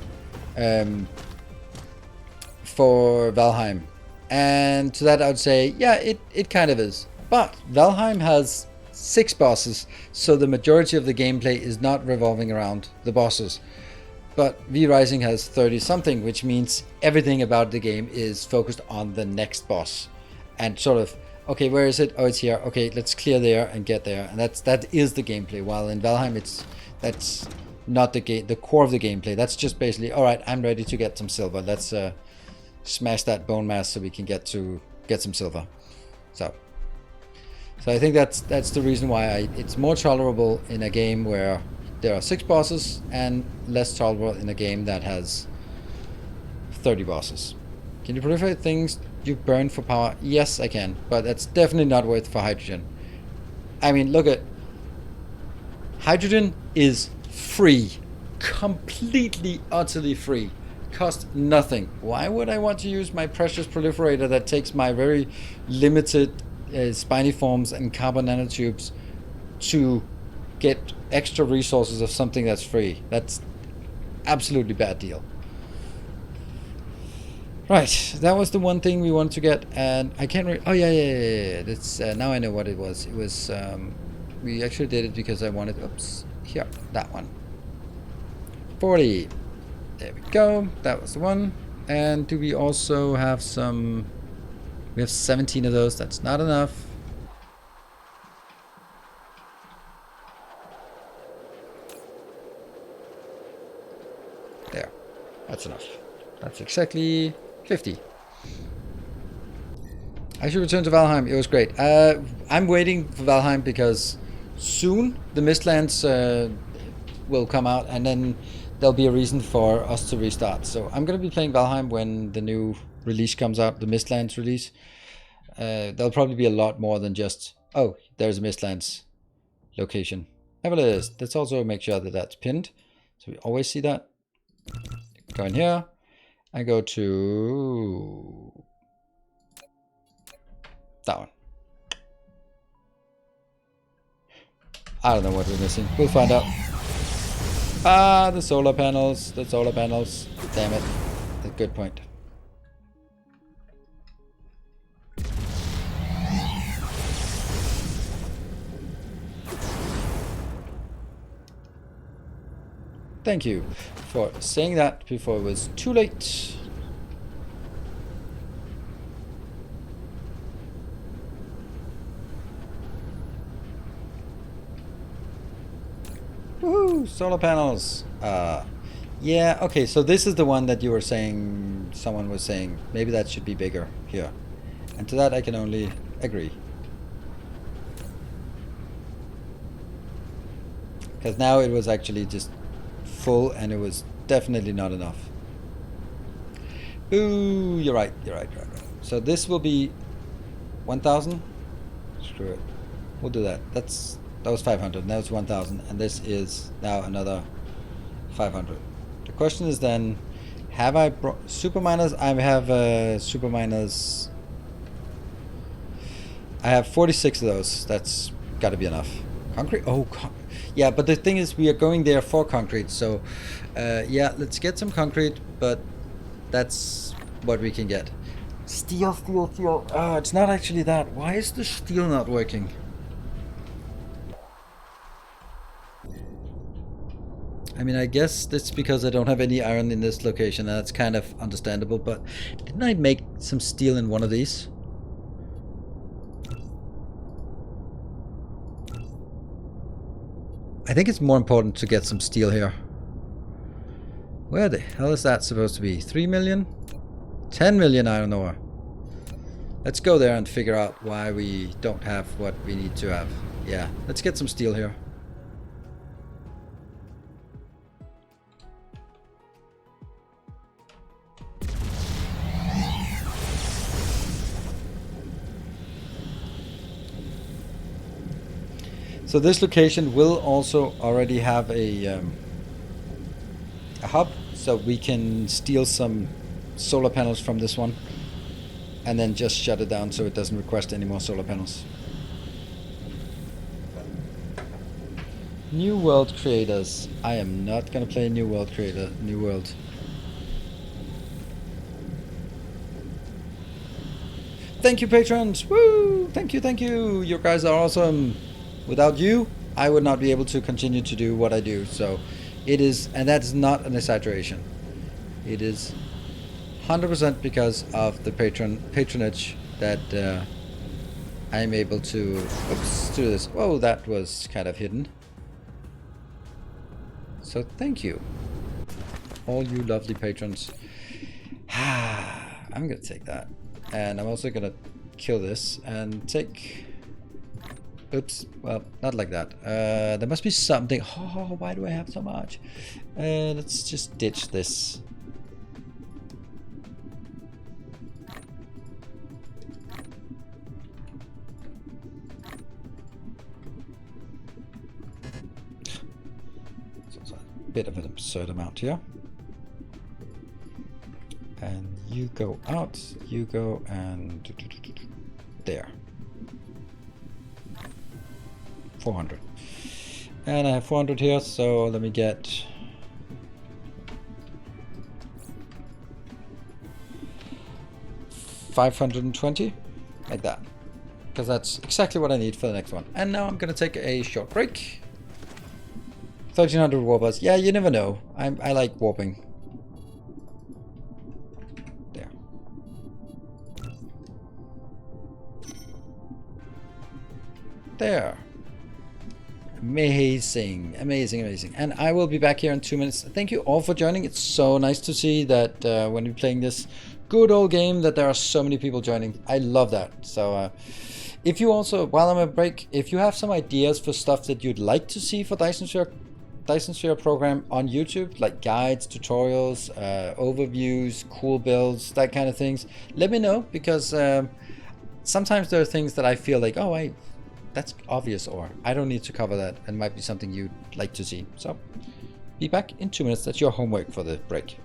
Valheim? And to that I would say, yeah, it kind of is. But Valheim has 6 bosses, so the majority of the gameplay is not revolving around the bosses. But V-Rising has 30 something, which means everything about the game is focused on the next boss. And sort of, okay, where is it? Oh, it's here. Okay, let's clear there and get there. And that is the gameplay. While in Valheim, that's not the core of the gameplay. That's just basically, all right, I'm ready to get some silver. Let's smash that bone mass so we can get some silver. So I think that's the reason why it's more tolerable in a game where there are 6 bosses, and less tolerable in a game that has 30 bosses. Can you proliferate things you burn for power? Yes, I can, but that's definitely not worth for hydrogen. I mean, look at hydrogen is free, completely, utterly free, cost nothing. Why would I want to use my precious proliferator that takes my very limited spiniforms and carbon nanotubes to get extra resources of something that's free? That's absolutely bad deal. Right, that was the one thing we wanted to get, and I can't oh yeah, that's now I know what it was. It was we actually did it because I wanted, oops, here, that one, 40, there we go, that was the one. And do we also have some, we have 17 of those. That's not enough. There, that's enough. That's exactly 50. I should return to Valheim. It was great. I'm waiting for Valheim because soon the Mistlands will come out, and then there'll be a reason for us to restart. So I'm going to be playing Valheim when the new release comes out, the Mistlands release. There'll probably be a lot more than just, oh, there's a Mistlands location. have a list. Let's also make sure that that's pinned, so we always see that. Go in here and go to that one. I don't know what we're missing. We'll find out. Ah, the solar panels. The solar panels. Damn it. That's a good point. Thank you for saying that before it was too late. Woohoo! Solar panels. Yeah, okay, so this is the one that you were saying, someone was saying, maybe that should be bigger here. And to that I can only agree. Because now it was actually just full and it was definitely not enough. Ooh, you're right. So this will be 1,000. Screw it. We'll do that. That was 500. Now it's 1,000, and this is now another 500. The question is then, have I brought super miners? I have super miners. I have 46 of those. That's got to be enough. Concrete? Oh, yeah. But the thing is, we are going there for concrete. So, yeah, let's get some concrete. But that's what we can get. Steel. Oh, it's not actually that. Why is the steel not working? I mean, I guess that's because I don't have any iron in this location, and that's kind of understandable, but didn't I make some steel in one of these? I think it's more important to get some steel here. Where the hell is that supposed to be? 3 million? 10 million iron ore. Let's go there and figure out why we don't have what we need to have. Yeah, let's get some steel here. So this location will also already have a hub, so we can steal some solar panels from this one and then just shut it down so it doesn't request any more solar panels. New World Creators. I am not gonna play New World Creator. New World. Thank you, patrons! Woo! Thank you! You guys are awesome! Without you, I would not be able to continue to do what I do. So it is, and that is not an exaggeration. It is 100% because of the patronage that I'm able to do this. Whoa, that was kind of hidden. So thank you, all you lovely patrons. I'm gonna take that, and I'm also gonna kill this and take. Oops, well, not like that. There must be something. Oh, why do I have so much? Let's just ditch this. So it's a bit of an absurd amount here. And you go out, you go and there. 400. And I have 400 here, so let me get 520, like that, because that's exactly what I need for the next one. And now I'm gonna take a short break. 1300 warpers. Yeah, you never know. I like warping. There. There. Amazing. And I will be back here in 2 minutes. Thank you all for joining. It's so nice to see that when we're playing this good old game that there are so many people joining. I love that. So if you also, while I'm on break, if you have some ideas for stuff that you'd like to see for Dyson Sphere program on YouTube, like guides, tutorials, overviews, cool builds, that kind of things, let me know, because sometimes there are things that I feel like, oh, that's obvious ore. I don't need to cover that. It might be something you'd like to see. So, be back in 2 minutes. That's your homework for the break.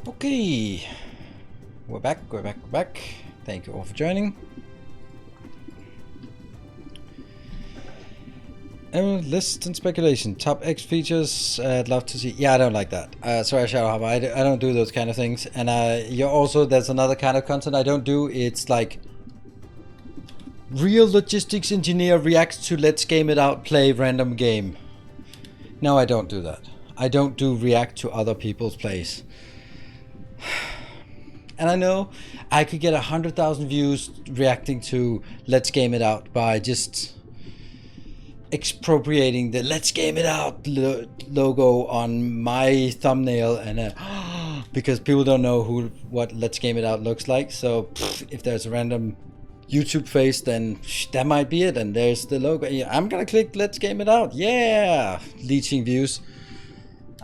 Okay, we're back. Thank you all for joining. List and speculation. Top X features. I'd love to see. Yeah, I don't like that. Sorry, Shadowhammer. I don't do those kind of things. And you're also, there's another kind of content I don't do. It's like real logistics engineer reacts to let's game it out, play random game. No, I don't do that. I don't do react to other people's plays. And I know I could get 100,000 views reacting to Let's Game It Out by just expropriating the Let's Game It Out logo on my thumbnail, and because people don't know what Let's Game It Out looks like. So if there's a random YouTube face, then that might be it, and there's the logo. Yeah, I'm gonna click Let's Game It Out. Yeah, leeching views.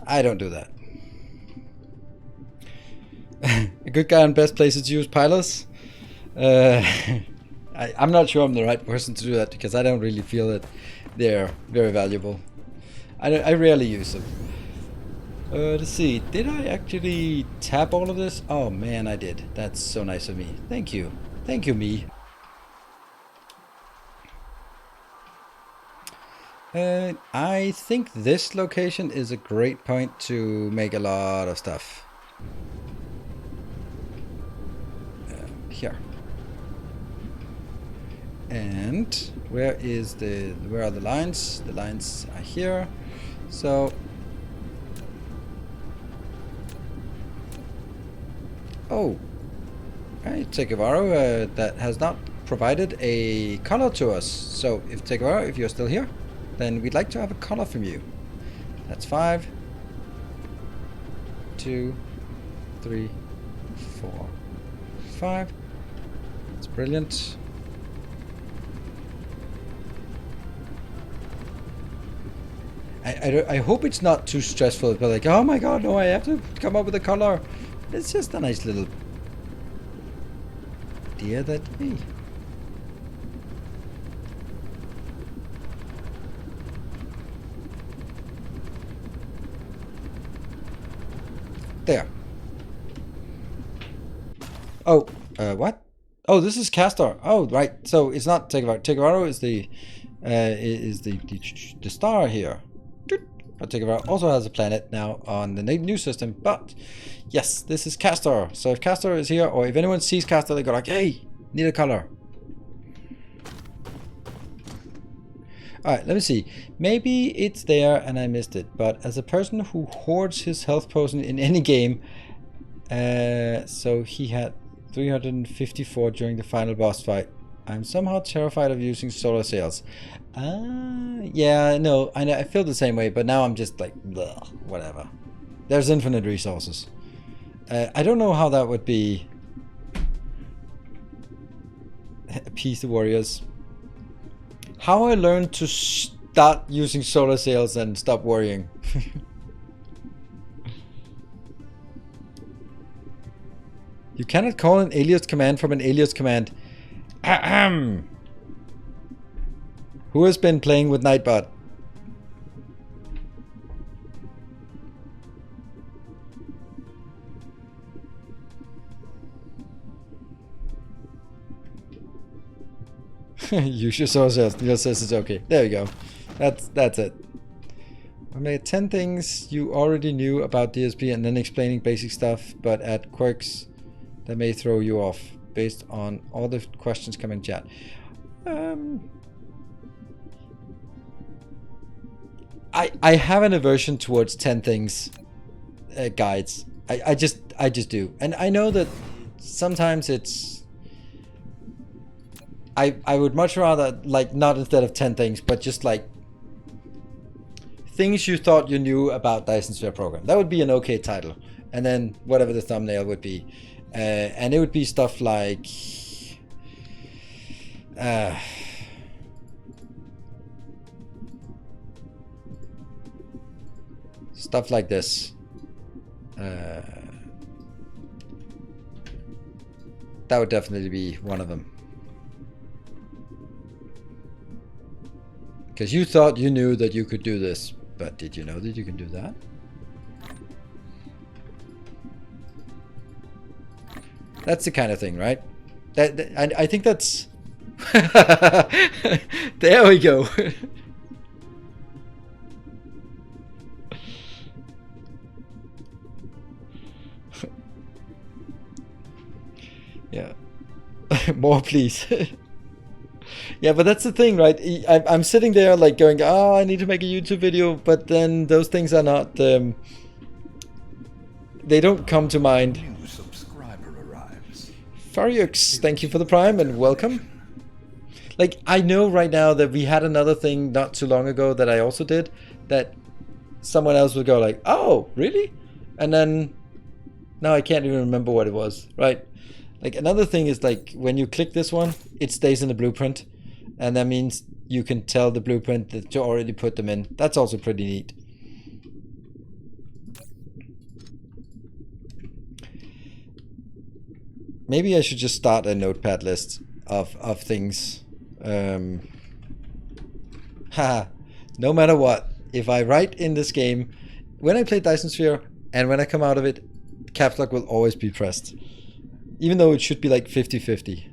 I don't do that. A good guy on best places to use pilers. I'm not sure I'm the right person to do that, because I don't really feel that they're very valuable. I rarely use them. Let's see, did I actually tap all of this? Oh man, I did. That's so nice of me. Thank you. Thank you, me. I think this location is a great point to make a lot of stuff. Here. And where are the lines? The lines are here. So Tegavaro that has not provided a color to us. So if Tegavaro, if you're still here, then we'd like to have a color from you. That's 5, 2, 3, 4, 5. That's brilliant. I hope it's not too stressful, but like, oh my god, no, I have to come up with a color. It's just a nice little idea that, hey. There. Oh, what? Oh, this is Castor. Oh, right. So it's not Tegavaro. Tegavaro is the star here. particular also has a planet now on the new system. But yes, this is Castor. So if Castor is here, or if anyone sees Castor, they go like, hey, need a color. Alright, let me see. Maybe it's there and I missed it. But as a person who hoards his health potion in any game, so he had 354 during the final boss fight. I'm somehow terrified of using solar sails. Yeah, no, I feel the same way, but now I'm just like, bleh, whatever. There's infinite resources. I don't know how that would be appease the warriors. How I learned to start using solar sails and stop worrying. You cannot call an alias command from an alias command. Ahem. Who has been playing with Nightbot? Use your solar sails. Just says it's okay. There we go. That's it. I made 10 things you already knew about DSP and then explaining basic stuff, but add quirks that may throw you off based on all the questions coming in chat. I have an aversion towards 10 things guides. I just do. And I know that sometimes it's I would much rather, like, not instead of 10 things, but just like things you thought you knew about Dyson Sphere program. That would be an okay title. And then whatever the thumbnail would be. And it would be stuff like stuff like this. That would definitely be one of them. Because you thought you knew that you could do this, but did you know that you can do that? That's the kind of thing, right? I think that's... There we go. Yeah. More, please. Yeah, but that's the thing, right? I'm sitting there like going, oh, I need to make a YouTube video, but then those things are not... they don't come to mind. New subscriber arrives. Fariux, thank you for the Prime and welcome. Like, I know right now that we had another thing not too long ago that I also did, that someone else would go like, oh, really? And then, now I can't even remember what it was, right? Like, another thing is, like, when you click this one, it stays in the blueprint. And that means you can tell the blueprint that you already put them in. That's also pretty neat. Maybe I should just start a notepad list of things. Haha. No matter what, if I write in this game, when I play Dyson Sphere and when I come out of it, caps lock will always be pressed. Even though it should be like 50-50.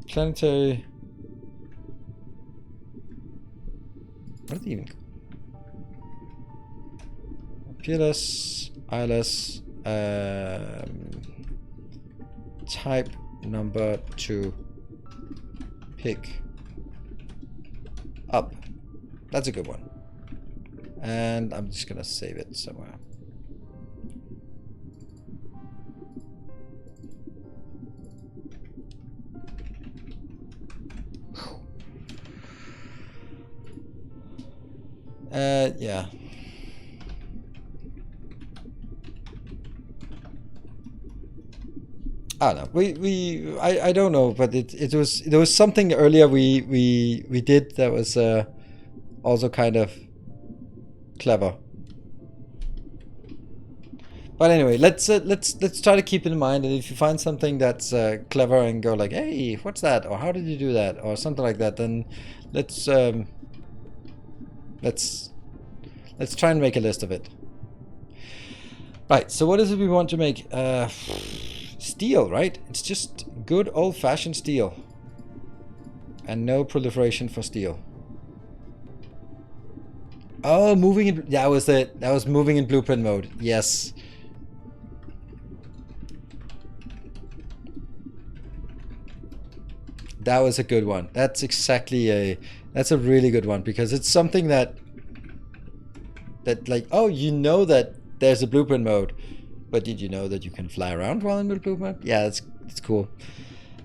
Planetary. What are they even? PLS, ILS, type number to pick up. That's a good one. And I'm just gonna save it somewhere. Yeah. I don't know. I don't know, but there was something earlier we did that was also kind of clever. But anyway, let's try to keep it in mind, and if you find something that's clever and go like, hey, what's that, or how did you do that, or something like that, then let's try and make a list of it. Right, so what is it we want to make? Steel, right? It's just good old-fashioned steel. And no proliferation for steel. Oh, moving in... That was it. That was moving in blueprint mode. Yes. That was a good one. That's exactly a... That's a really good one. Because it's something that... That like... Oh, you know that there's a blueprint mode. But did you know that you can fly around while in the blueprint mode? Yeah, it's cool.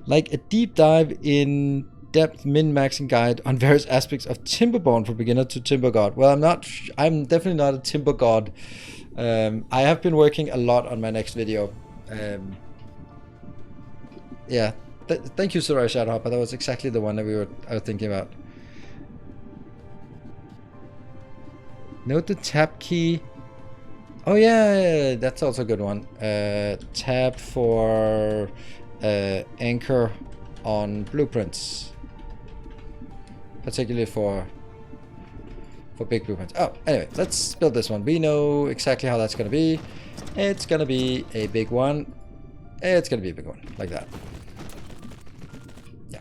Like a deep dive in... depth min-maxing guide on various aspects of Timberborn for beginner to Timber God. Well, I'm definitely not a Timber God. I have been working a lot on my next video. Yeah, thank you, Soraya Shadowhopper. That was exactly the one that I was thinking about. Note the tab key. Oh yeah, that's also a good one. Tab for anchor on blueprints. Particularly for big blueprints. Oh, anyway, let's build this one. We know exactly how that's going to be. It's going to be a big one. It's going to be a big one, like that. Yeah.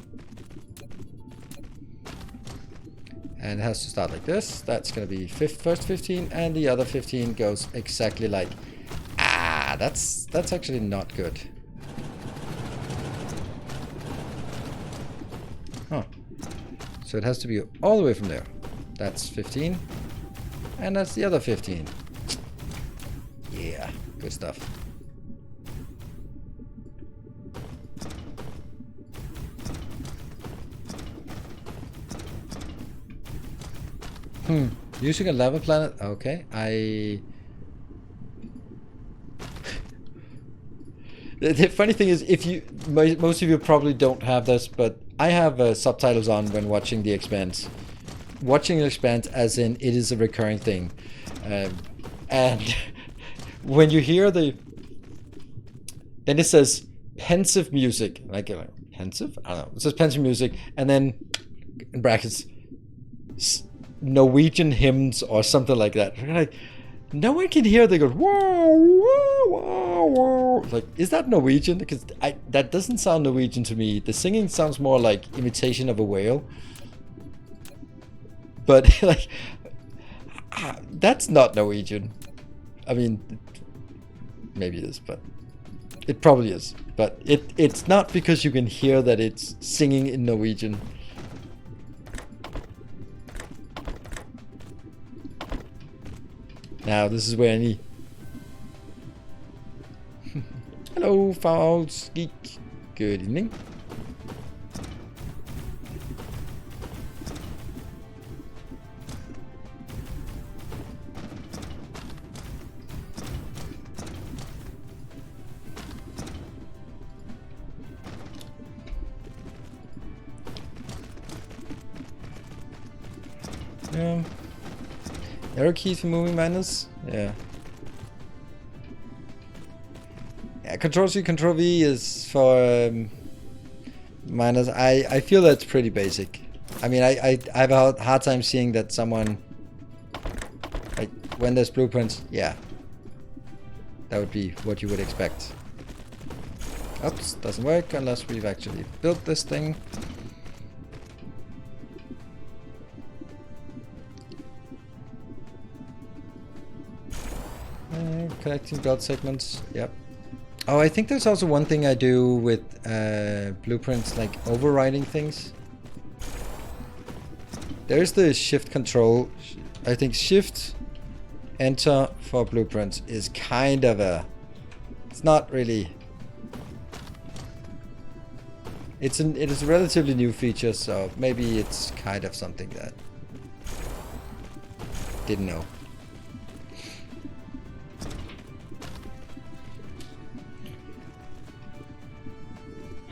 And it has to start like this. That's going to be first 15, and the other 15 goes exactly like... Ah, that's actually not good. Huh. So it has to be all the way from there. That's 15. And that's the other 15. Yeah, good stuff. Using a lava planet? Okay, The funny thing is, if you... Most of you probably don't have this, but I have subtitles on when watching The Expanse. Watching The Expanse as in it is a recurring thing. And when you hear the... Then it says pensive music. Like pensive? I don't know. It says pensive music. And then, in brackets, Norwegian hymns or something like that. You're like... No one can hear. They go whoa, whoa, whoa, whoa. Like, is that Norwegian? Because that doesn't sound Norwegian to me. The singing sounds more like imitation of a whale. But like, that's not Norwegian. I mean, maybe it is, but it probably is. But it's not because you can hear that it's singing in Norwegian. Now, this is where any... Hello, Fouls Geek. Good evening. Yeah. Arrow keys for moving minus? Yeah. Yeah, Control C, Control V is for minus. I feel that's pretty basic. I mean, I have a hard time seeing that someone... Like, when there's blueprints, yeah. That would be what you would expect. Oops, doesn't work unless we've actually built this thing. Connecting blood segments, yep. Oh, I think there's also one thing I do with blueprints, like overriding things. There's the shift control. I think shift enter for blueprints is kind of a... It's not really... It is a relatively new feature, so maybe it's kind of something that... Didn't know.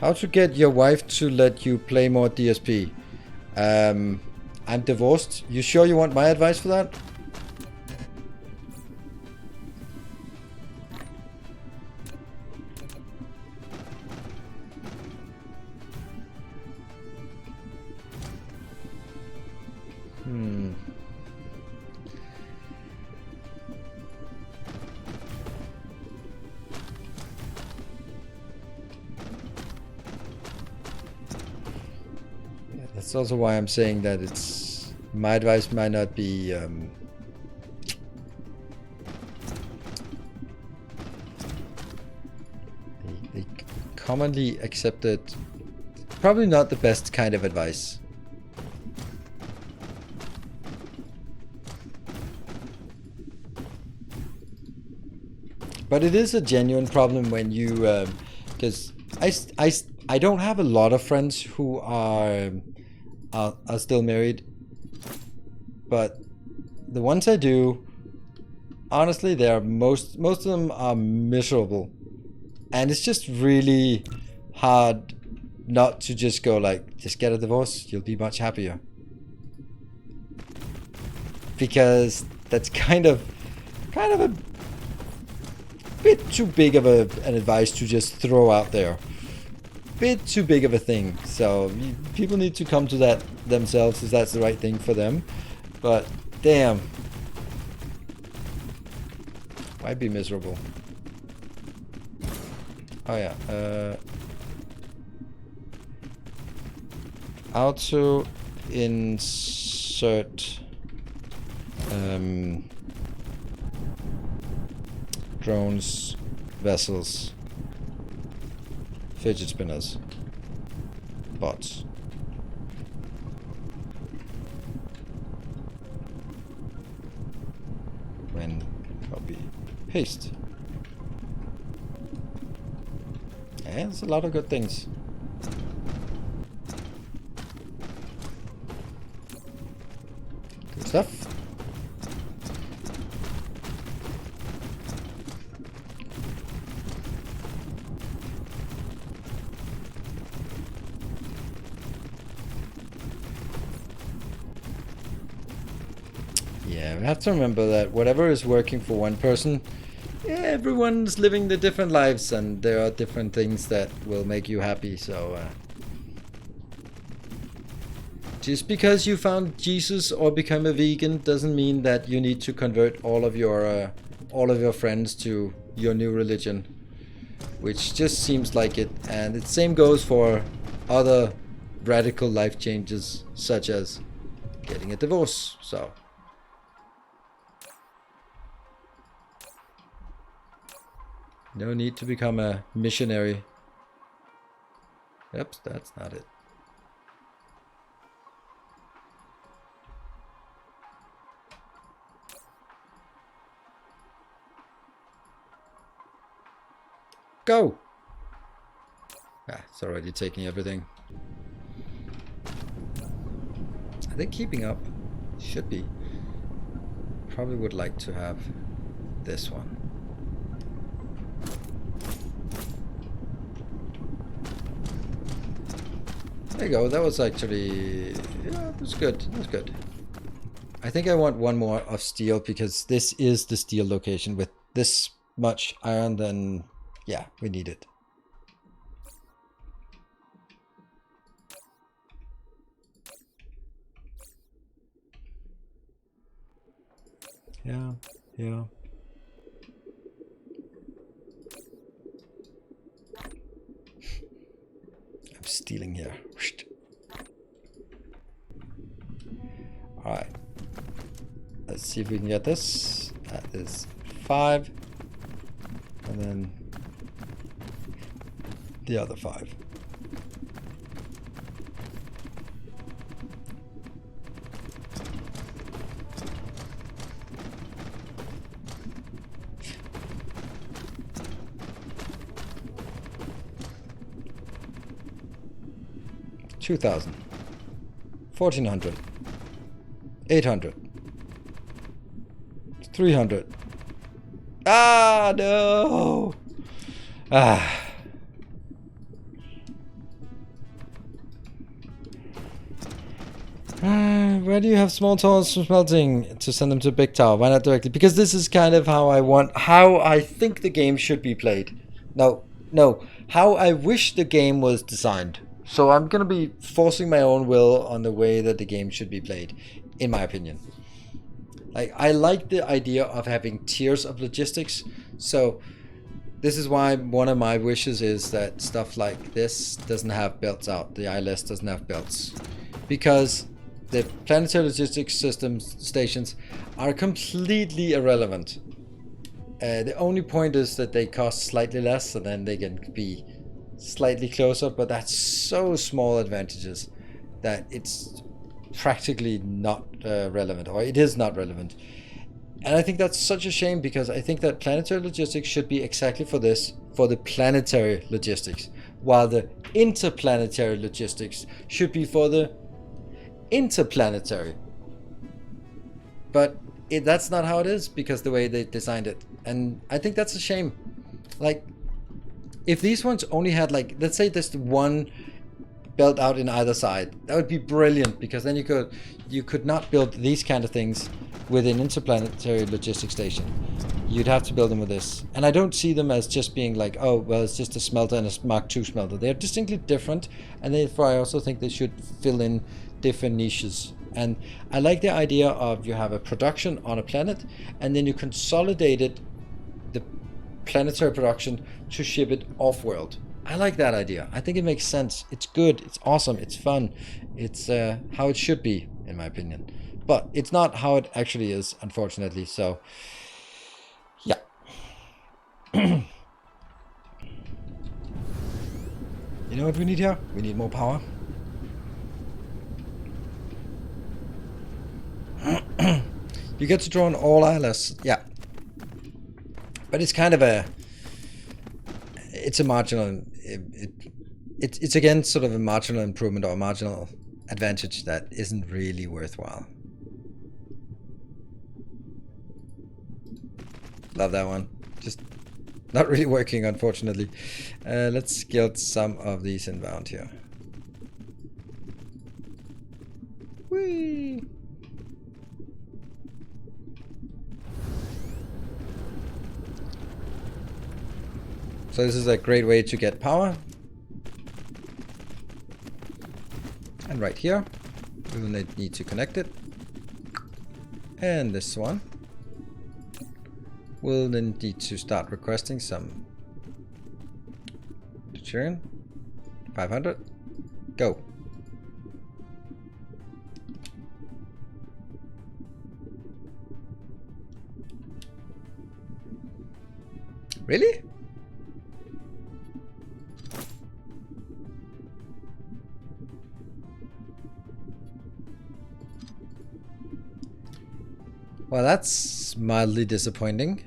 How to get your wife to let you play more DSP? I'm divorced. You sure you want my advice for that? That's also why I'm saying that it's my advice might not be the commonly accepted, probably not the best kind of advice. But it is a genuine problem when you, because I don't have a lot of friends who are still married, but the ones I do, honestly, they're most of them are miserable, and it's just really hard not to just go like, just get a divorce, you'll be much happier, because that's kind of a bit too big of an advice to just throw out there. Bit too big of a thing. So people need to come to that themselves if that's the right thing for them. But damn, why be miserable? Oh yeah. How to insert drones, vessels, fidget spinners, bots. When copy, paste. Yeah, there's a lot of good things. Good stuff. Yeah, we have to remember that whatever is working for one person, everyone's living the different lives, and there are different things that will make you happy. So just because you found Jesus or become a vegan doesn't mean that you need to convert all of your friends to your new religion, which just seems like it. And the same goes for other radical life changes, such as getting a divorce. So no need to become a missionary. Yep, that's not it. Go! Ah, it's already taking everything. Are they keeping up? Should be. Probably would like to have this one. There you go, that was actually, yeah, it was good, it was good. I think I want one more of steel, because this is the steel location. With this much iron, then yeah, we need it. Yeah, yeah. I'm stealing here. Alright. Let's see if we can get this. That is 5. And then the other 5. $2,000, 1,400, 800, 300. Ah, no! Ah. Where do you have small tools for smelting to send them to a big tower? Why not directly? Because this is kind of how I think the game should be played. No, how I wish the game was designed. So I'm gonna be forcing my own will on the way that the game should be played, in my opinion. Like, I like the idea of having tiers of logistics. So this is why one of my wishes is that stuff like this doesn't have belts out. The ILS doesn't have belts. because the planetary logistics systems stations are completely irrelevant. The only point is that they cost slightly less, and then they can be slightly closer, but that's so small advantages that it's practically not relevant, or it is not relevant. And I think that's such a shame, because I think that planetary logistics should be exactly for this, for the planetary logistics, while the interplanetary logistics should be for the interplanetary. But that's not how it is, because the way they designed it. And I think that's a shame. Like, if these ones only had, like, let's say there's one belt out in either side, that would be brilliant, because then you could not build these kind of things with an interplanetary logistics station. You'd have to build them with this. And I don't see them as just being like, oh, well, it's just a smelter and a Mark II smelter. They're distinctly different, and therefore I also think they should fill in different niches. And I like the idea of you have a production on a planet, and then you consolidate it, the planetary production, to ship it off-world. I like that idea. I think it makes sense. It's good. It's awesome. It's fun. It's how it should be, in my opinion. But it's not how it actually is, unfortunately. So, yeah. You know what we need here? We need more power. You get to draw on all ILS. Yeah. But it's kind of a... It's a marginal... It's again sort of a marginal improvement or a marginal advantage that isn't really worthwhile. Love that one. Just not really working, unfortunately. Let's guild some of these inbound here. Whee! So this is a great way to get power. And right here, we will need to connect it. And this one. We'll then need to start requesting some churn. 500. Go. Really? Well, that's mildly disappointing.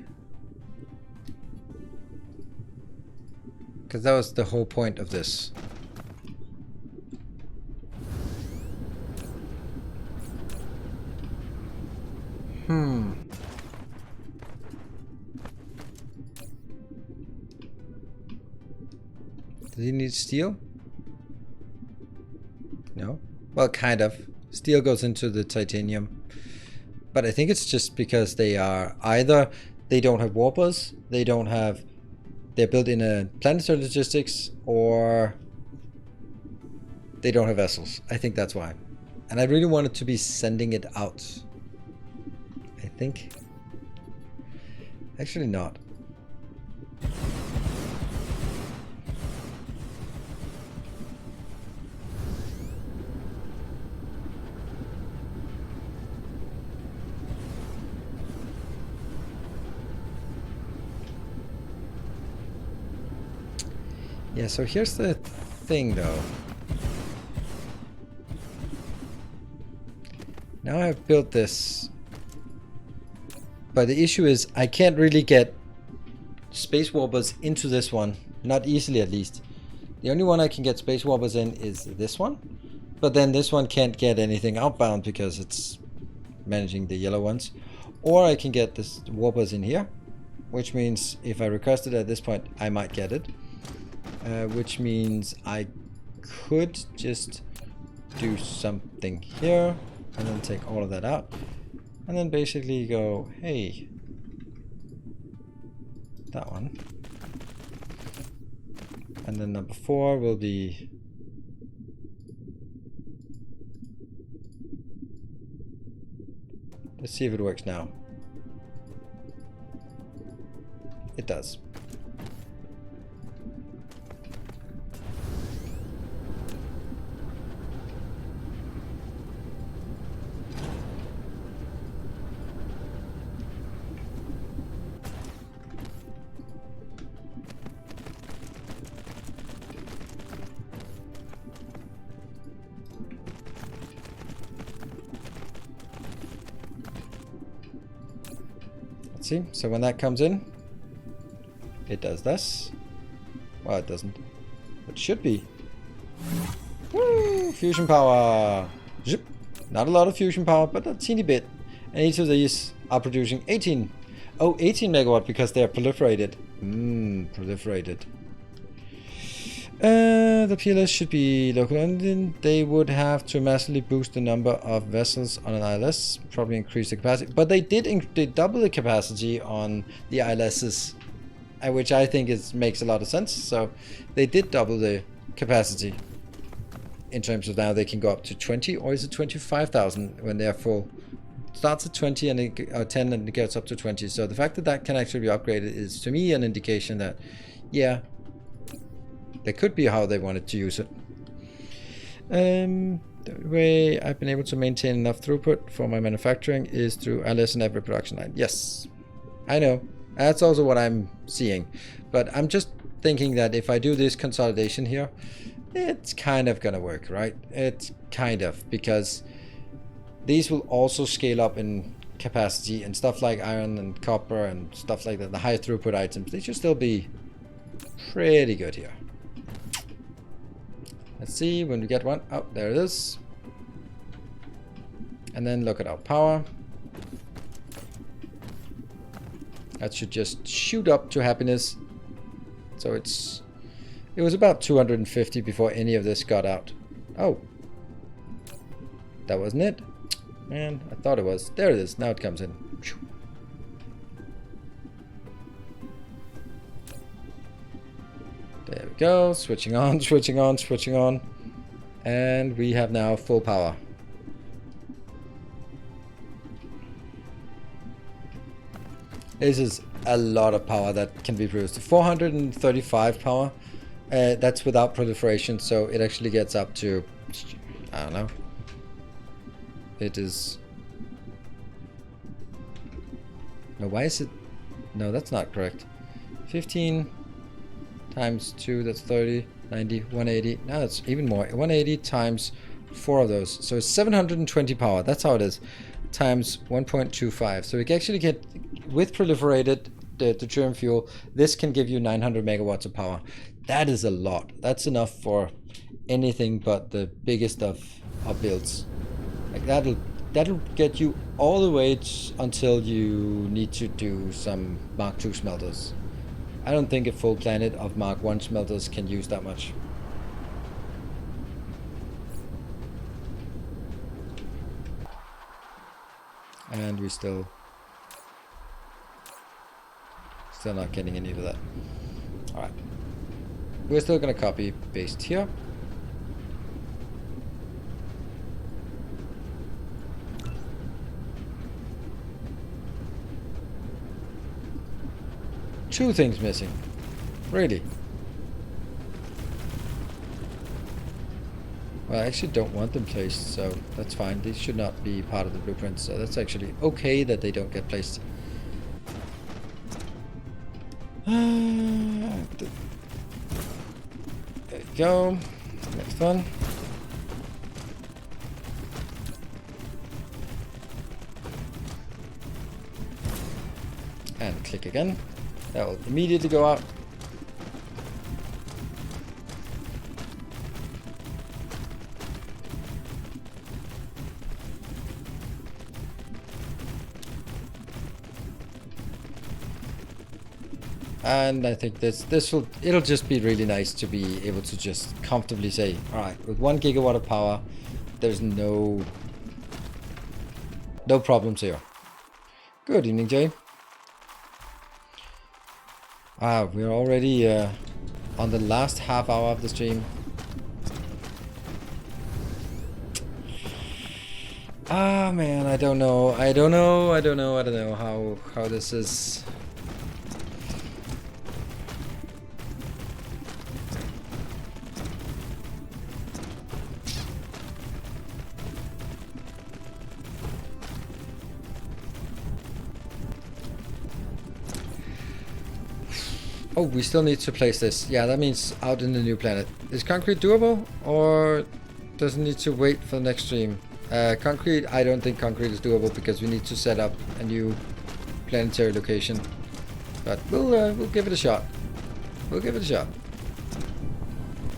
Because that was the whole point of this. Does he need steel? No? Well, kind of. Steel goes into the titanium. But I think it's just because they are either they don't have warpers, they're built in a planetary logistics, or they don't have vessels. I think that's why. And I really wanted to be sending it out. I think. Actually not. Yeah, so here's the thing though. Now I've built this. But the issue is I can't really get space warpers into this one. Not easily, at least. The only one I can get space warpers in is this one. But then this one can't get anything outbound because it's managing the yellow ones. Or I can get this warpers in here. Which means if I request it at this point, I might get it. Which means I could just do something here and then take all of that out and then basically go, hey, that one, and then number 4 will be let's see if it works now. It does. see, so when that comes in, it does this. Well, it doesn't. It should be. Woo! Fusion power. Zip. Not a lot of fusion power, but a teeny bit. And each of these are producing 18. Oh, 18 megawatt because they are proliferated. Proliferated. The PLS should be local engine. They would have to massively boost the number of vessels on an ILS, probably increase the capacity. But they did double the capacity on the ILSs, which I think makes a lot of sense. So they did double the capacity in terms of now they can go up to 20, or is it 25,000 when they are full? It starts at 20 and it, 10 and it gets up to 20. So the fact that that can actually be upgraded is to me an indication that, yeah, that could be how they wanted to use it. The way I've been able to maintain enough throughput for my manufacturing is through ILS in every production line. Yes, I know. That's also what I'm seeing. But I'm just thinking that if I do this consolidation here, it's kind of gonna work, right? It's kind of, because these will also scale up in capacity, and stuff like iron and copper and stuff like that, the high throughput items, they should still be pretty good here. Let's see when we get one. Oh, there it is. And then look at our power. That should just shoot up to happiness. So it was about 250 before any of this got out. Oh, that wasn't it. Man, I thought it was. There it is. Now it comes in. There we go. Switching on, switching on, switching on. And we have now full power. This is a lot of power that can be produced. 435 power. That's without proliferation, so it actually gets up to, I don't know. It is... No, why is it... No, that's not correct. 15 times 2, that's 30, 90, 180. Now that's even more. 180 times 4 of those. So it's 720 power. That's how it is. Times 1.25. So we can actually get, with proliferated deuterium fuel, this can give you 900 megawatts of power. That is a lot. That's enough for anything but the biggest of builds. Like that'll get you all the way until you need to do some Mark II smelters. I don't think a full planet of Mark I smelters can use that much. And we still not getting any of that. Alright. We're still gonna copy paste here. Two things missing. Really? Well, I actually don't want them placed, so that's fine. These should not be part of the blueprint, so that's actually okay that they don't get placed. There you go. Next one. And click again. That will immediately go out. And I think it'll just be really nice to be able to just comfortably say, all right, with 1 gigawatt of power, there's no problems here. Good evening, Jay. Wow, we're already on the last half hour of the stream. Ah, man, I don't know how this is. Oh, we still need to place this. Yeah, that means out in the new planet. Is concrete doable, or does it need to wait for the next stream? Concrete, I don't think concrete is doable because we need to set up a new planetary location. But we'll give it a shot. We'll give it a shot.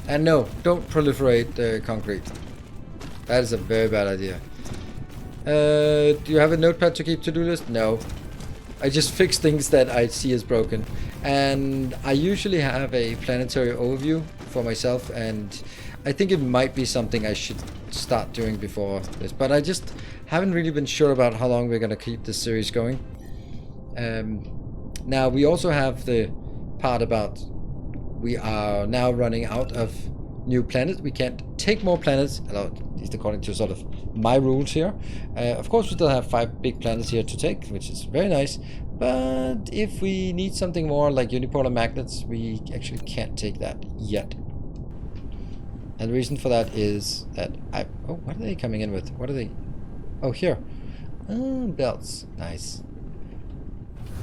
And no, don't proliferate concrete. That is a very bad idea. Do you have a notepad to keep to-do list? No. I just fix things that I see as broken. And I usually have a planetary overview for myself, and I think it might be something I should start doing before this. But I just haven't really been sure about how long we're going to keep this series going. Now, we also have the part about we are now running out of new planets. We can't take more planets, at least according to sort of my rules here. Of course, we still have 5 big planets here to take, which is very nice. But if we need something more like unipolar magnets, we actually can't take that yet. And the reason for that is that oh, what are they coming in with? What are they? Oh, here. Oh, belts. Nice.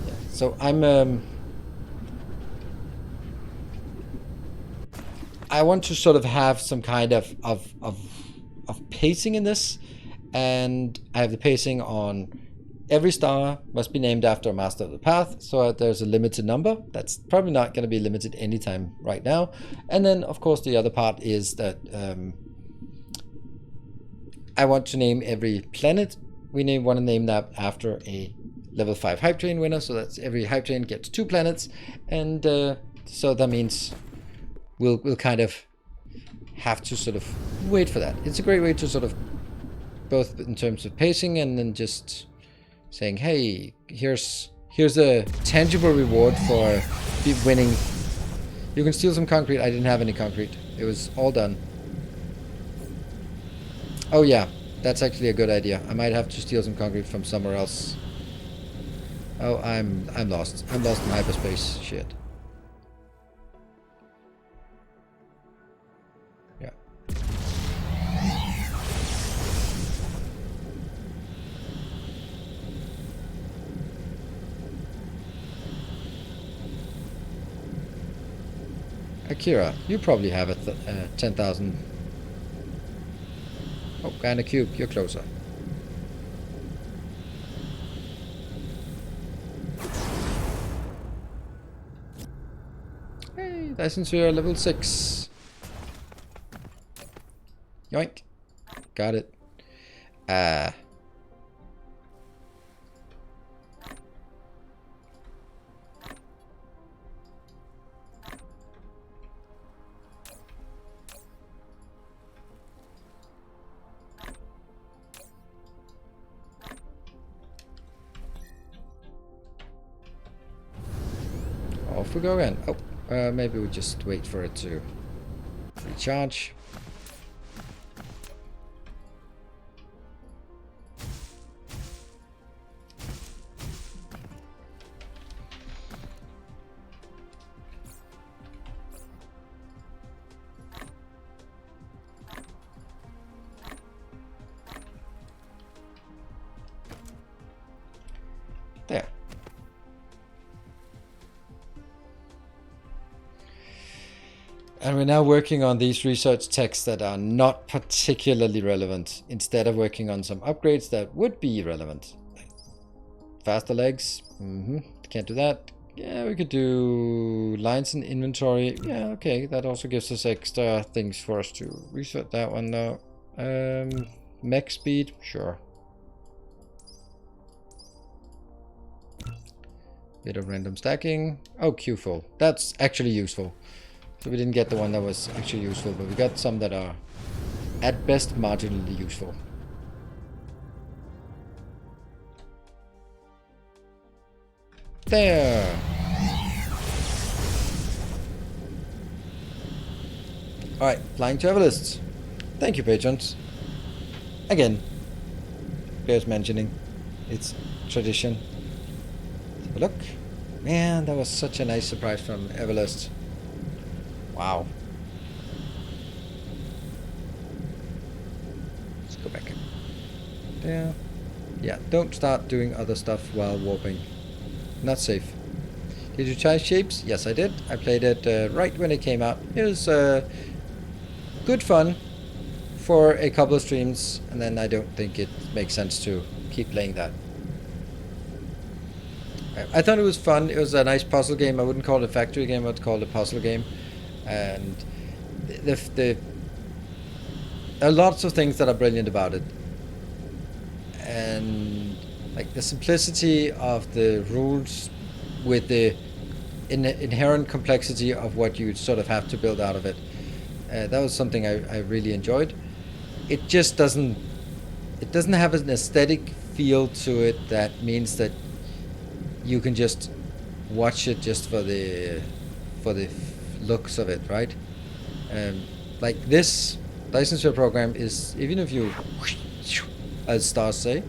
Yeah. So I want to sort of have some kind of pacing in this, and I have the pacing on every star must be named after a master of the path, so there's a limited number. That's probably not going to be limited anytime right now. And then, of course, the other part is that I want to name every planet. We want to name that after a level 5 hype train winner, so that's every hype train gets 2 planets, and so that means we'll kind of have to sort of wait for that. It's a great way to sort of, both in terms of pacing and then just saying, hey, here's a tangible reward for winning. You can steal some concrete. I didn't have any concrete. It was all done. Oh yeah, that's actually a good idea. I might have to steal some concrete from somewhere else. Oh, I'm lost. I'm lost in hyperspace. Shit. Yeah. Akira, you probably have a 10,000. Oh, kinda cube, you're closer. Hey, Dyson Sphere level 6. Yoink. Got it. Off we go again. Oh, maybe we just wait for it to recharge. There. And we're now working on these research texts that are not particularly relevant, instead of working on some upgrades that would be relevant. Faster legs. Can't do that. Yeah, we could do lines in inventory. Yeah, okay. That also gives us extra things for us to research that one now. Mech speed. Sure. Bit of random stacking. Oh, Q full. That's actually useful. So we didn't get the one that was actually useful, but we got some that are at best marginally useful. There. Alright, flying to Everlists. Thank you, patrons. Again, bears mentioning. It's tradition. Let's have a look. Man, that was such a nice surprise from Everlist. Wow. Let's go back. There. Yeah, don't start doing other stuff while warping. Not safe. Did you try Shapes? Yes, I did. I played it right when it came out. It was good fun for a couple of streams, and then I don't think it makes sense to keep playing that. I thought it was fun. It was a nice puzzle game. I wouldn't call it a factory game. I'd call it a puzzle game. And there are lots of things that are brilliant about it. And like the simplicity of the rules with the inherent complexity of what you sort of have to build out of it. That was something I really enjoyed. It just doesn't have an aesthetic feel to it that means that you can just watch it just for the looks of it, right? Like this Dyson Sphere program is, even if you, as stars say,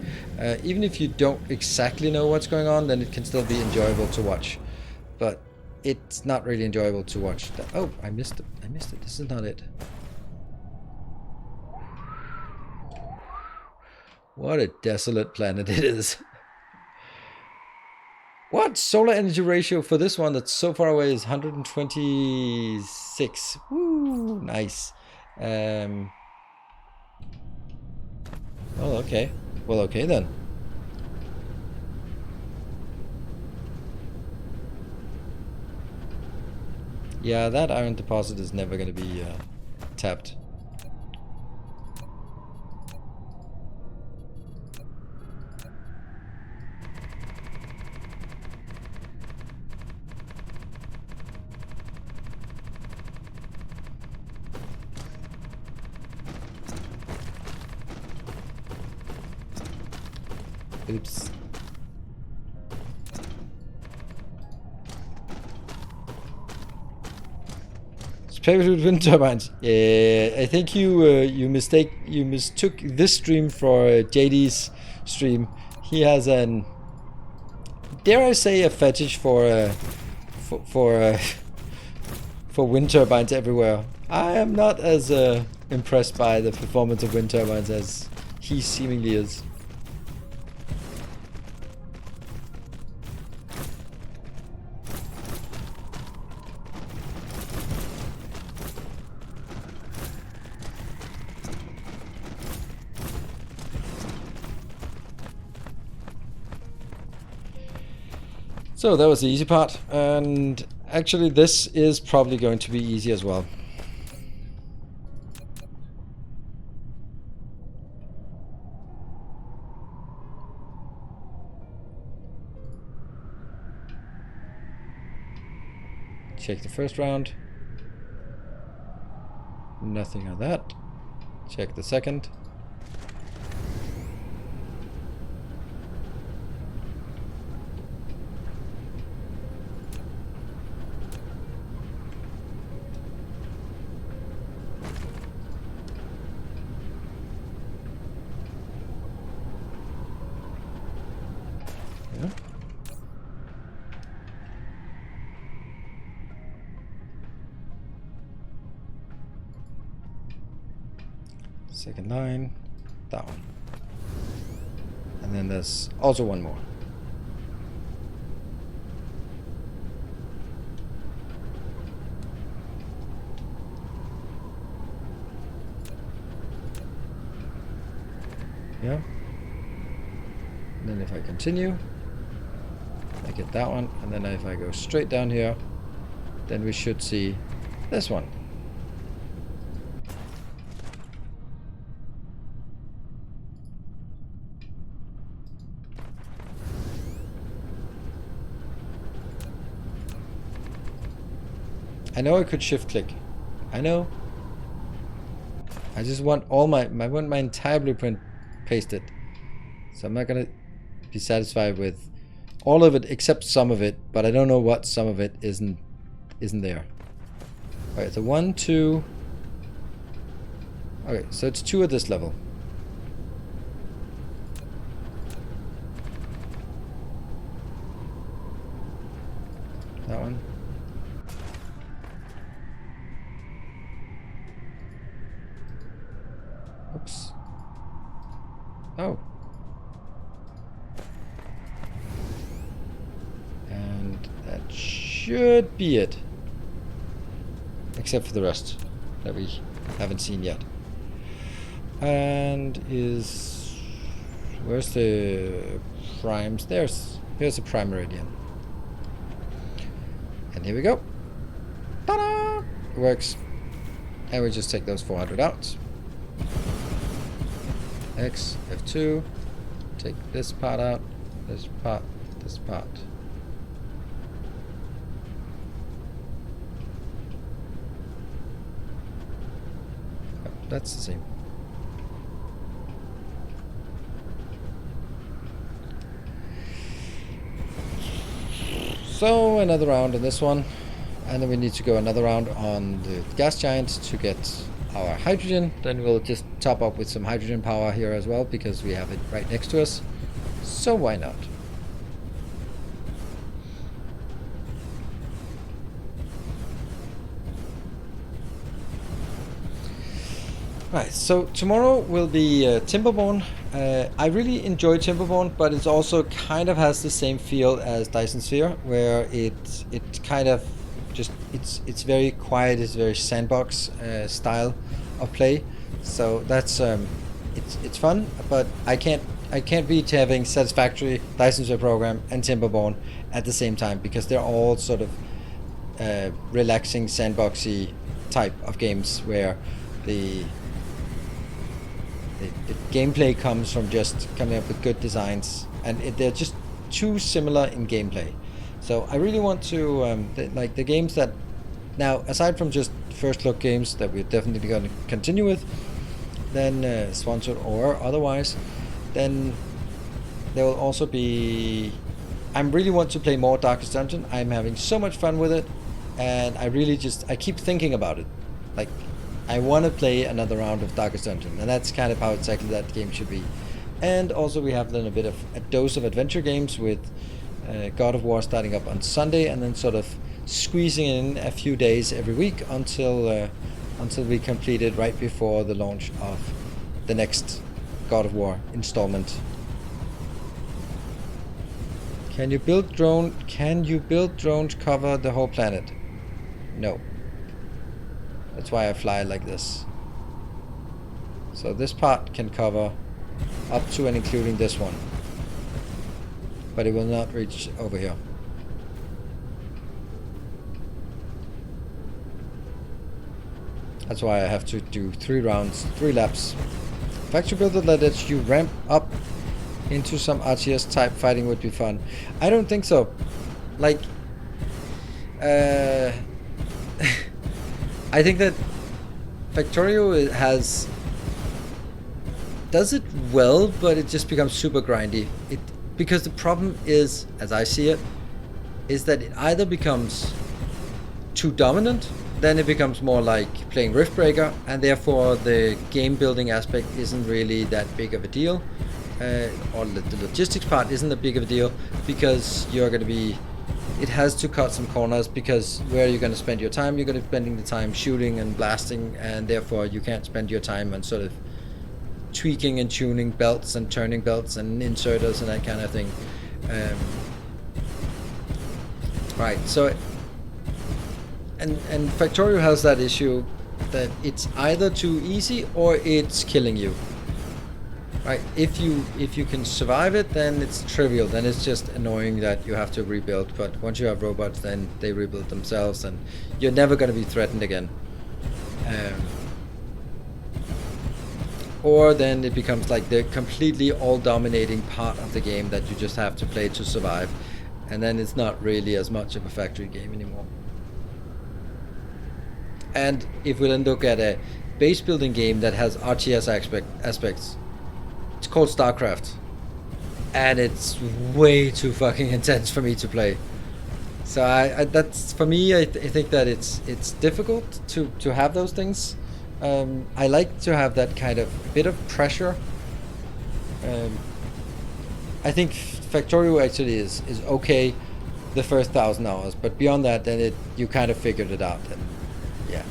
even if you don't exactly know what's going on, then it can still be enjoyable to watch. But it's not really enjoyable to watch. Oh, I missed it. This is not it. What a desolate planet it is. What? Solar energy ratio for this one that's so far away is 126. Woo, nice. Oh, okay. Well, okay then. Yeah, that iron deposit is never going to be tapped. Oops. Spare with wind turbines. I think you mistook this stream for JD's stream. He has an, dare I say, a fetish for wind turbines everywhere. I am not as impressed by the performance of wind turbines as he seemingly is. So that was the easy part, and actually this is probably going to be easy as well. Check the first round. Nothing on that. Check the second. Yeah. Second line, that one. And then there's also one more. Yeah. And then if I continue, I get that one. And then if I go straight down here, then we should see this one. I know I could shift click. I know. I just want all my entire blueprint pasted. So I'm not gonna be satisfied with all of it except some of it, but I don't know what some of it isn't there. Alright, so 1, 2. Okay, so it's 2 at this level. That one. Oops. Oh. And that should be it. Except for the rest that we haven't seen yet. And where's the primes? Here's the prime meridian. And here we go. Ta-da! It works. And we just take those 400 out. X, F2. Take this part out. This part. This part. Oh, that's the same. So another round on this one, and then we need to go another round on the gas giant to get our hydrogen. Then we'll just top up with some hydrogen power here as well, because we have it right next to us. So why not? Right, so tomorrow will be Timberborn. I really enjoy Timberborn, but it also kind of has the same feel as Dyson Sphere, where it kind of just it's very quiet, it's very sandbox style of play. So that's it's fun, but I can't be having Satisfactory, Dyson Sphere program, and Timberborn at the same time, because they're all sort of relaxing sandboxy type of games where the gameplay comes from just coming up with good designs, and they're just too similar in gameplay. So I really want to like the games that now, aside from just first look games that we're definitely going to continue with, then sponsored or otherwise, then there will also be, I really want to play more Darkest Dungeon. I'm having so much fun with it, and I keep thinking about it, like I want to play another round of Darkest Dungeon, and that's kind of how exactly that game should be. And also we have then a bit of a dose of adventure games with God of War starting up on Sunday, and then sort of squeezing in a few days every week until we complete it right before the launch of the next God of War installment. Can you build drones cover the whole planet? No. That's why I fly like this. So this part can cover up to and including this one, but it will not reach over here. That's why I have to do 3 rounds, 3 laps. Factory builder that lets you ramp up into some RTS type fighting would be fun. I don't think so. Like, I think that Factorio does it well, but it just becomes super grindy. Because the problem is, as I see it, is that it either becomes too dominant, then it becomes more like playing Riftbreaker, and therefore the game building aspect isn't really that big of a deal, or the logistics part isn't that big of a deal, because you're going to be, it has to cut some corners, because where are you going to spend your time? You're going to be spending the time shooting and blasting, and therefore you can't spend your time on sort of tweaking and tuning belts and turning belts and inserters and that kind of thing. Right, so and Factorio has that issue that it's either too easy or it's killing you. Right, if you can survive it, then it's trivial, then it's just annoying that you have to rebuild, but once you have robots, then they rebuild themselves and you're never going to be threatened again. Or then it becomes like the completely all-dominating part of the game that you just have to play to survive, and then it's not really as much of a factory game anymore. And if we then look at a base building game that has RTS aspects, it's called StarCraft, and it's way too fucking intense for me to play. So I that's for me. I think that it's difficult to have those things. I like to have that kind of bit of pressure. I think Factorio actually is okay the first 1,000 hours, but beyond that, then you kind of figured it out, and yeah.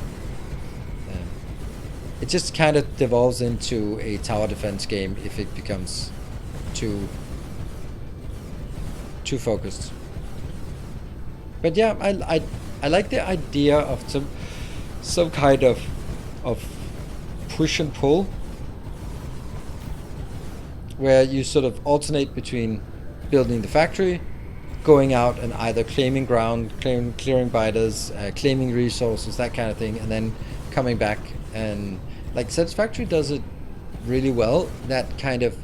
It just kind of devolves into a tower defense game if it becomes too focused. But yeah, I like the idea of some kind of push and pull, where you sort of alternate between building the factory going out and either claiming ground, clearing biters, claiming resources, that kind of thing, and then coming back. And like Satisfactory does it really well. That kind of,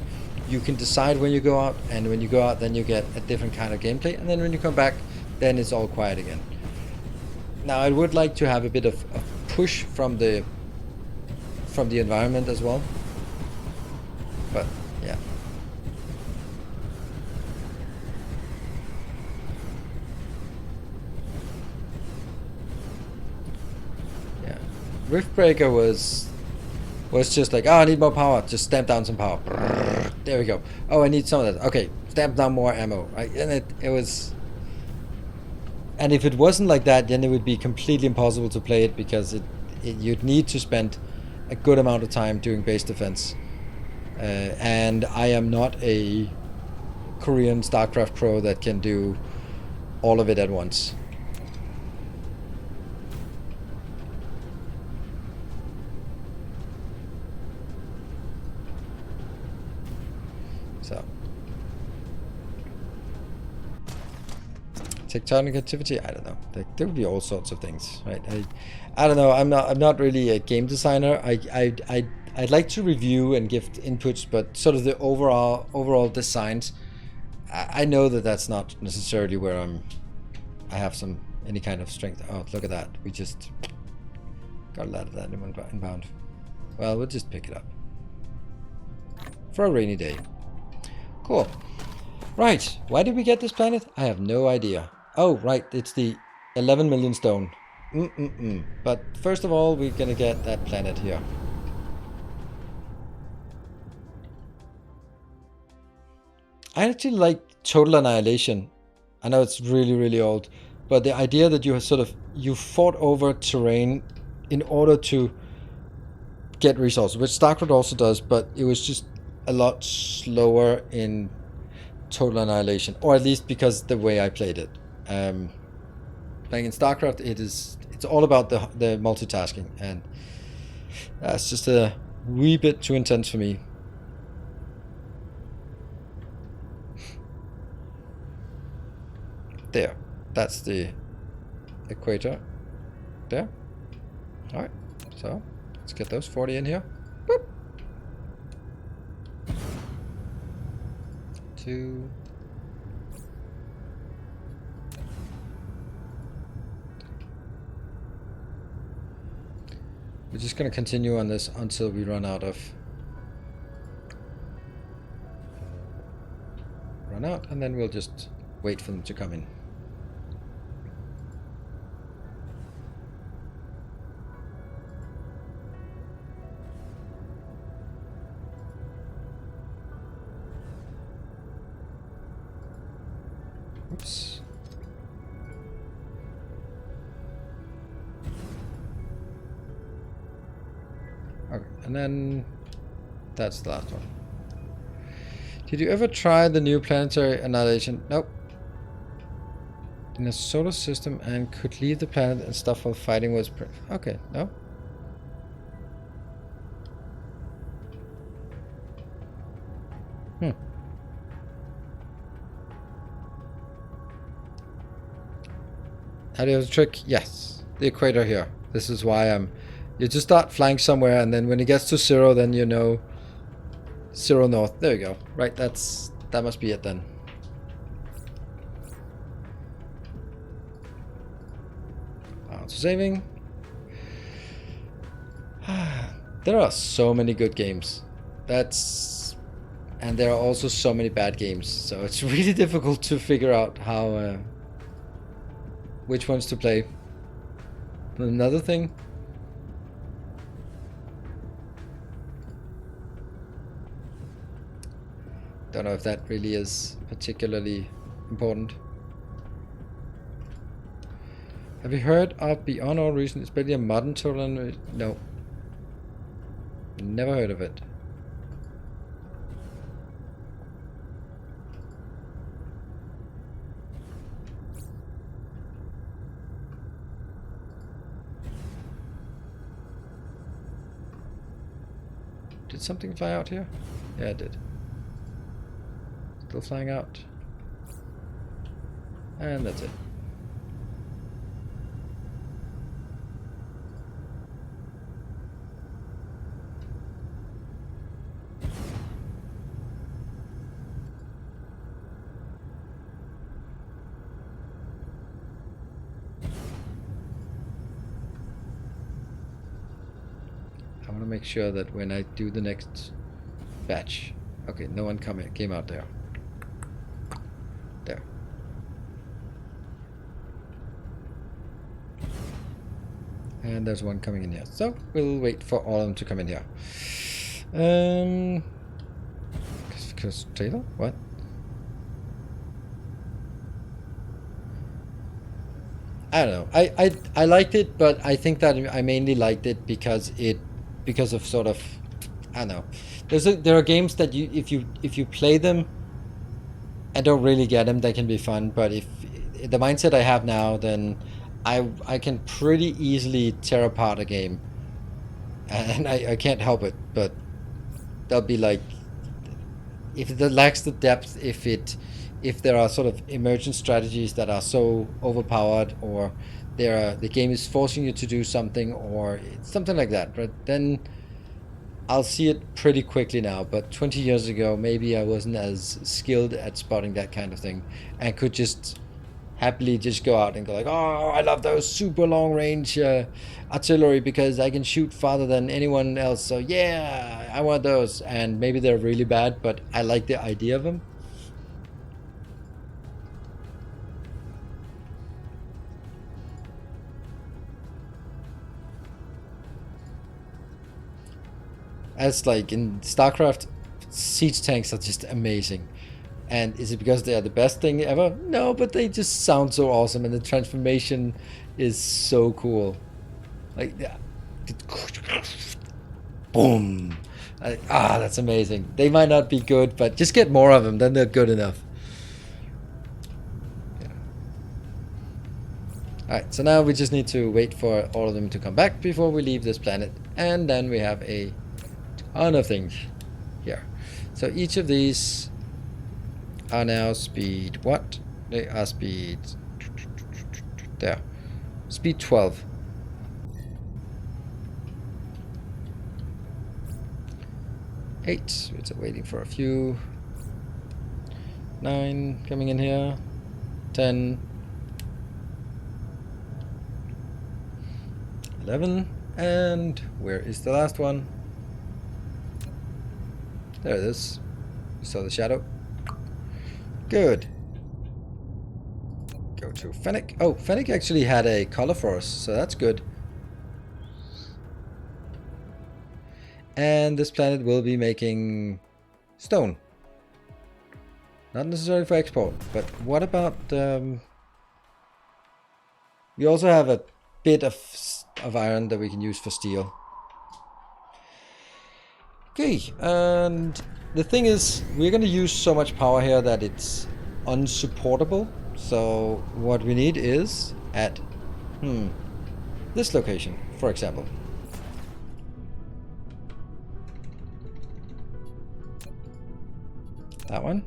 you can decide when you go out, and when you go out then you get a different kind of gameplay, and then when you come back then it's all quiet again. Now I would like to have a bit of a push from the environment as well, but yeah. Yeah, Riftbreaker was just like, oh, I need more power, just stamp down some power. There we go. Oh, I need some of that. Okay, stamp down more ammo. Right? And it was, and if it wasn't like that, then it would be completely impossible to play it, because you'd need to spend a good amount of time doing base defense. And I am not a Korean StarCraft pro that can do all of it at once. So, tectonic activity, I don't know. There would be all sorts of things, right? I don't know. I'm not really a game designer. I'd like to review and give inputs, but sort of the overall designs, I know that that's not necessarily where I have any kind of strength. Oh, look at that. We just got a lot of that inbound. Well, we'll just pick it up for a rainy day. Cool. Right, why did we get this planet? I have no idea. Oh, right, it's the 11 million stone. But first of all, we're gonna get that planet here. I actually like Total Annihilation. I know it's really, really old, but the idea that you fought over terrain in order to get resources, which StarCraft also does, but it was just a lot slower in Total Annihilation, or at least because the way I played it. Playing in StarCraft, it's all about the multitasking, and that's just a wee bit too intense for me. There, that's the equator. There. All right, so let's get those 40 in here. Boop. 2. We're just going to continue on this until we run out, and then we'll just wait for them to come in. Oops. Okay, and then that's the last one. Did you ever try the new planetary annihilation? Nope. In a solar system and could leave the planet and stuff while fighting was okay, no? How do you have the trick? Yes. The equator here. This is why you just start flying somewhere, and then when it gets to 0, then you know 0 north. There you go. Right, that must be it then. So saving. There are so many good games. And there are also so many bad games. So it's really difficult to figure out how which ones to play. Another thing. Don't know if that really is particularly important. Have you heard of Beyond All Reason? It's basically a modern total. No. Never heard of it. Did something fly out here? Yeah, it did. Still flying out. And that's it. I want to make sure that when I do the next batch, okay, no one came out there. There. And there's one coming in here. So we'll wait for all of them to come in here. Because Taylor? What? I don't know. I liked it, but I think that I mainly liked it because of sort of, I don't know. There are games that if you play them and don't really get them, they can be fun. But if the mindset I have now, then I can pretty easily tear apart a game, and I can't help it. But they'll be like, if it lacks the depth, if there are sort of emergent strategies that are so overpowered, or the game is forcing you to do something, or something like that, right? Then I'll see it pretty quickly now. But 20 years ago, maybe I wasn't as skilled at spotting that kind of thing, and could just happily just go out and go like, oh, I love those super long range artillery because I can shoot farther than anyone else. So yeah, I want those. And maybe they're really bad, but I like the idea of them. As like in StarCraft, siege tanks are just amazing. And is it because they are the best thing ever? No, but they just sound so awesome, and the transformation is so cool. Like, yeah. Boom. That's amazing. They might not be good, but just get more of them, then they're good enough. Yeah. Alright, so now we just need to wait for all of them to come back before we leave this planet. And then we have a ton of things here. So each of these are now speed what? They are speed there. Speed 12. Eight. It's waiting for a few. 9 coming in here. 10. 11. And where is the last one? There it is. You saw the shadow. Good. Go to Fennec. Oh, Fennec actually had a color for us, so that's good. And this planet will be making stone. Not necessarily for export, but what about... we also have a bit of iron that we can use for steel. Okay, and the thing is, we're going to use so much power here that it's unsupportable. So what we need is at this location, for example. That one,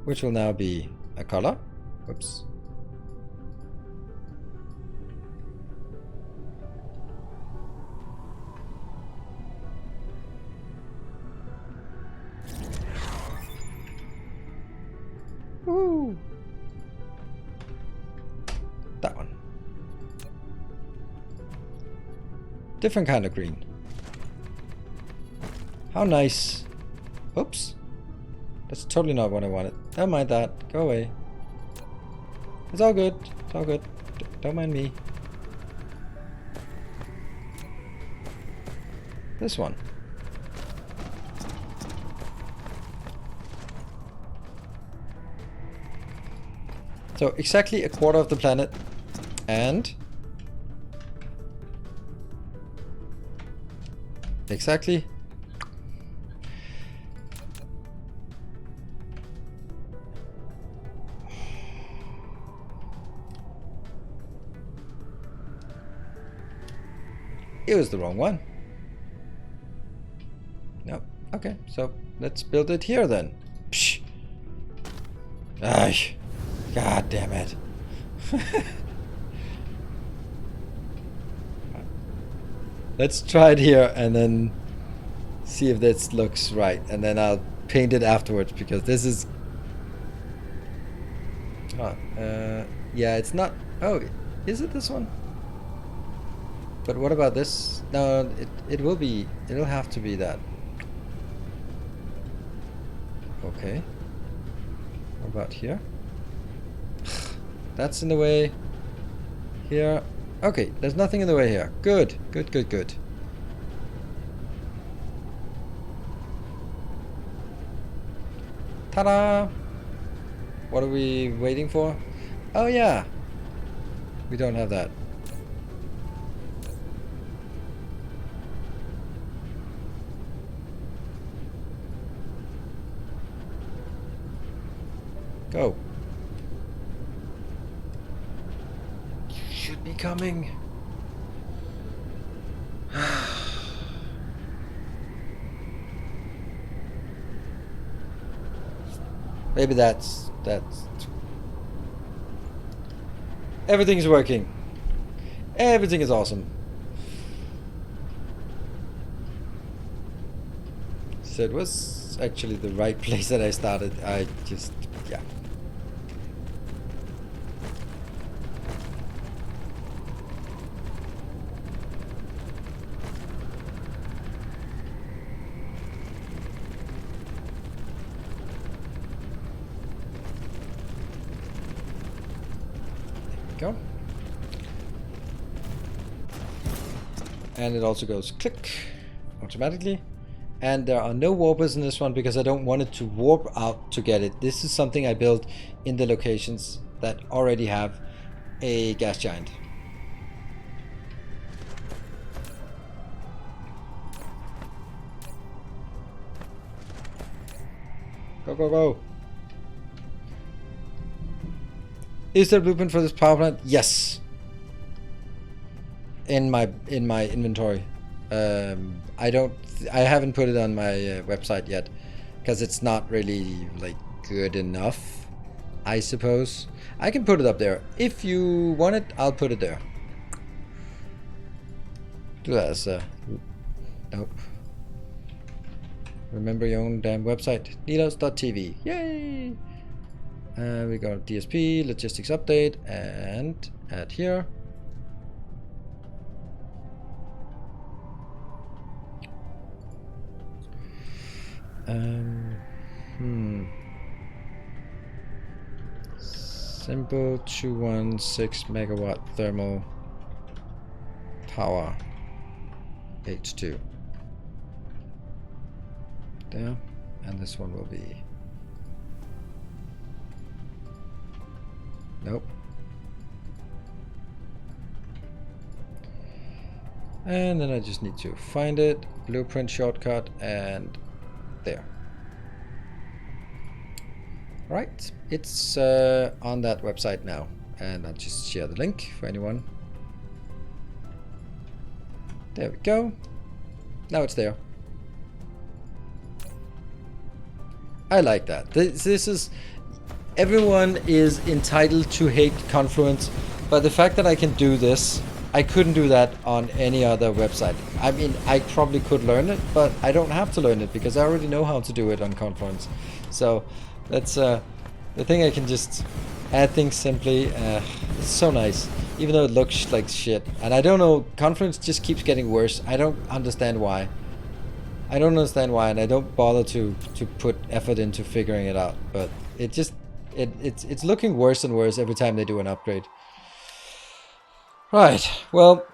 which will now be a color. Whoops. Woo. That one. Different kind of green. How nice. Oops. That's totally not what I wanted. Never mind that. Go away. It's all good. It's all good. Don't mind me. This one. So exactly a quarter of the planet, and exactly it was the wrong one. No. Okay, so let's build it here then. Psh. Ay. God damn it. Let's try it here and then see if this looks right, and then I'll paint it afterwards, because this is... Oh, yeah, it's not... Oh, is it this one? But what about this? No, it will be... It'll have to be that. Okay. What about here? That's in the way. Here. Okay, there's nothing in the way here. Good, good, good, good. Ta-da! What are we waiting for? Oh yeah! We don't have that. Go. You should be coming. Maybe that's everything's working. Everything is awesome. So it was actually the right place that I started. I just, yeah. Go. And it also goes click automatically. And there are no warpers in this one because I don't want it to warp out to get it. This is something I built in the locations that already have a gas giant. Go, go, go. Is there a blueprint for this power plant? Yes. In my inventory. I haven't put it on my website yet because it's not really like good enough, I suppose. I can put it up there. If you want it, I'll put it there. Do that as a... Nope. Remember your own damn website. Nilos.tv. Yay! We got DSP, logistics update, and add here. Simple 216 megawatt thermal power H2 there, and this one will be nope. And then I just need to find it, blueprint shortcut, and there. Right, it's on that website now, and I'll just share the link for anyone. There we go. Now it's there. I like that. This is... Everyone is entitled to hate Confluence, but the fact that I can do this, I couldn't do that on any other website. I mean, I probably could learn it, but I don't have to learn it because I already know how to do it on Confluence. So that's the thing. I can just add things simply. It's so nice, even though it looks like shit. And I don't know, Confluence just keeps getting worse. I don't understand why. I don't understand why, and I don't bother to put effort into figuring it out. But it just it's looking worse and worse every time they do an upgrade. Right. Well,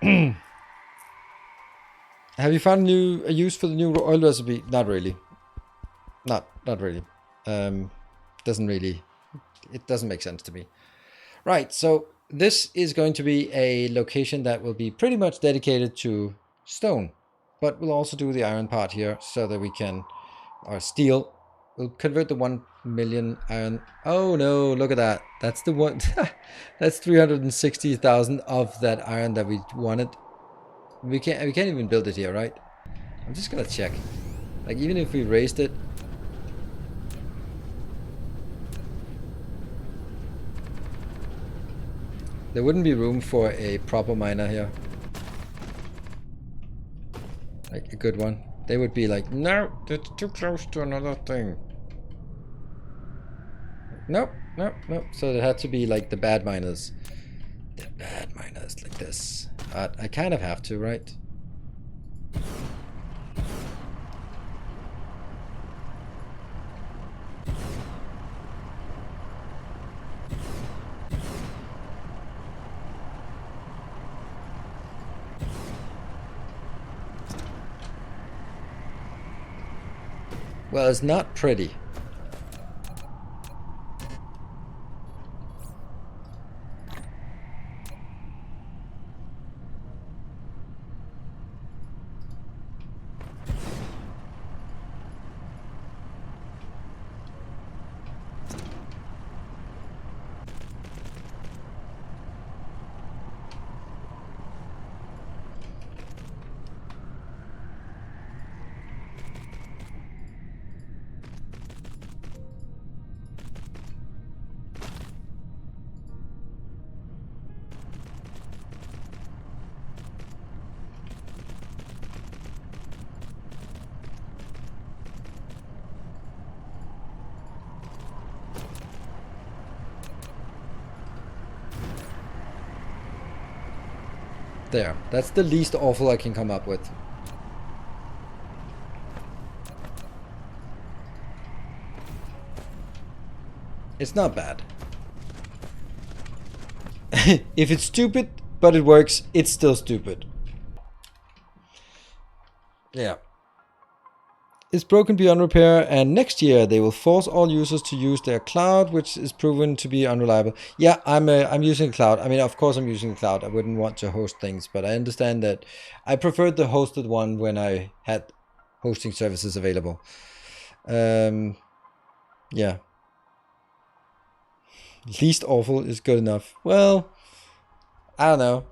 have you found a use for the new oil recipe? Not really. Not really. Doesn't really. It doesn't make sense to me. Right. So this is going to be a location that will be pretty much dedicated to stone, but we'll also do the iron part here so that we can, or steel. We'll convert the 1 million iron. Oh no, look at that. That's the one. That's 360,000 of that iron that we wanted. We can't even build it here, right? I'm just gonna check. Like, even if we raised it. There wouldn't be room for a proper miner here. Like a good one. They would be like, no, it's too close to another thing. Nope, nope, nope. So it had to be like the bad miners. The bad miners like this. I kind of have to, right? Well, it's not pretty. There. That's the least awful I can come up with. It's not bad. If it's stupid, but it works, it's still stupid. Yeah. It's broken beyond repair, and next year they will force all users to use their cloud, which is proven to be unreliable. Yeah, I'm using cloud. I mean, of course I'm using cloud. I wouldn't want to host things, but I understand that I preferred the hosted one when I had hosting services available. Yeah. Least awful is good enough. Well, I don't know.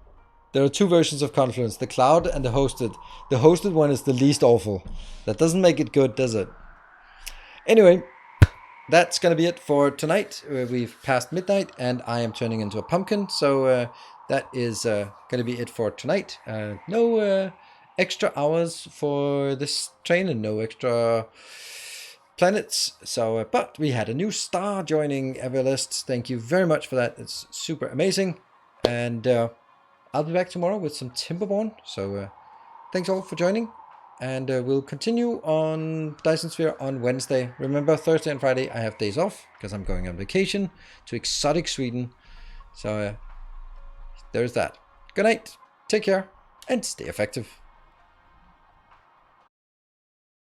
There are two versions of Confluence, the cloud and the hosted. The hosted one is the least awful. That doesn't make it good, does it? Anyway, that's going to be it for tonight. We've passed midnight and I am turning into a pumpkin. So that is going to be it for tonight. No extra hours for this train and no extra planets. So, but we had a new star joining Everlist. Thank you very much for that. It's super amazing. And I'll be back tomorrow with some Timberborn. So thanks all for joining. And we'll continue on Dyson Sphere on Wednesday. Remember, Thursday and Friday I have days off because I'm going on vacation to exotic Sweden. So there's that. Good night. Take care and stay effective.